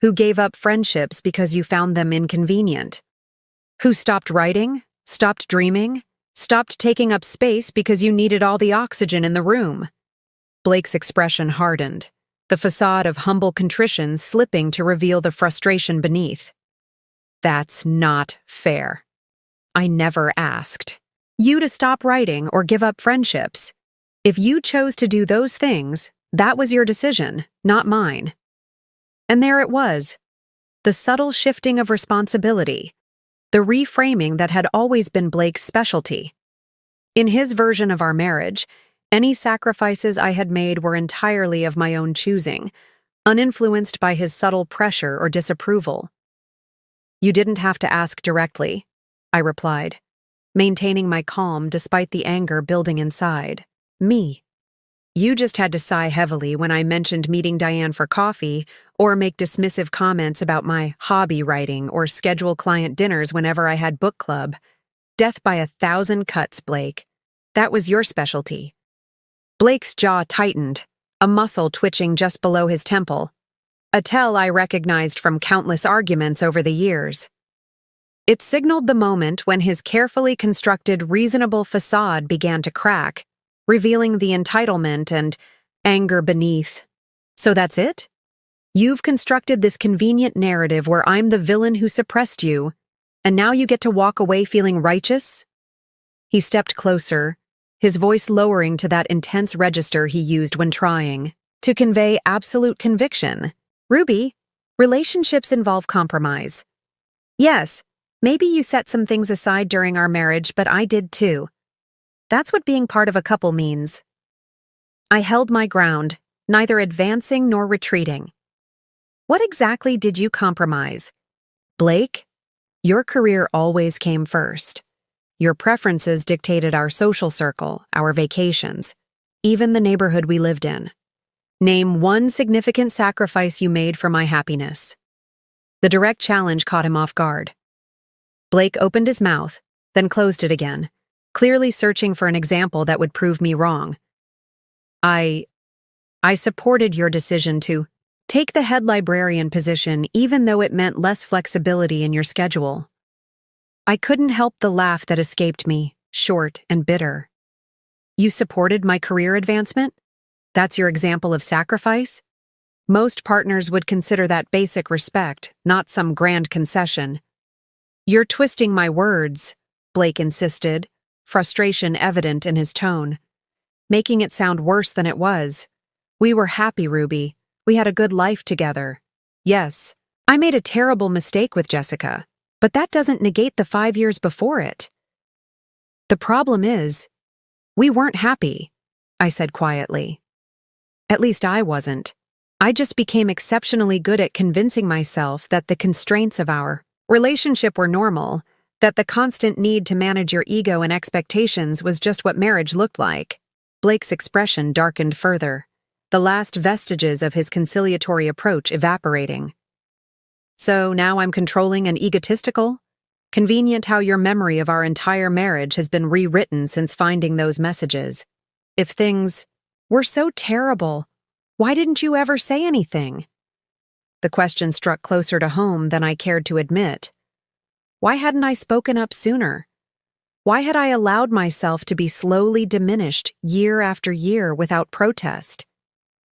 who gave up friendships because you found them inconvenient, who stopped writing, stopped dreaming, stopped taking up space because you needed all the oxygen in the room." Blake's expression hardened, the facade of humble contrition slipping to reveal the frustration beneath. "That's not fair. I never asked you to stop writing or give up friendships. If you chose to do those things, that was your decision, not mine." And there it was, the subtle shifting of responsibility, the reframing that had always been Blake's specialty. In his version of our marriage, any sacrifices I had made were entirely of my own choosing, uninfluenced by his subtle pressure or disapproval. "You didn't have to ask directly," I replied, maintaining my calm despite the anger building inside me. "You just had to sigh heavily when I mentioned meeting Diane for coffee, or make dismissive comments about my hobby writing, or schedule client dinners whenever I had book club. Death by 1,000 cuts, Blake. That was your specialty." Blake's jaw tightened, a muscle twitching just below his temple, a tell I recognized from countless arguments over the years. It signaled the moment when his carefully constructed, reasonable facade began to crack, revealing the entitlement and anger beneath. "So that's it? You've constructed this convenient narrative where I'm the villain who suppressed you, And now you get to walk away feeling righteous? He stepped closer, his voice lowering to that intense register he used when trying to convey absolute conviction. Ruby, relationships involve compromise. Yes, maybe you set some things aside during our marriage, but I did too. That's what being part of a couple means. I held my ground, neither advancing nor retreating. What exactly did you compromise? Blake, your career always came first. Your preferences dictated our social circle, our vacations, even the neighborhood we lived in. Name one significant sacrifice you made for my happiness. The direct challenge caught him off guard. Blake opened his mouth, then closed it again, clearly searching for an example that would prove me wrong. I supported your decision to take the head librarian position even though it meant less flexibility in your schedule. I couldn't help the laugh that escaped me, short and bitter. You supported my career advancement? That's your example of sacrifice? Most partners would consider that basic respect, not some grand concession. You're twisting my words, Blake insisted, frustration evident in his tone, making it sound worse than it was. We were happy, Ruby. We had a good life together. Yes, I made a terrible mistake with Jessica, but that doesn't negate the 5 years before it. The problem is, we weren't happy, I said quietly. At least I wasn't. I just became exceptionally good at convincing myself that the constraints of our relationship were normal, that the constant need to manage your ego and expectations was just what marriage looked like. Blake's expression darkened further, the last vestiges of his conciliatory approach evaporating. So now I'm controlling and egotistical? Convenient how your memory of our entire marriage has been rewritten since finding those messages. If things were so terrible, why didn't you ever say anything? The question struck closer to home than I cared to admit. Why hadn't I spoken up sooner? Why had I allowed myself to be slowly diminished year after year without protest?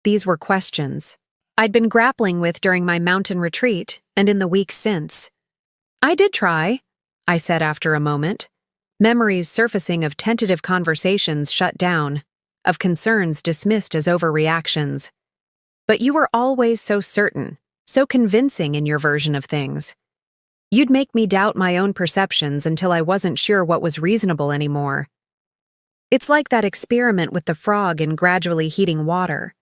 These were questions I'd been grappling with during my mountain retreat and in the weeks since. I did try, I said after a moment, memories surfacing of tentative conversations shut down, of concerns dismissed as overreactions. But you were always so certain, so convincing in your version of things. You'd make me doubt my own perceptions until I wasn't sure what was reasonable anymore. It's like that experiment with the frog in gradually heating water.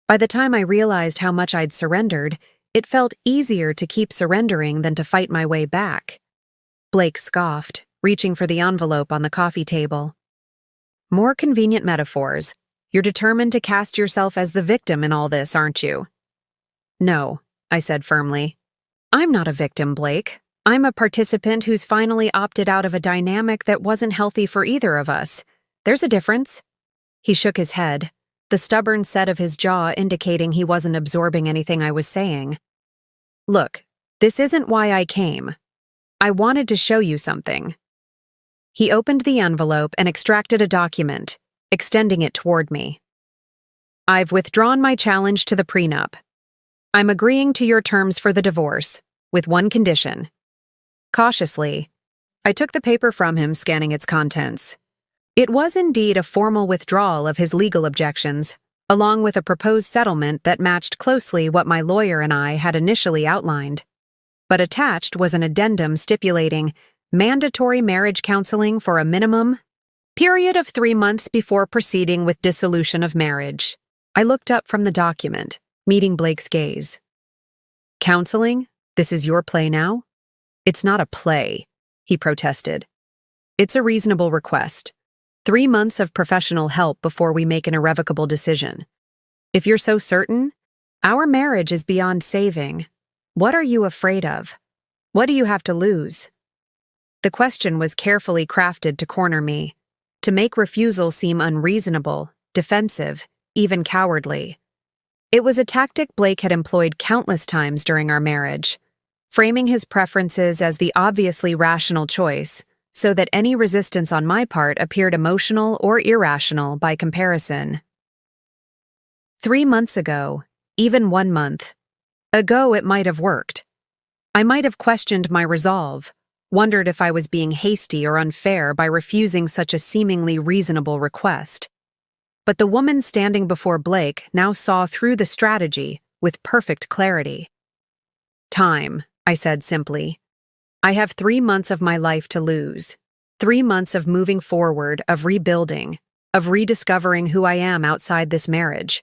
By the time I realized how much I'd surrendered, it felt easier to keep surrendering than to fight my way back. Blake scoffed, reaching for the envelope on the coffee table. More convenient metaphors. You're determined to cast yourself as the victim in all this, aren't you? No, I said firmly. I'm not a victim, Blake. I'm a participant who's finally opted out of a dynamic that wasn't healthy for either of us. There's a difference. He shook his head, the stubborn set of his jaw indicating he wasn't absorbing anything I was saying. Look, this isn't why I came. I wanted to show you something. He opened the envelope and extracted a document, extending it toward me. I've withdrawn my challenge to the prenup. I'm agreeing to your terms for the divorce, with one condition. Cautiously, I took the paper from him, scanning its contents. It was indeed a formal withdrawal of his legal objections, along with a proposed settlement that matched closely what my lawyer and I had initially outlined. But attached was an addendum stipulating mandatory marriage counseling for a minimum period of 3 months before proceeding with dissolution of marriage. I looked up from the document, meeting Blake's gaze. Counseling? This is your play now? It's not a play, he protested. It's a reasonable request. 3 months of professional help before we make an irrevocable decision. If you're so certain, our marriage is beyond saving. What are you afraid of? What do you have to lose? The question was carefully crafted to corner me, to make refusal seem unreasonable, defensive, even cowardly. It was a tactic Blake had employed countless times during our marriage, framing his preferences as the obviously rational choice, so that any resistance on my part appeared emotional or irrational by comparison. 3 months ago, even 1 month ago, it might have worked. I might have questioned my resolve, wondered if I was being hasty or unfair by refusing such a seemingly reasonable request. But the woman standing before Blake now saw through the strategy with perfect clarity. "Time," I said simply. "I have 3 months of my life to lose. 3 months of moving forward, of rebuilding, of rediscovering who I am outside this marriage.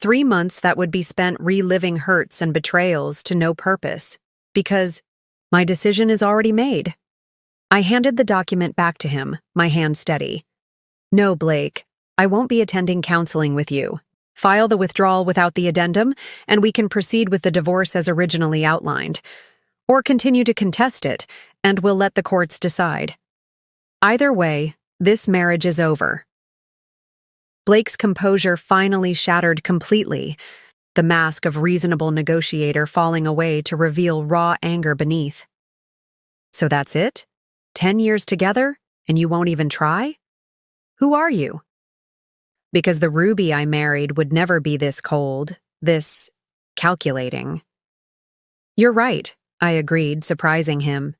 3 months that would be spent reliving hurts and betrayals to no purpose, because my decision is already made." I handed the document back to him, my hand steady. "No, Blake, I won't be attending counseling with you. File the withdrawal without the addendum, and we can proceed with the divorce as originally outlined. Or continue to contest it, and we'll let the courts decide. Either way, this marriage is over." Blake's composure finally shattered completely, the mask of reasonable negotiator falling away to reveal raw anger beneath. "So that's it? 10 years together, and you won't even try? Who are you?" "Because the Ruby I married would never be this cold, this calculating." "You're right," I agreed, surprising him.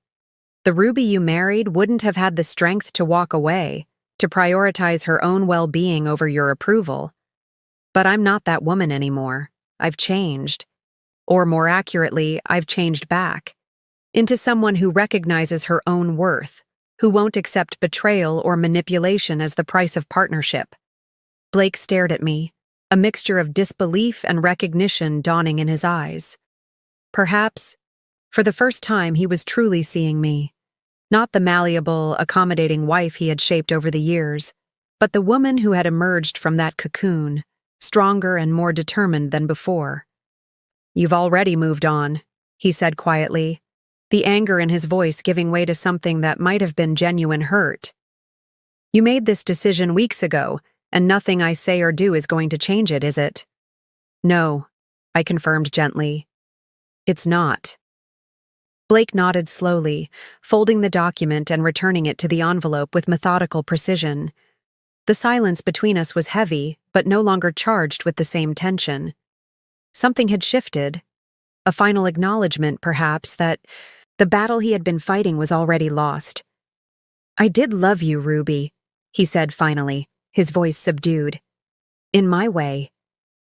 "The Ruby you married wouldn't have had the strength to walk away, to prioritize her own well-being over your approval. But I'm not that woman anymore. I've changed. Or more accurately, I've changed back. Into someone who recognizes her own worth, who won't accept betrayal or manipulation as the price of partnership." Blake stared at me, a mixture of disbelief and recognition dawning in his eyes. Perhaps, for the first time, he was truly seeing me. Not the malleable, accommodating wife he had shaped over the years, but the woman who had emerged from that cocoon, stronger and more determined than before. "You've already moved on," he said quietly, the anger in his voice giving way to something that might have been genuine hurt. "You made this decision weeks ago, and nothing I say or do is going to change it, is it?" "No," I confirmed gently. "It's not." Blake nodded slowly, folding the document and returning it to the envelope with methodical precision. The silence between us was heavy, but no longer charged with the same tension. Something had shifted, a final acknowledgement, perhaps, that the battle he had been fighting was already lost. "I did love you, Ruby," he said finally, his voice subdued. "In my way.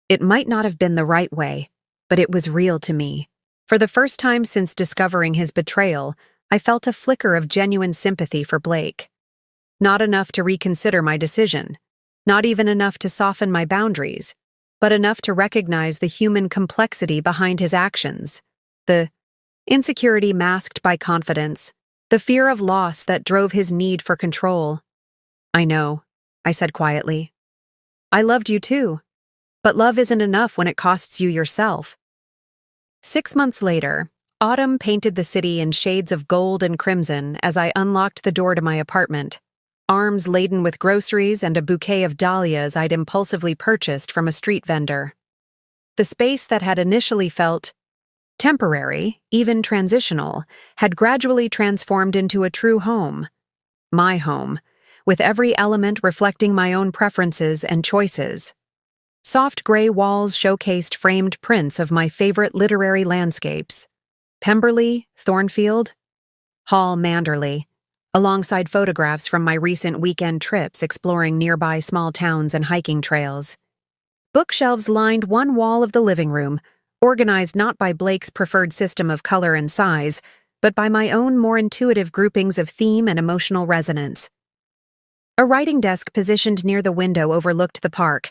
It might not have been the right way, but it was real to me." For the first time since discovering his betrayal, I felt a flicker of genuine sympathy for Blake. Not enough to reconsider my decision, not even enough to soften my boundaries, but enough to recognize the human complexity behind his actions, the insecurity masked by confidence, the fear of loss that drove his need for control. "I know," I said quietly. "I loved you too, but love isn't enough when it costs you yourself." 6 months later, autumn painted the city in shades of gold and crimson as I unlocked the door to my apartment, arms laden with groceries and a bouquet of dahlias I'd impulsively purchased from a street vendor. The space that had initially felt temporary, even transitional, had gradually transformed into a true home. My home, with every element reflecting my own preferences and choices. Soft gray walls showcased framed prints of my favorite literary landscapes: Pemberley, Thornfield, Hall, Manderley, alongside photographs from my recent weekend trips exploring nearby small towns and hiking trails. Bookshelves lined one wall of the living room, organized not by Blake's preferred system of color and size, but by my own more intuitive groupings of theme and emotional resonance. A writing desk positioned near the window overlooked the park.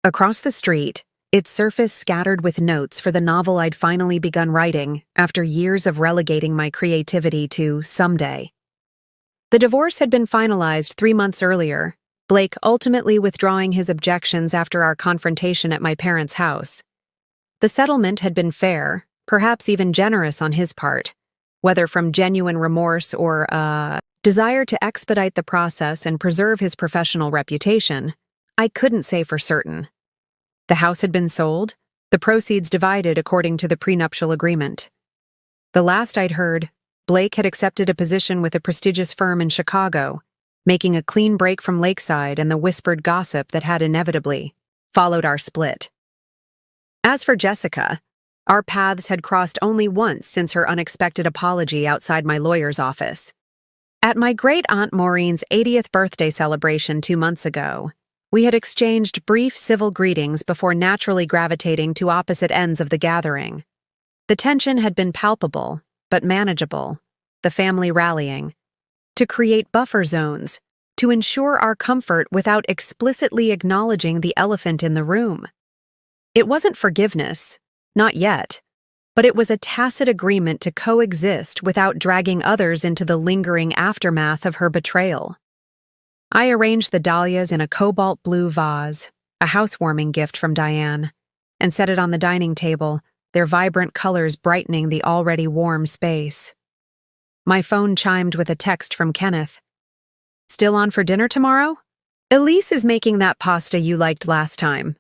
Across the street, its surface scattered with notes for the novel I'd finally begun writing after years of relegating my creativity to someday. The divorce had been finalized 3 months earlier, Blake ultimately withdrawing his objections after our confrontation at my parents' house. The settlement had been fair, perhaps even generous on his part, whether from genuine remorse or a desire to expedite the process and preserve his professional reputation. I couldn't say for certain. The house had been sold, the proceeds divided according to the prenuptial agreement. The last I'd heard, Blake had accepted a position with a prestigious firm in Chicago, making a clean break from Lakeside and the whispered gossip that had inevitably followed our split. As for Jessica, Our paths had crossed only once since her unexpected apology outside my lawyer's office. At my great-aunt Maureen's 80th birthday celebration 2 months ago, we had exchanged brief civil greetings before naturally gravitating to opposite ends of the gathering. The tension had been palpable, but manageable, the family rallying, to create buffer zones, to ensure our comfort without explicitly acknowledging the elephant in the room. It wasn't forgiveness, not yet, but it was a tacit agreement to coexist without dragging others into the lingering aftermath of her betrayal. I arranged the dahlias in a cobalt blue vase, a housewarming gift from Diane, and set it on the dining table, their vibrant colors brightening the already warm space. My phone chimed with a text from Kenneth. "Still on for dinner tomorrow? Elise is making that pasta you liked last time."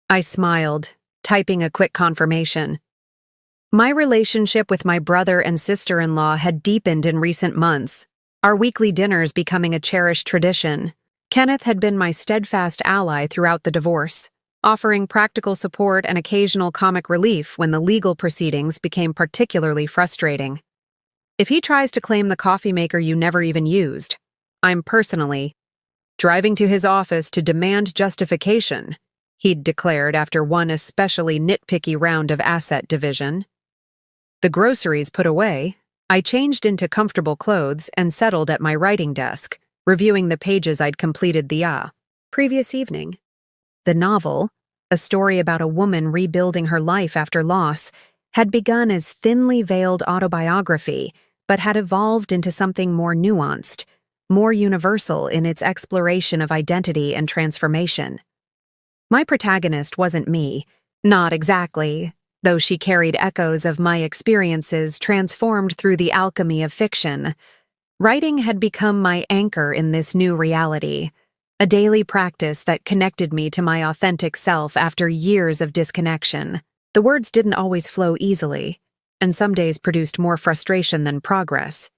I smiled, typing a quick confirmation. My relationship with my brother and sister-in-law had deepened in recent months, our weekly dinners becoming a cherished tradition. Kenneth had been my steadfast ally throughout the divorce, offering practical support and occasional comic relief when the legal proceedings became particularly frustrating. If he tries to claim the coffee maker you never even used, I'm personally driving to his office to demand justification, he'd declared after one especially nitpicky round of asset division. The groceries put away, I changed into comfortable clothes and settled at my writing desk, reviewing the pages I'd completed the previous evening. The novel, a story about a woman rebuilding her life after loss, had begun as thinly veiled autobiography, but had evolved into something more nuanced, more universal in its exploration of identity and transformation. My protagonist wasn't me, not exactly, though she carried echoes of my experiences transformed through the alchemy of fiction. Writing had become my anchor in this new reality, a daily practice that connected me to my authentic self after years of disconnection. The words didn't always flow easily, and some days produced more frustration than progress.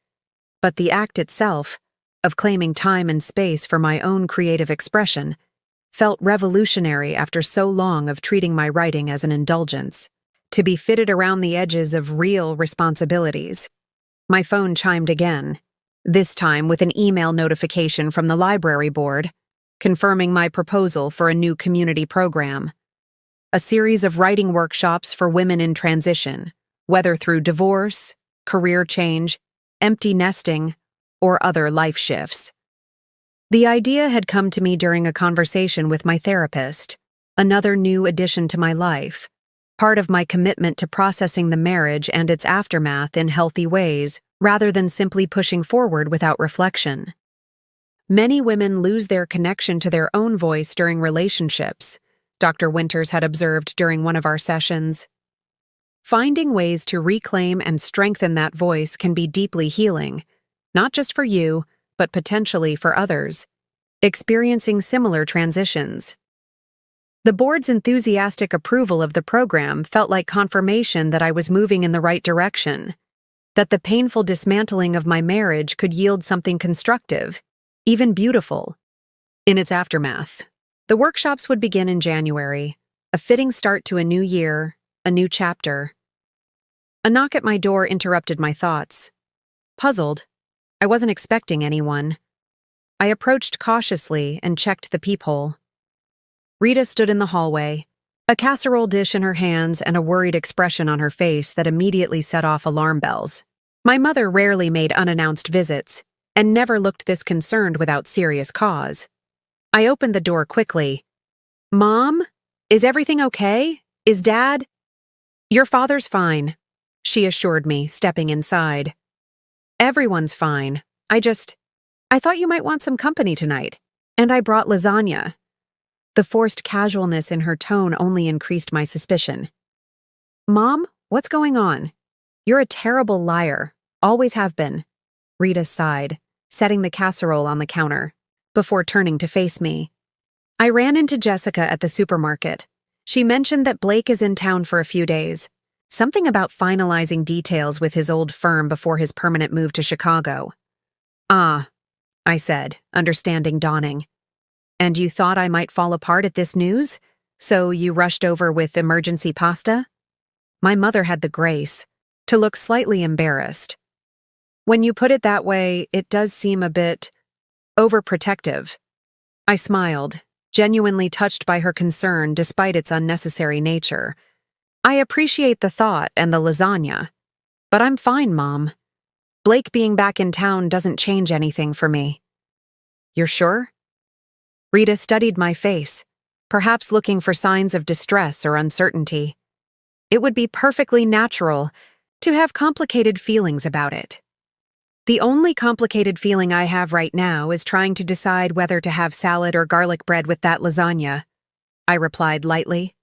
But the act itself, of claiming time and space for my own creative expression, felt revolutionary after so long of treating my writing as an indulgence, to be fitted around the edges of real responsibilities. My phone chimed again, this time with an email notification from the library board, confirming my proposal for a new community program. A series of writing workshops for women in transition, whether through divorce, career change, empty nesting, or other life shifts. The idea had come to me during a conversation with my therapist, another new addition to my life, part of my commitment to processing the marriage and its aftermath in healthy ways, rather than simply pushing forward without reflection. Many women lose their connection to their own voice during relationships, Dr. Winters had observed during one of our sessions. Finding ways to reclaim and strengthen that voice can be deeply healing, not just for you, but potentially for others, experiencing similar transitions. The board's enthusiastic approval of the program felt like confirmation that I was moving in the right direction, that the painful dismantling of my marriage could yield something constructive, even beautiful. In its aftermath, the workshops would begin in January, a fitting start to a new year, a new chapter. A knock at my door interrupted my thoughts. Puzzled, I wasn't expecting anyone. I approached cautiously and checked the peephole. Rita stood in the hallway, a casserole dish in her hands and a worried expression on her face that immediately set off alarm bells. My mother rarely made unannounced visits, and never looked this concerned without serious cause. I opened the door quickly. "Mom? Is everything okay? Is Dad?" "Your father's fine," she assured me, stepping inside. "Everyone's fine. I thought you might want some company tonight, and I brought lasagna." The forced casualness in her tone only increased my suspicion. "Mom, what's going on? You're a terrible liar. Always have been." Rita sighed, setting the casserole on the counter, before turning to face me. "I ran into Jessica at the supermarket. She mentioned that Blake is in town for a few days. Something about finalizing details with his old firm before his permanent move to Chicago." "Ah," I said, understanding dawning. "And you thought I might fall apart at this news? So you rushed over with emergency pasta?" My mother had the grace to look slightly embarrassed. When you put it that way, it does seem a bit overprotective. I smiled, genuinely touched by her concern despite its unnecessary nature. I appreciate the thought and the lasagna, but I'm fine, Mom. Blake being back in town doesn't change anything for me. You're sure? Rita studied my face, perhaps looking for signs of distress or uncertainty. It would be perfectly natural to have complicated feelings about it. The only complicated feeling I have right now is trying to decide whether to have salad or garlic bread with that lasagna, I replied lightly.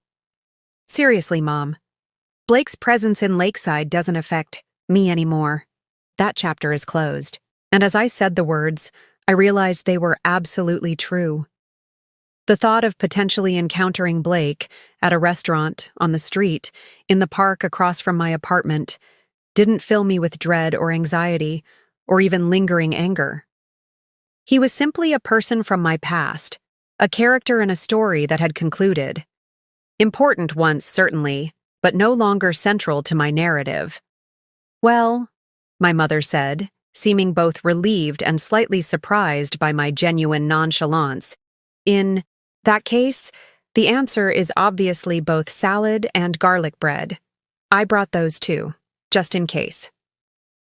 Seriously, Mom. Blake's presence in Lakeside doesn't affect me anymore. That chapter is closed. And as I said the words, I realized they were absolutely true. The thought of potentially encountering Blake at a restaurant, on the street, in the park across from my apartment, didn't fill me with dread or anxiety, or even lingering anger. He was simply a person from my past, a character in a story that had concluded. Important once, certainly, but no longer central to my narrative. Well, my mother said, seeming both relieved and slightly surprised by my genuine nonchalance. In that case, the answer is obviously both salad and garlic bread. I brought those too, just in case.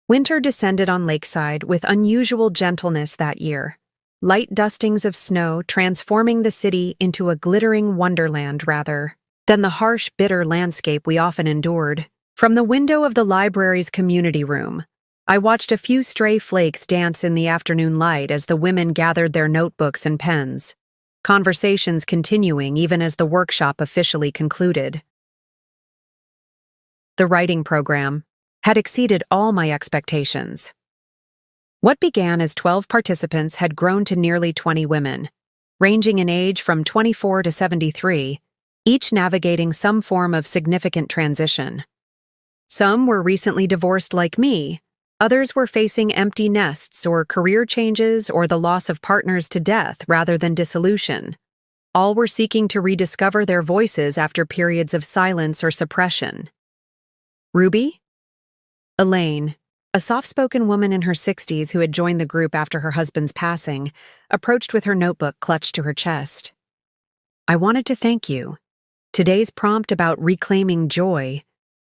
Winter descended on Lakeside with unusual gentleness that year, light dustings of snow transforming the city into a glittering wonderland rather than the harsh, bitter landscape we often endured. From the window of the library's community room, I watched a few stray flakes dance in the afternoon light as the women gathered their notebooks and pens, conversations continuing even as the workshop officially concluded. The writing program had exceeded all my expectations. What began as 12 participants had grown to nearly 20 women, ranging in age from 24 to 73, each navigating some form of significant transition. Some were recently divorced like me, others were facing empty nests or career changes or the loss of partners to death rather than dissolution. All were seeking to rediscover their voices after periods of silence or suppression. Ruby? Elaine, a soft-spoken woman in her 60s who had joined the group after her husband's passing, approached with her notebook clutched to her chest. I wanted to thank you. Today's prompt about reclaiming joy,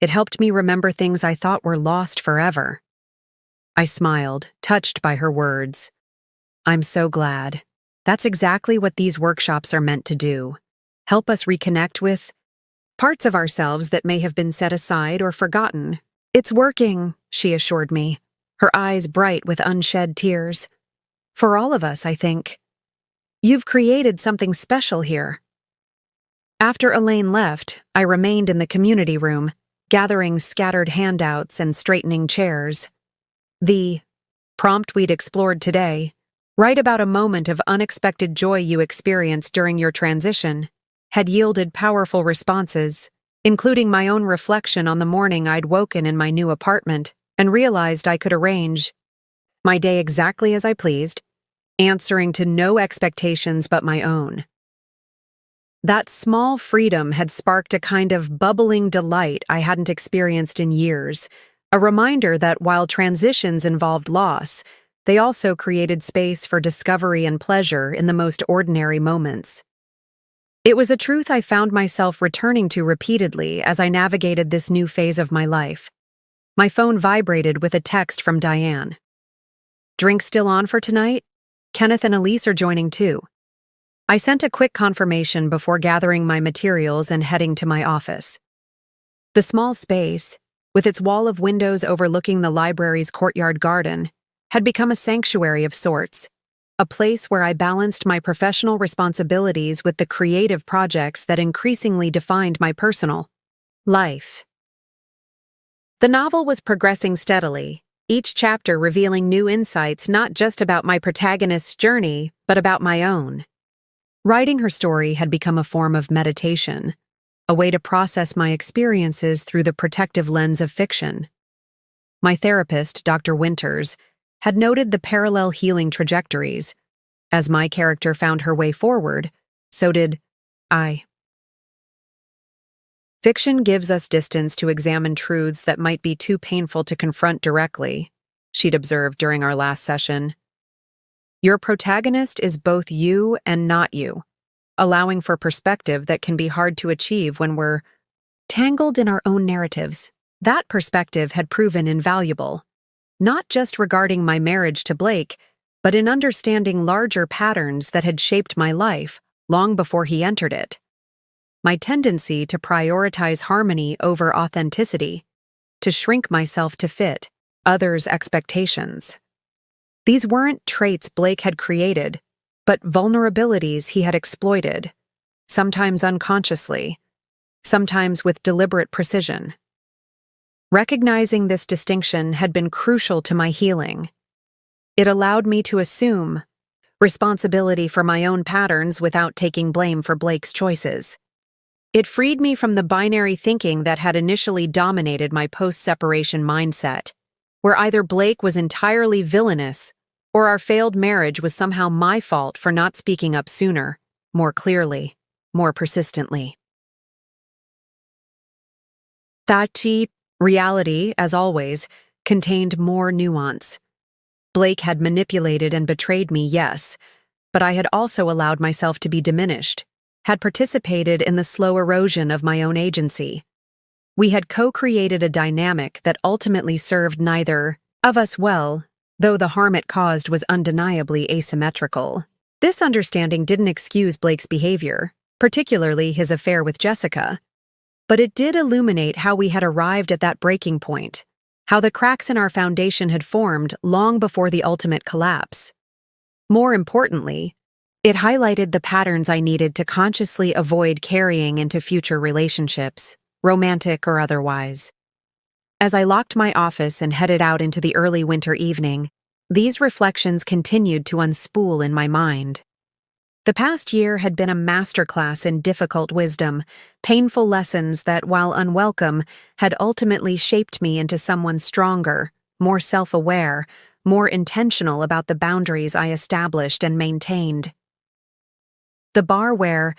it helped me remember things I thought were lost forever. I smiled, touched by her words. I'm so glad. That's exactly what these workshops are meant to do. Help us reconnect with parts of ourselves that may have been set aside or forgotten. It's working, she assured me, her eyes bright with unshed tears. For all of us, I think. You've created something special here. After Elaine left, I remained in the community room, gathering scattered handouts and straightening chairs. The prompt we'd explored today, write about a moment of unexpected joy you experienced during your transition, had yielded powerful responses, including my own reflection on the morning I'd woken in my new apartment and realized I could arrange my day exactly as I pleased, answering to no expectations but my own. That small freedom had sparked a kind of bubbling delight I hadn't experienced in years, a reminder that while transitions involved loss, they also created space for discovery and pleasure in the most ordinary moments. It was a truth I found myself returning to repeatedly as I navigated this new phase of my life. My phone vibrated with a text from Diane. Drink still on for tonight? Kenneth and Elise are joining too. I sent a quick confirmation before gathering my materials and heading to my office. The small space, with its wall of windows overlooking the library's courtyard garden, had become a sanctuary of sorts, a place where I balanced my professional responsibilities with the creative projects that increasingly defined my personal life. The novel was progressing steadily, each chapter revealing new insights not just about my protagonist's journey, but about my own. Writing her story had become a form of meditation, a way to process my experiences through the protective lens of fiction. My therapist, Dr. Winters, had noted the parallel healing trajectories. As my character found her way forward, so did I. Fiction gives us distance to examine truths that might be too painful to confront directly, she'd observed during our last session. Your protagonist is both you and not you, allowing for perspective that can be hard to achieve when we're tangled in our own narratives. That perspective had proven invaluable, not just regarding my marriage to Blake, but in understanding larger patterns that had shaped my life long before he entered it. My tendency to prioritize harmony over authenticity, to shrink myself to fit others' expectations. These weren't traits Blake had created, but vulnerabilities he had exploited, sometimes unconsciously, sometimes with deliberate precision. Recognizing this distinction had been crucial to my healing. It allowed me to assume responsibility for my own patterns without taking blame for Blake's choices. It freed me from the binary thinking that had initially dominated my post-separation mindset, where either Blake was entirely villainous or our failed marriage was somehow my fault for not speaking up sooner, more clearly, more persistently. That reality, as always, contained more nuance. Blake had manipulated and betrayed me, yes, but I had also allowed myself to be diminished, had participated in the slow erosion of my own agency. We had co-created a dynamic that ultimately served neither of us well, though the harm it caused was undeniably asymmetrical. This understanding didn't excuse Blake's behavior, particularly his affair with Jessica, but it did illuminate how we had arrived at that breaking point, how the cracks in our foundation had formed long before the ultimate collapse. More importantly, it highlighted the patterns I needed to consciously avoid carrying into future relationships, romantic or otherwise. As I locked my office and headed out into the early winter evening, these reflections continued to unspool in my mind. The past year had been a masterclass in difficult wisdom, painful lessons that, while unwelcome, had ultimately shaped me into someone stronger, more self-aware, more intentional about the boundaries I established and maintained. The bar where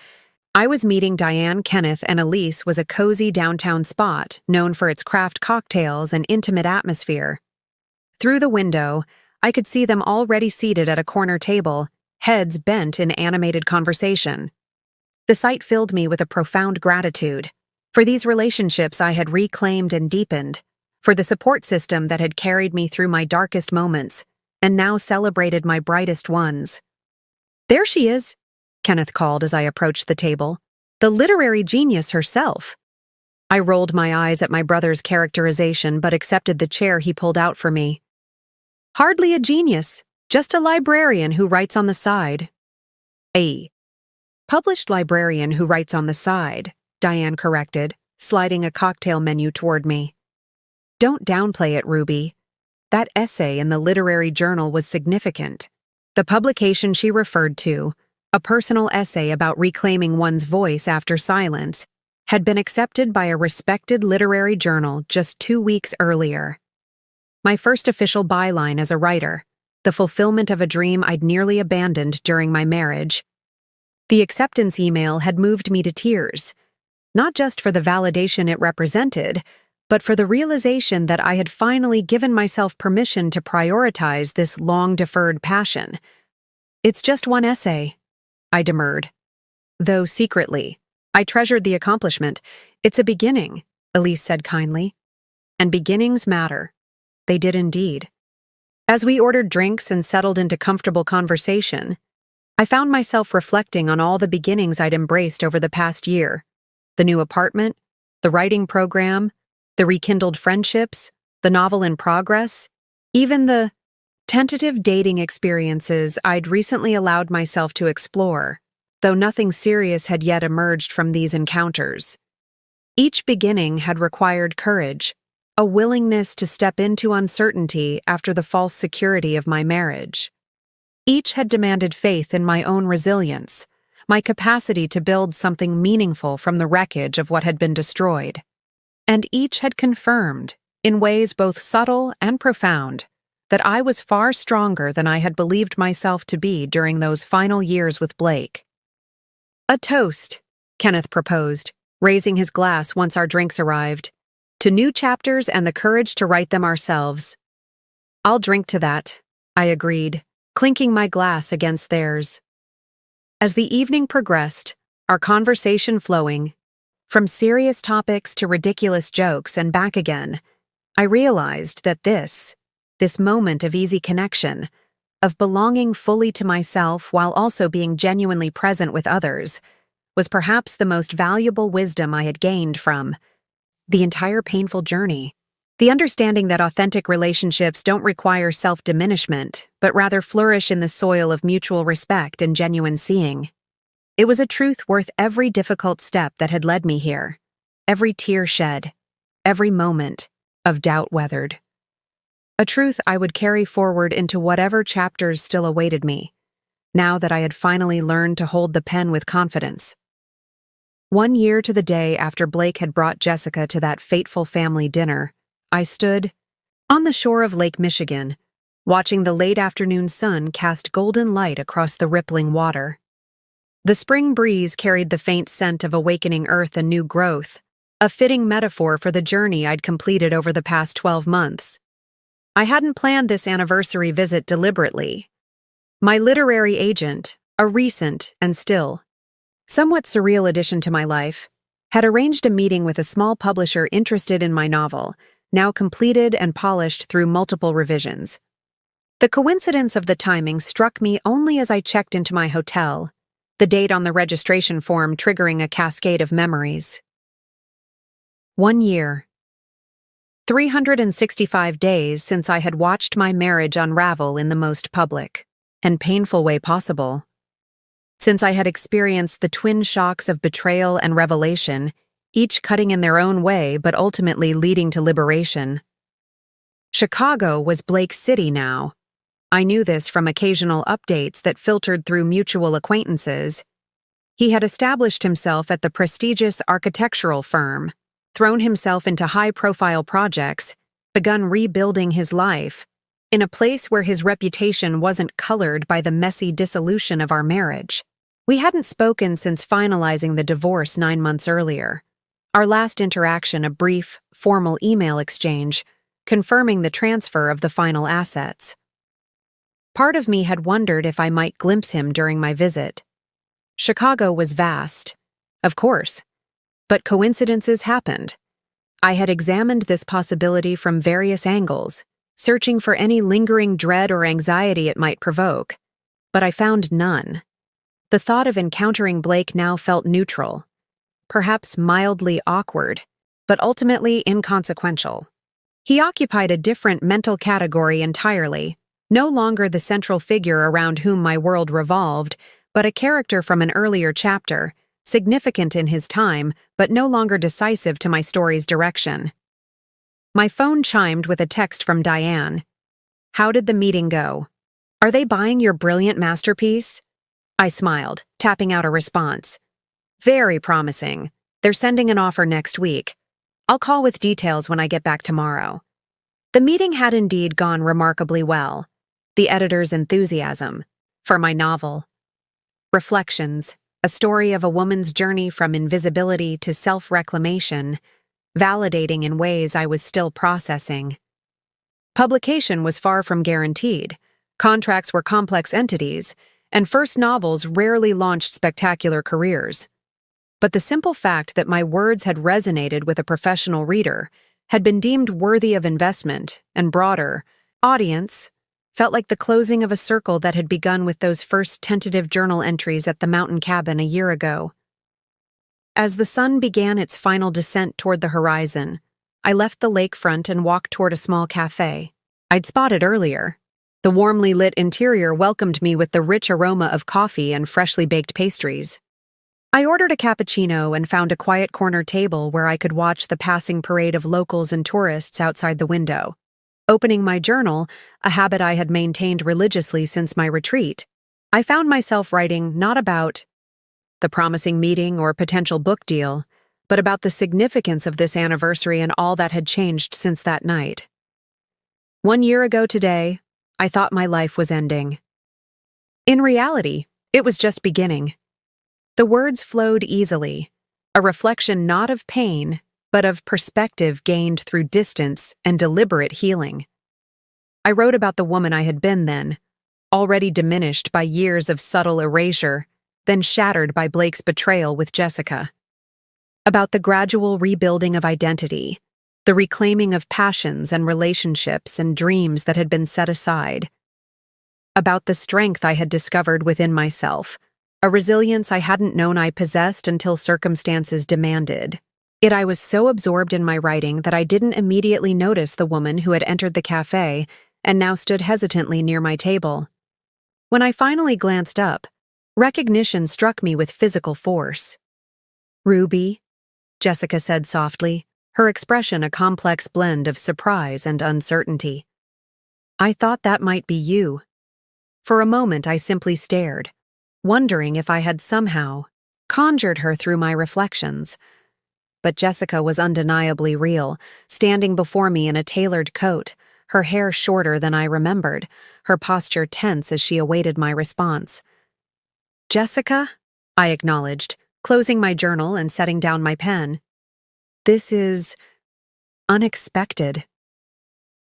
I was meeting Diane, Kenneth, and Elise was a cozy downtown spot known for its craft cocktails and intimate atmosphere. Through the window, I could see them already seated at a corner table, heads bent in animated conversation. The sight filled me with a profound gratitude for these relationships I had reclaimed and deepened, for the support system that had carried me through my darkest moments and now celebrated my brightest ones. "There she is," Kenneth called as I approached the table. "The literary genius herself." I rolled my eyes at my brother's characterization but accepted the chair he pulled out for me. "Hardly a genius, just a librarian who writes on the side." "A published librarian who writes on the side," Diane corrected, sliding a cocktail menu toward me. "Don't downplay it, Ruby. That essay in the literary journal was significant. The publication she referred to, a personal essay about reclaiming one's voice after silence, had been accepted by a respected literary journal just 2 weeks earlier. My first official byline as a writer, the fulfillment of a dream I'd nearly abandoned during my marriage. The acceptance email had moved me to tears, not just for the validation it represented, but for the realization that I had finally given myself permission to prioritize this long-deferred passion. "It's just one essay," I demurred. Though secretly, I treasured the accomplishment. "It's a beginning," Elise said kindly. And beginnings matter. They did indeed. As we ordered drinks and settled into comfortable conversation, I found myself reflecting on all the beginnings I'd embraced over the past year. The new apartment, the writing program, the rekindled friendships, the novel in progress, even the tentative dating experiences I'd recently allowed myself to explore, though nothing serious had yet emerged from these encounters. Each beginning had required courage, a willingness to step into uncertainty after the false security of my marriage. Each had demanded faith in my own resilience, my capacity to build something meaningful from the wreckage of what had been destroyed. And each had confirmed, in ways both subtle and profound, that I was far stronger than I had believed myself to be during those final years with Blake. "A toast," Kenneth proposed, raising his glass once our drinks arrived. To new chapters and the courage to write them ourselves. I'll drink to that, I agreed, clinking my glass against theirs. As the evening progressed, our conversation flowing, from serious topics to ridiculous jokes and back again, I realized that this moment of easy connection, of belonging fully to myself while also being genuinely present with others, was perhaps the most valuable wisdom I had gained from the entire painful journey. The understanding that authentic relationships don't require self-diminishment, but rather flourish in the soil of mutual respect and genuine seeing. It was a truth worth every difficult step that had led me here, every tear shed, every moment of doubt weathered. A truth I would carry forward into whatever chapters still awaited me, now that I had finally learned to hold the pen with confidence. 1 year to the day after Blake had brought Jessica to that fateful family dinner, I stood on the shore of Lake Michigan, watching the late afternoon sun cast golden light across the rippling water. The spring breeze carried the faint scent of awakening earth and new growth, a fitting metaphor for the journey I'd completed over the past 12 months. I hadn't planned this anniversary visit deliberately. My literary agent, a recent and still somewhat surreal addition to my life, had arranged a meeting with a small publisher interested in my novel, now completed and polished through multiple revisions. The coincidence of the timing struck me only as I checked into my hotel, the date on the registration form triggering a cascade of memories. 1 year. 365 days since I had watched my marriage unravel in the most public and painful way possible. Since I had experienced the twin shocks of betrayal and revelation, each cutting in their own way but ultimately leading to liberation. Chicago was Blake's city now. I knew this from occasional updates that filtered through mutual acquaintances. He had established himself at the prestigious architectural firm, thrown himself into high-profile projects, begun rebuilding his life, in a place where his reputation wasn't colored by the messy dissolution of our marriage. We hadn't spoken since finalizing the divorce 9 months earlier. Our last interaction a brief, formal email exchange, confirming the transfer of the final assets. Part of me had wondered if I might glimpse him during my visit. Chicago was vast, of course, but coincidences happened. I had examined this possibility from various angles, searching for any lingering dread or anxiety it might provoke, but I found none. The thought of encountering Blake now felt neutral, perhaps mildly awkward, but ultimately inconsequential. He occupied a different mental category entirely, no longer the central figure around whom my world revolved, but a character from an earlier chapter, significant in his time, but no longer decisive to my story's direction. My phone chimed with a text from Diane. "How did the meeting go? Are they buying your brilliant masterpiece?" I smiled, tapping out a response. "Very promising. They're sending an offer next week. I'll call with details when I get back tomorrow." The meeting had indeed gone remarkably well. The editor's enthusiasm for my novel. Reflections, a story of a woman's journey from invisibility to self-reclamation, validating in ways I was still processing. Publication was far from guaranteed. Contracts were complex entities, and first novels rarely launched spectacular careers. But the simple fact that my words had resonated with a professional reader, had been deemed worthy of investment and broader audience, felt like the closing of a circle that had begun with those first tentative journal entries at the mountain cabin a year ago. As the sun began its final descent toward the horizon, I left the lakefront and walked toward a small cafe I'd spotted earlier. The warmly lit interior welcomed me with the rich aroma of coffee and freshly baked pastries. I ordered a cappuccino and found a quiet corner table where I could watch the passing parade of locals and tourists outside the window. Opening my journal, a habit I had maintained religiously since my retreat, I found myself writing not about the promising meeting or potential book deal, but about the significance of this anniversary and all that had changed since that night. 1 year ago today, I thought my life was ending. In reality, it was just beginning. The words flowed easily, a reflection not of pain, but of perspective gained through distance and deliberate healing. I wrote about the woman I had been then, already diminished by years of subtle erasure, then shattered by Blake's betrayal with Jessica. About the gradual rebuilding of identity, the reclaiming of passions and relationships and dreams that had been set aside. About the strength I had discovered within myself, a resilience I hadn't known I possessed until circumstances demanded. Yet I was so absorbed in my writing that I didn't immediately notice the woman who had entered the cafe and now stood hesitantly near my table. When I finally glanced up, recognition struck me with physical force. "Ruby," Jessica said softly, her expression a complex blend of surprise and uncertainty. "I thought that might be you." For a moment I simply stared, wondering if I had somehow conjured her through my reflections. But Jessica was undeniably real, standing before me in a tailored coat, her hair shorter than I remembered, her posture tense as she awaited my response. "Jessica?" I acknowledged, closing my journal and setting down my pen. "This is unexpected."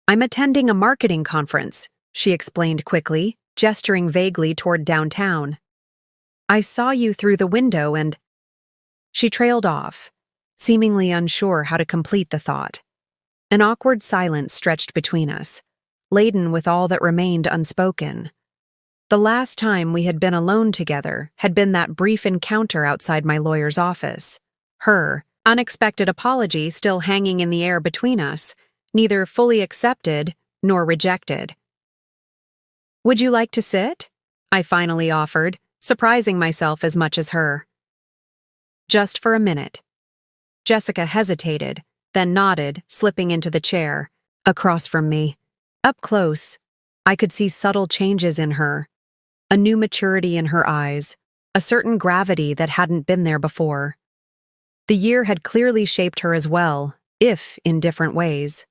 "I'm attending a marketing conference," she explained quickly, gesturing vaguely toward downtown. "I saw you through the window and—" She trailed off, seemingly unsure how to complete the thought. An awkward silence stretched between us, laden with all that remained unspoken. The last time we had been alone together had been that brief encounter outside my lawyer's office. Her unexpected apology still hanging in the air between us, neither fully accepted nor rejected. "Would you like to sit?" I finally offered, surprising myself as much as her. "Just for a minute." Jessica hesitated, then nodded, slipping into the chair, across from me. Up close, I could see subtle changes in her, a new maturity in her eyes, a certain gravity that hadn't been there before. The year had clearly shaped her as well, if in different ways.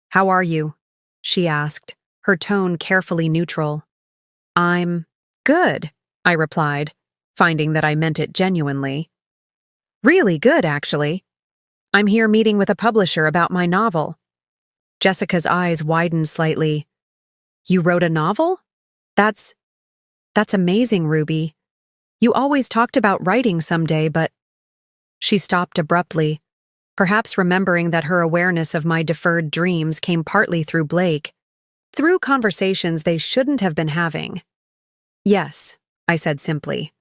"How are you?" she asked, her tone carefully neutral. "I'm good," I replied, finding that I meant it genuinely. "Really good, actually. I'm here meeting with a publisher about my novel." Jessica's eyes widened slightly. "You wrote a novel? That's amazing, Ruby. You always talked about writing someday, but—" She stopped abruptly, perhaps remembering that her awareness of my deferred dreams came partly through Blake, through conversations they shouldn't have been having. "Yes," I said simply.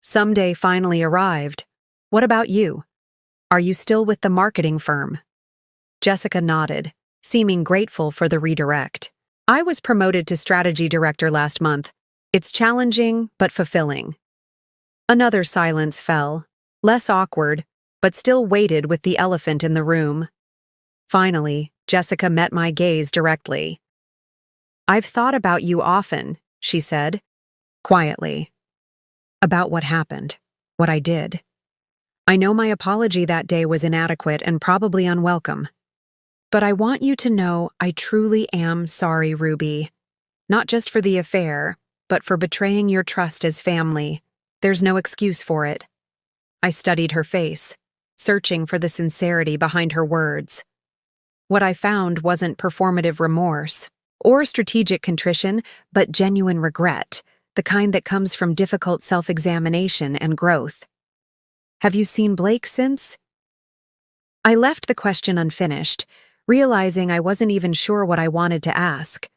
"Someday finally arrived. What about you? Are you still with the marketing firm?" Jessica nodded, seeming grateful for the redirect. "I was promoted to strategy director last month. It's challenging, but fulfilling." Another silence fell, less awkward, but still weighted with the elephant in the room. Finally, Jessica met my gaze directly. "I've thought about you often," she said, quietly. "About what happened, what I did. I know my apology that day was inadequate and probably unwelcome. But I want you to know I truly am sorry, Ruby. Not just for the affair, but for betraying your trust as family. There's no excuse for it." I studied her face, searching for the sincerity behind her words. What I found wasn't performative remorse or strategic contrition, but genuine regret, the kind that comes from difficult self-examination and growth. "Have you seen Blake since?" I left the question unfinished, realizing I wasn't even sure what I wanted to ask.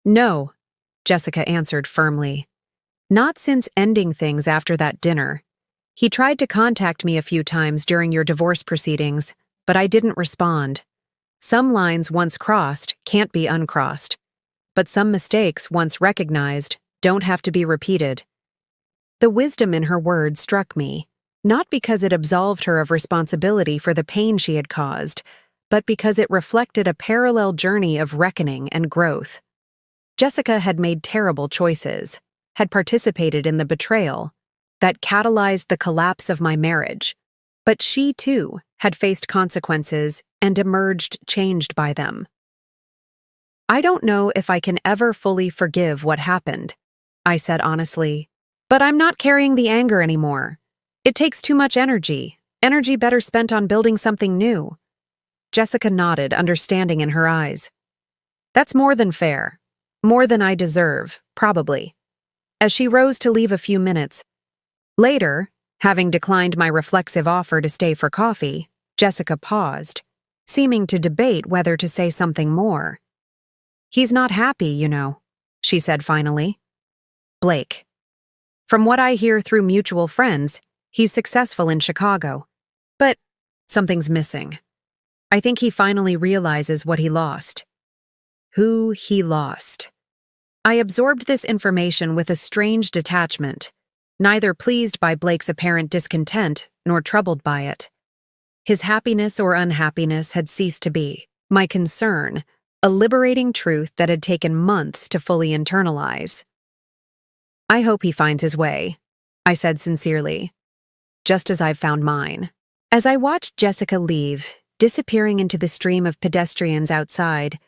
"No," Jessica answered firmly. "Not since ending things after that dinner. He tried to contact me a few times during your divorce proceedings, but I didn't respond. Some lines once crossed can't be uncrossed, but some mistakes once recognized don't have to be repeated." The wisdom in her words struck me, not because it absolved her of responsibility for the pain she had caused, but because it reflected a parallel journey of reckoning and growth. Jessica had made terrible choices, had participated in the betrayal that catalyzed the collapse of my marriage, but she, too, had faced consequences and emerged changed by them. "I don't know if I can ever fully forgive what happened," I said honestly, "but I'm not carrying the anger anymore. It takes too much energy. Energy better spent on building something new. Jessica nodded, understanding in her eyes. That's more than fair. More than I deserve, probably. As she rose to leave a few minutes later, having declined my reflexive offer to stay for coffee, Jessica paused, seeming to debate whether to say something more. He's not happy, you know, she said finally. Blake. From what I hear through mutual friends, he's successful in Chicago. But something's missing. I think he finally realizes what he lost. Who he lost. I absorbed this information with a strange detachment, neither pleased by Blake's apparent discontent nor troubled by it. His happiness or unhappiness had ceased to be my concern, a liberating truth that had taken months to fully internalize. I hope he finds his way, I said sincerely, just as I've found mine. As I watched Jessica leave, disappearing into the stream of pedestrians outside,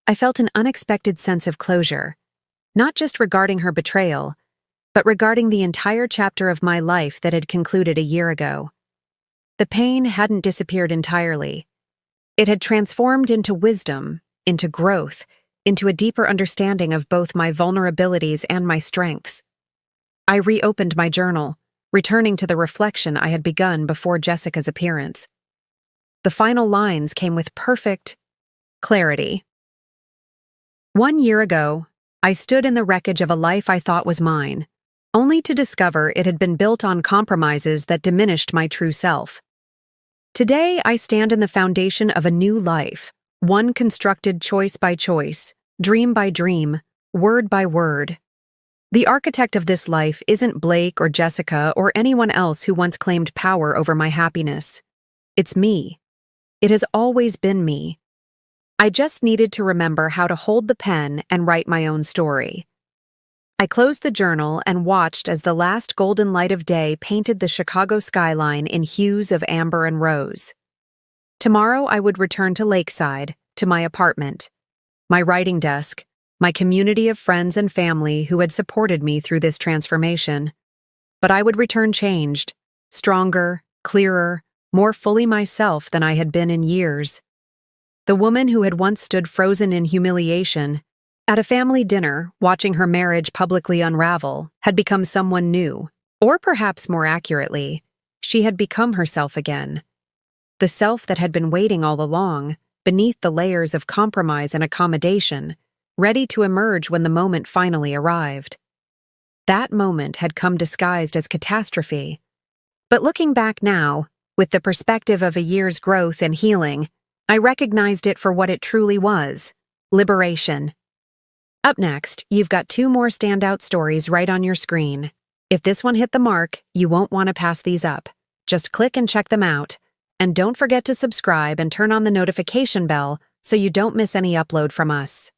I felt an unexpected sense of closure, not just regarding her betrayal, but regarding the entire chapter of my life that had concluded a year ago. The pain hadn't disappeared entirely. It had transformed into wisdom, into growth, into a deeper understanding of both my vulnerabilities and my strengths. I reopened my journal, returning to the reflection I had begun before Jessica's appearance. The final lines came with perfect clarity. 1 year ago, I stood in the wreckage of a life I thought was mine, only to discover it had been built on compromises that diminished my true self. Today, I stand in the foundation of a new life, one constructed choice by choice, dream by dream, word by word. The architect of this life isn't Blake or Jessica or anyone else who once claimed power over my happiness. It's me. It has always been me. I just needed to remember how to hold the pen and write my own story. I closed the journal and watched as the last golden light of day painted the Chicago skyline in hues of amber and rose. Tomorrow I would return to Lakeside, to my apartment, my writing desk, my community of friends and family who had supported me through this transformation. But I would return changed, stronger, clearer, more fully myself than I had been in years. The woman who had once stood frozen in humiliation at a family dinner, watching her marriage publicly unravel, had become someone new, or perhaps more accurately, she had become herself again. The self that had been waiting all along, beneath the layers of compromise and accommodation, ready to emerge when the moment finally arrived. That moment had come disguised as catastrophe. But looking back now, with the perspective of a year's growth and healing, I recognized it for what it truly was: liberation. Up next, you've got 2 more standout stories right on your screen. If this one hit the mark, you won't want to pass these up. Just click and check them out. And don't forget to subscribe and turn on the notification bell so you don't miss any upload from us.